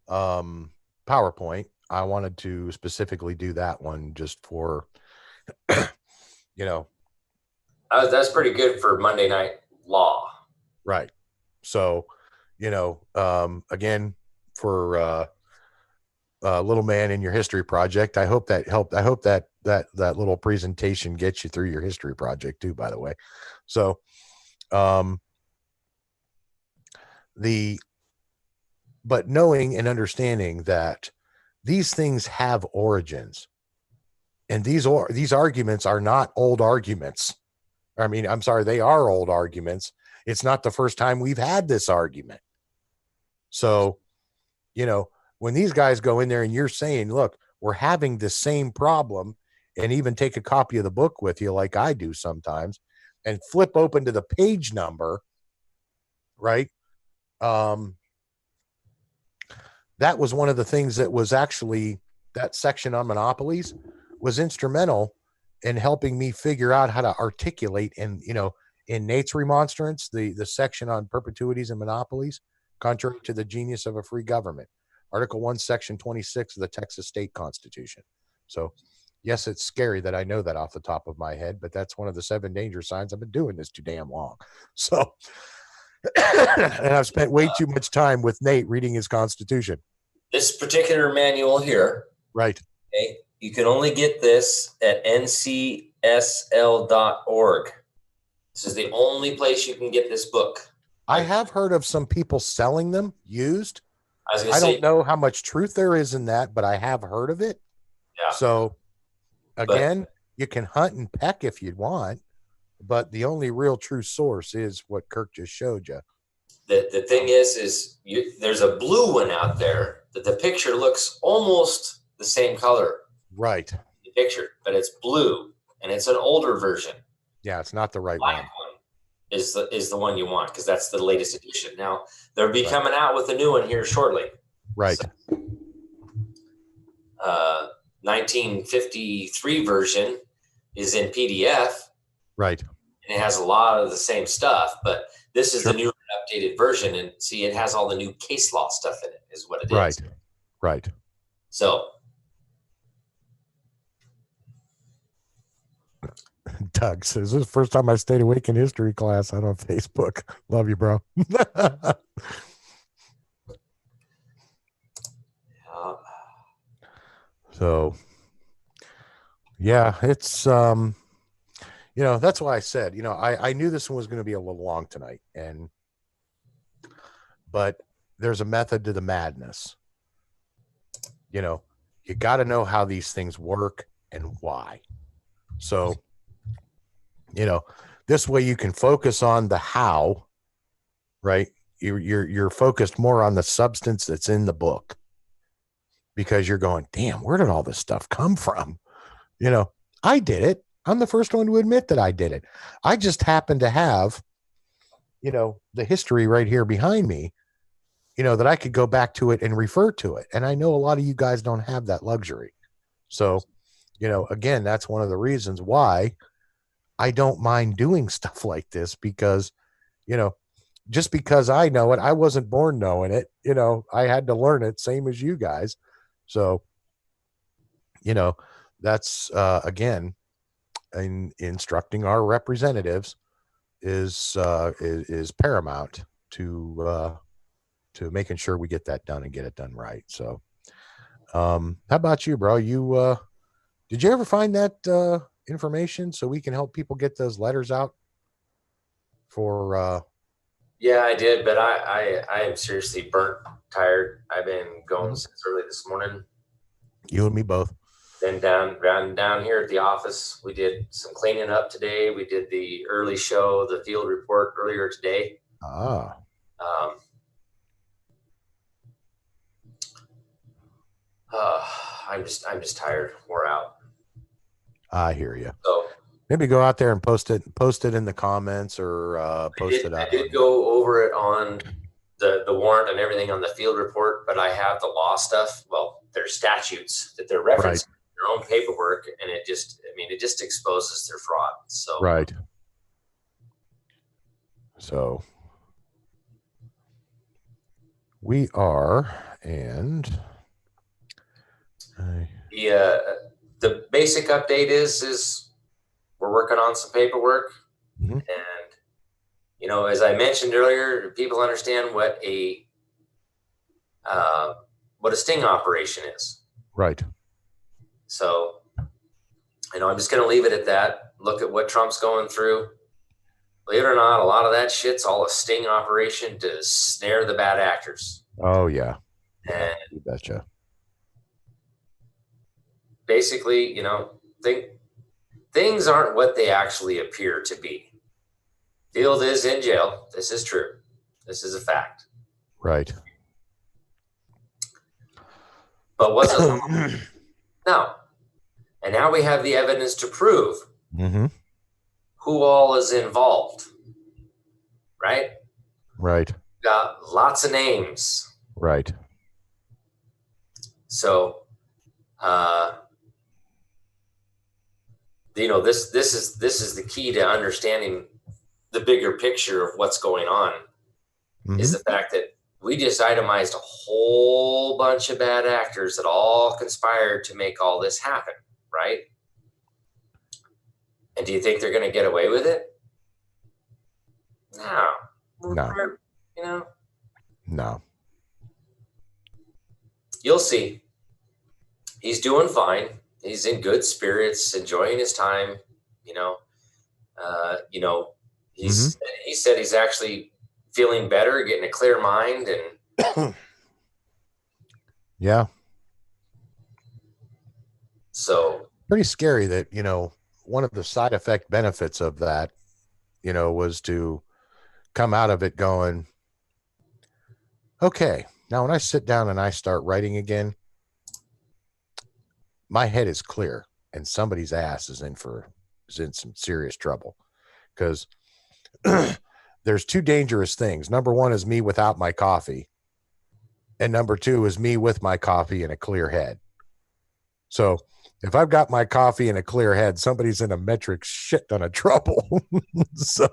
PowerPoint. I wanted to specifically do that one just for, you know. That's pretty good for Monday Night Law. Right. So, you know, again, for little man in your history project, I hope that helped. I hope that little presentation gets you through your history project too, by the way. So, but knowing and understanding that these things have origins, and these arguments are not old arguments. I mean, I'm sorry, they are old arguments. It's not the first time we've had this argument. So, you know, when these guys go in there and you're saying, look, we're having the same problem, and even take a copy of the book with you, like I do sometimes, and flip open to the page number, right? That was one of the things that was actually, that section on monopolies was instrumental in helping me figure out how to articulate, and, in Nate's remonstrance, the section on perpetuities and monopolies, contrary to the genius of a free government, Article 1, Section 26 of the Texas State Constitution. So, yes, it's scary that I know that off the top of my head, but that's one of the 7 danger signs. I've been doing this too damn long. So, and I've spent way too much time with Nate reading his Constitution. This particular manual here, right? Okay, you can only get this at ncsl.org. This is the only place you can get this book. I have heard of some people selling them used. I don't know how much truth there is in that, but I have heard of it. Yeah. So, again, you can hunt and peck if you want, but the only real true source is what Kirk just showed you. The thing is there's a blue one out there that the picture looks almost the same color. Right. The picture, but it's blue, and it's an older version. Yeah, it's not the right Black one. Is the one you want, because that's the latest edition. Now they'll be coming out with a new one here shortly. Right. So, 1953 version is in PDF. Right. And it has a lot of the same stuff, but this is the new updated version, and see, it has all the new case law stuff in it, is what it is. Right. So, Doug says, this is the first time I stayed awake in history class out on Facebook. Love you, bro. So, yeah, it's, that's why I said, I knew this one was going to be a little long tonight, but there's a method to the madness. You got to know how these things work and why. So, this way you can focus on the how, right? You're focused more on the substance that's in the book, because you're going, damn, where did all this stuff come from? I did it. I'm the first one to admit that I did it. I just happen to have, the history right here behind me, that I could go back to it and refer to it. And I know a lot of you guys don't have that luxury. So, again, that's one of the reasons why I don't mind doing stuff like this, because, just because I know it, I wasn't born knowing it, I had to learn it, same as you guys. So, that's, again, in instructing our representatives is paramount to making sure we get that done and get it done right. So, how about you, bro? You, did you ever find that, information so we can help people get those letters out for, yeah, I did, but I am seriously burnt, tired. I've been going since early this morning. You and me both. Then down here at the office, we did some cleaning up today. We did the early show, the field report earlier today. I'm just tired, wore out. I hear you. So maybe go out there and post it in the comments, or post it out. I did go over it on the warrant and everything on the field report, but I have the law stuff. Well, there's statutes that they're referencing in their own paperwork, and it just exposes their fraud. So right. So we are, and the basic update is we're working on some paperwork, and as I mentioned earlier, people understand what a sting operation is. Right. So, I'm just going to leave it at that. Look at what Trump's going through. Believe it or not, a lot of that shit's all a sting operation to snare the bad actors. Oh yeah. And you betcha. Basically, things aren't what they actually appear to be. Field is in jail. This is true. This is a fact. Right. But was it? No. And now we have the evidence to prove who all is involved, right? Right. Got lots of names. Right. So, this is the key to understanding the bigger picture of what's going on. Mm-hmm. Is the fact that we just itemized a whole bunch of bad actors that all conspired to make all this happen, right? And do you think they're going to get away with it? No. No. No. You'll see. He's doing fine. He's in good spirits, enjoying his time. He said he's actually feeling better, getting a clear mind, and yeah. So pretty scary that, one of the side effect benefits of that, was to come out of it going, okay, now when I sit down and I start writing again, my head is clear and somebody's ass is in some serious trouble. Because there's two dangerous things. Number one is me without my coffee. And number two is me with my coffee and a clear head. So if I've got my coffee and a clear head, somebody's in a metric shit ton of trouble. So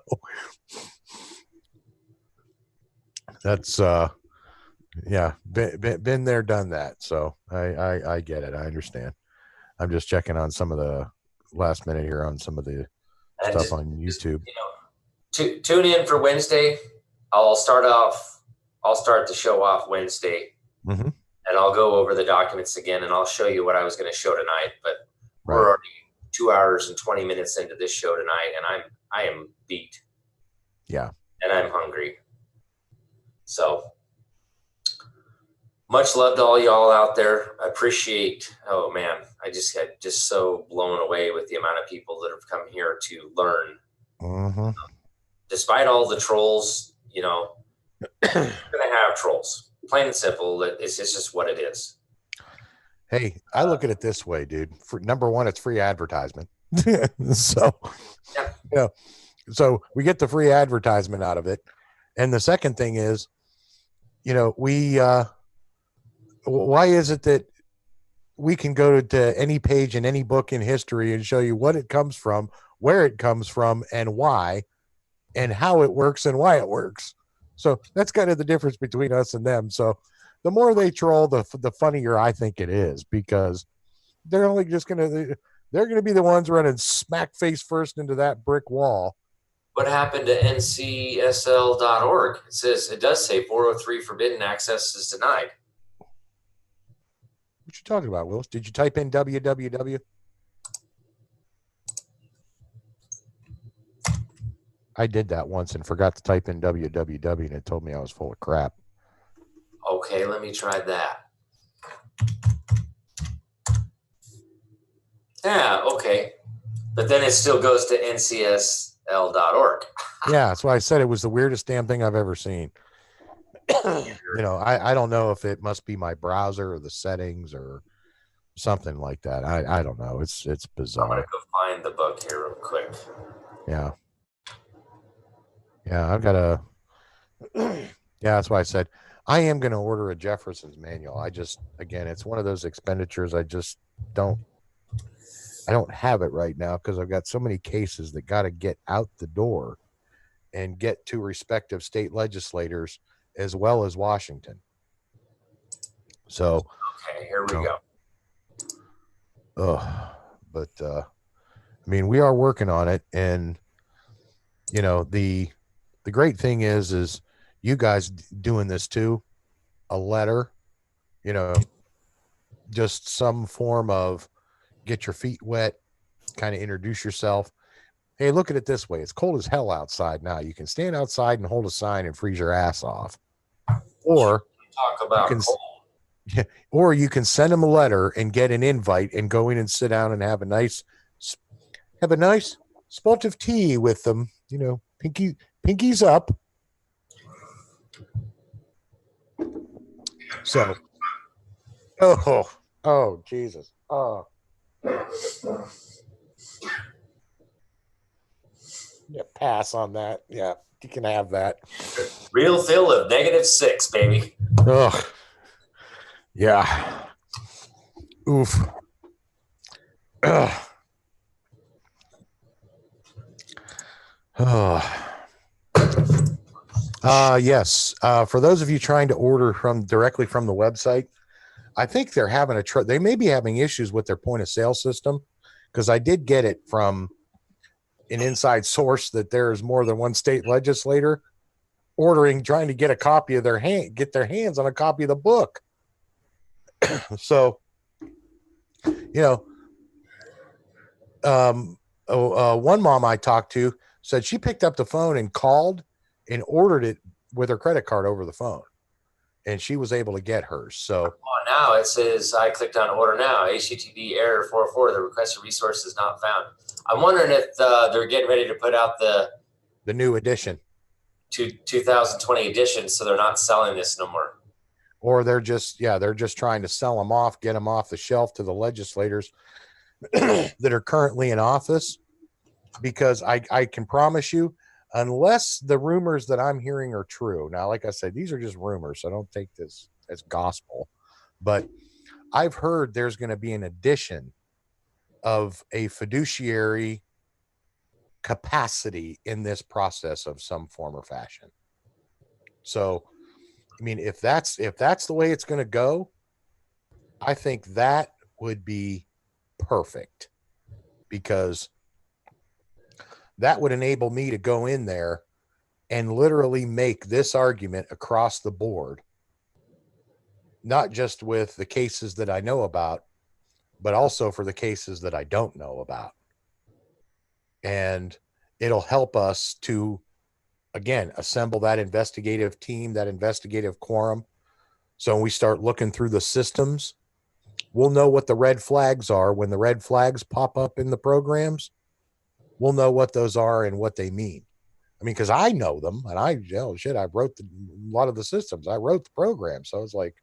that's, been there, done that. So I get it. I understand. I'm just checking on some of the last minute here on some of the stuff on YouTube. Tune in for Wednesday. I'll start the show off Wednesday, and I'll go over the documents again, and I'll show you what I was going to show tonight. But we're already 2 hours and 20 minutes into this show tonight, and I am beat. Yeah, and I'm hungry. So much love to all y'all out there. I appreciate. Oh man, I just got so blown away with the amount of people that have come here to learn. Despite all the trolls, you're going to have trolls. Plain and simple. It's just what it is. Hey, I look at it this way, dude. For number one, it's free advertisement. So, so we get the free advertisement out of it. And the second thing is, why is it that we can go to any page in any book in history and show you what it comes from, where it comes from, and why, and how it works and why it works? So that's kind of the difference between us and them. So the more they troll, the funnier I think it is, because they're only just they're going to be the ones running smack face first into that brick wall. What happened to ncsl.org? It does say 403 forbidden access is denied. What you talking about, Willis? Did you type in www? I did that once and forgot to type in www, and it told me I was full of crap. Okay, let me try that. Yeah, okay. But then it still goes to ncsl.org. Yeah, that's why I said it was the weirdest damn thing I've ever seen. I don't know if it must be my browser or the settings or something like that. I don't know. It's bizarre. I'm going to go find the book here real quick. Yeah. Yeah, I've got a... Yeah, that's why I said I am going to order a Jefferson's manual. Again, it's one of those expenditures I don't have it right now because I've got so many cases that got to get out the door and get to respective state legislators as well as Washington. So, okay, here we go. But I mean, we are working on it, and the great thing is you guys doing this too. A letter, just some form of get your feet wet, kind of introduce yourself. Hey, look at it this way. It's cold as hell outside now. You can stand outside and hold a sign and freeze your ass off. Or talk about cold. Or you can send them a letter and get an invite and go in and sit down and have a nice spot of tea with them, pinkies up. So, oh, Jesus. Oh. Yeah, pass on that. Yeah, you can have that. Real fill of -6, baby. Ugh. Yeah. Oof. Ugh. Yes. For those of you trying to order directly from the website, I think they're having they may be having issues with their point of sale system, because I did get it from an inside source that there is more than one state legislator trying to get a copy of get their hands on a copy of the book. So, one mom I talked to said she picked up the phone and called and ordered it with her credit card over the phone, and she was able to get hers. So now it says I clicked on order now. HTTP error 404. The requested resource is not found. I'm wondering if they're getting ready to put out the new edition, 2020 edition, so they're not selling this no more. Or they're just trying to sell them off, get them off the shelf to the legislators that are currently in office. Because I can promise you, unless the rumors that I'm hearing are true. Now, like I said, these are just rumors, so don't take this as gospel. But I've heard there's going to be an addition of a fiduciary capacity in this process of some form or fashion. So, I mean, if that's the way it's going to go, I think that would be perfect, because that would enable me to go in there and literally make this argument across the board, not just with the cases that I know about, but also for the cases that I don't know about. And it'll help us to, again, assemble that investigative team, that investigative quorum. So when we start looking through the systems, we'll know what the red flags are. When the red flags pop up in the programs, we'll know what those are and what they mean. I mean, because I know them, and I wrote a lot of the systems. I wrote the program. So it's like,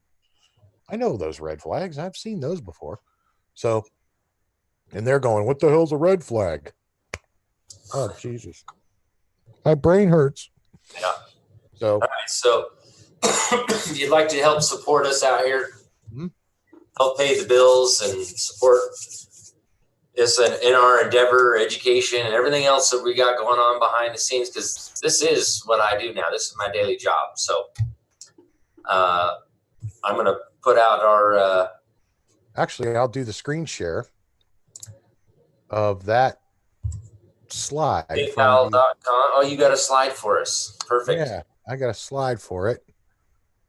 I know those red flags. I've seen those before. So, and they're going, what the hell's a red flag? Oh, Jesus. My brain hurts. Yeah. So, all right. So if you'd like to help support us out here, help pay the bills and support us in our endeavor, education, and everything else that we got going on behind the scenes, because this is what I do now. This is my daily job. So I'm going to put out our... actually, I'll do the screen share of that slide. PayPal.com. Oh, you got a slide for us. Perfect. Yeah, I got a slide for it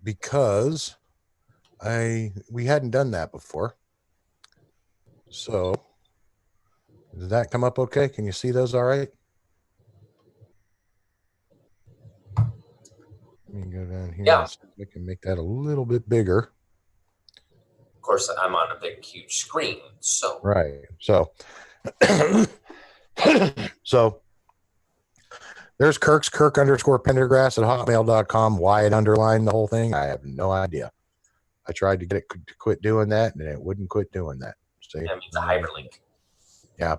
because we hadn't done that before. So did that come up okay? Can you see those all right? Let me go down here. Yeah. And see if I can make that a little bit bigger. Of course, I'm on a big, huge screen. So right. So so there's Kirk _Pendergrass at hotmail.com. Why it underlined the whole thing, I have no idea. I tried to get it to quit doing that, and it wouldn't quit doing that. See? That means a hyperlink. Yeah.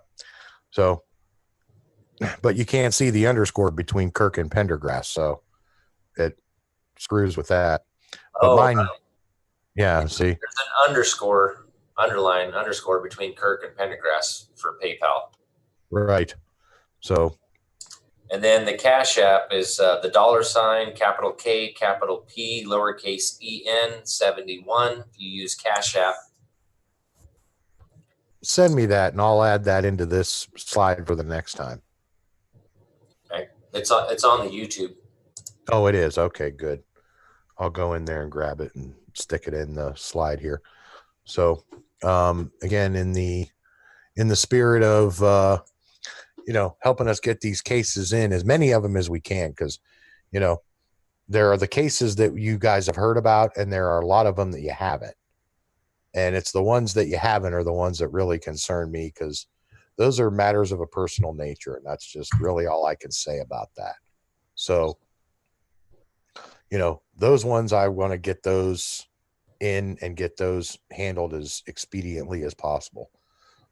So, but you can't see the underscore between Kirk and Pendergrass, so it screws with that. But mine, right. Yeah, see? There's an underscore between Kirk and Pendergrass for PayPal. Right. So. And then the Cash App is the $, capital K, capital P, lowercase en, 71. If you use Cash App. Send me that, and I'll add that into this slide for the next time. Okay. It's on the YouTube. Oh, it is. Okay, good. I'll go in there and grab it and stick it in the slide here. So, again, in the spirit of, helping us get these cases in, as many of them as we can, because, there are the cases that you guys have heard about, and there are a lot of them that you haven't. And it's the ones that you haven't are the ones that really concern me, because those are matters of a personal nature. And that's just really all I can say about that. So, those ones, I want to get those in and get those handled as expediently as possible.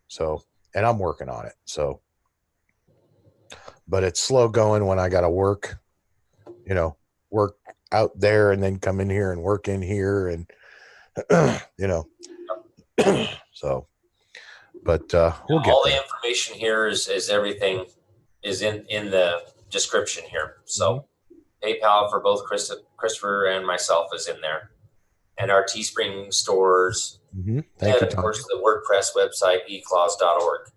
So, and I'm working on it. So, but it's slow going when I got to work, work out there and then come in here and work in here and, so, but we'll get all there. the information here is everything is in the description here. So PayPal for both Christopher and myself is in there, and our Teespring stores, Thank you, of Tom. course the WordPress website eclaws.org.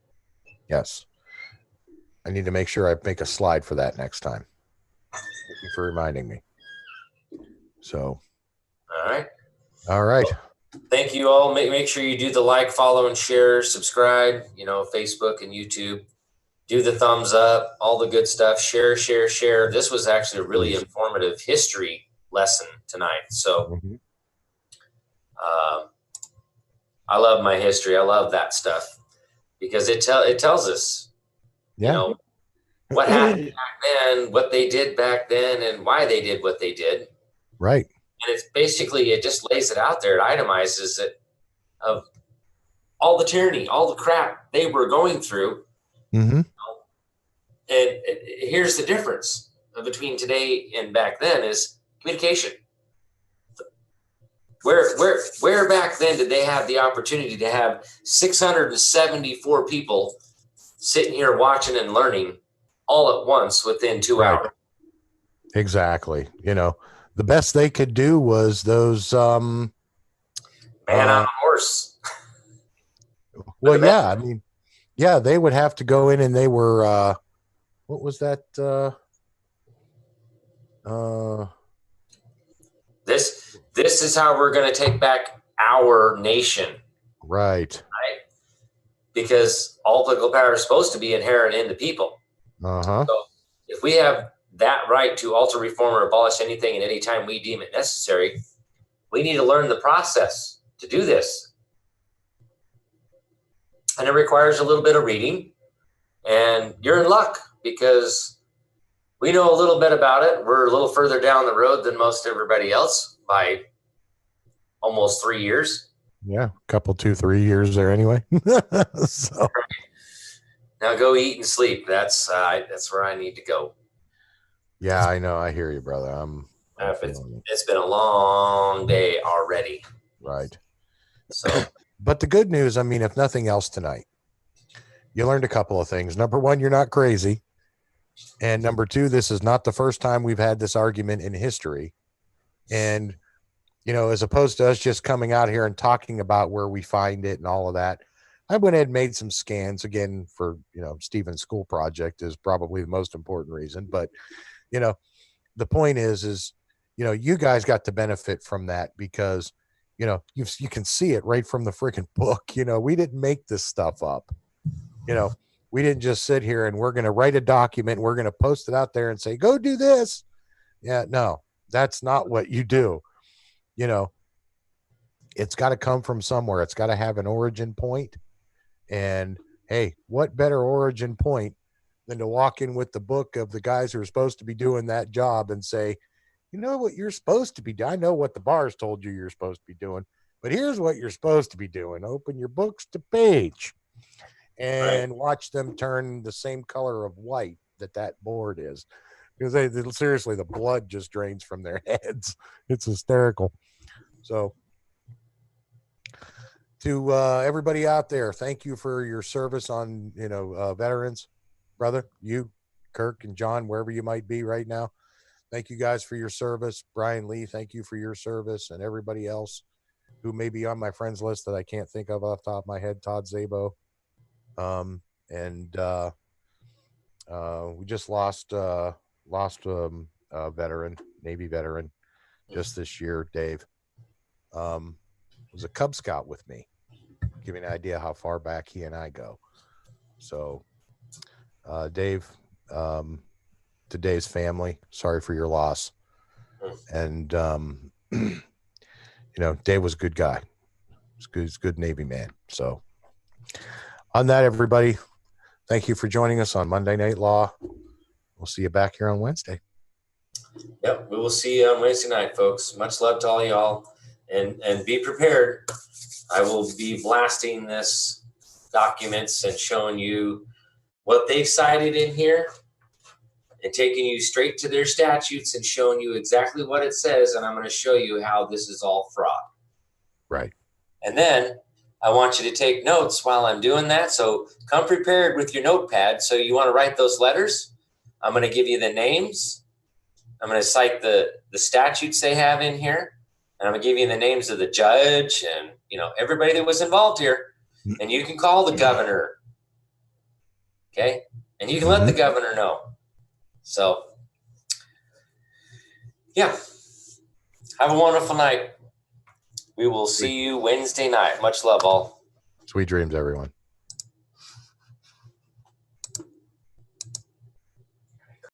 Yes, I need to make sure I make a slide for that next time. Thank you for reminding me. So, all right. Well, thank you all. Make sure you do the like, follow, and share, subscribe, Facebook and YouTube. Do the thumbs up, all the good stuff. Share. This was actually a really informative history lesson tonight. So I love my history. I love that stuff because it tells us, what happened back then, what they did back then, and why they did what they did. Right. And it's basically, it just lays it out there. It itemizes it of all the tyranny, all the crap they were going through. And here's the difference between today and back then is communication. Where back then did they have the opportunity to have 674 people sitting here watching and learning all at once within 2 hours? Exactly. The best they could do was those man on a horse. Well, yeah, I mean, yeah, they would have to go in and they were what was that? This is how we're going to take back our nation. Right. Because all political power is supposed to be inherent in the people. So if we have that right to alter, reform, or abolish anything and any time we deem it necessary, we need to learn the process to do this. And it requires a little bit of reading. And you're in luck because we know a little bit about it. We're a little further down the road than most everybody else by almost 3 years. Yeah, a couple, 2-3 years there anyway. So now go eat and sleep. That's where I need to go. Yeah, I know. I hear you, brother. It's been a long day already. Right. So, but the good news, I mean, if nothing else tonight, you learned a couple of things. Number one, you're not crazy. And number two, this is not the first time we've had this argument in history. And, as opposed to us just coming out here and talking about where we find it and all of that, I went ahead and made some scans again for, Stephen's school project is probably the most important reason. But, the point is, you guys got to benefit from that because, you can see it right from the freaking book. We didn't make this stuff up. We didn't just sit here and we're going to write a document. We're going to post it out there and say, go do this. Yeah, no, that's not what you do. It's got to come from somewhere. It's got to have an origin point. And hey, what better origin point than to walk in with the book of the guys who are supposed to be doing that job and say, you know what you're supposed to be doing? I know what the bars told you you're supposed to be doing, but here's what you're supposed to be doing. Open your books to page and watch them turn the same color of white that board is. Because they seriously, the blood just drains from their heads. It's hysterical. So to everybody out there, thank you for your service on, veterans, brother, you, Kirk and John, wherever you might be right now. Thank you guys for your service. Brian Lee, thank you for your service, and everybody else who may be on my friends list that I can't think of off the top of my head. Todd Szabo. We just lost a veteran, Navy veteran, just this year. Dave was a Cub Scout with me. Give you an idea how far back he and I go. So, Dave, to Dave's family, sorry for your loss. And Dave was a good guy. He's a good Navy man. So, on that, everybody, thank you for joining us on Monday Night Law. We'll see you back here on Wednesday. Yep, we will see you on Wednesday night, folks. Much love to all y'all, and be prepared. I will be blasting this documents and showing you what they've cited in here and taking you straight to their statutes and showing you exactly what it says. And I'm going to show you how this is all fraud. Right. And then I want you to take notes while I'm doing that. So come prepared with your notepad. So you want to write those letters. I'm going to give you the names. I'm going to cite the statutes they have in here. And I'm going to give you the names of the judge and, everybody that was involved here. And you can call the governor. Okay. And you can let the governor know. So, yeah. Have a wonderful night. We will see you Wednesday night. Much love, all. Sweet dreams, everyone.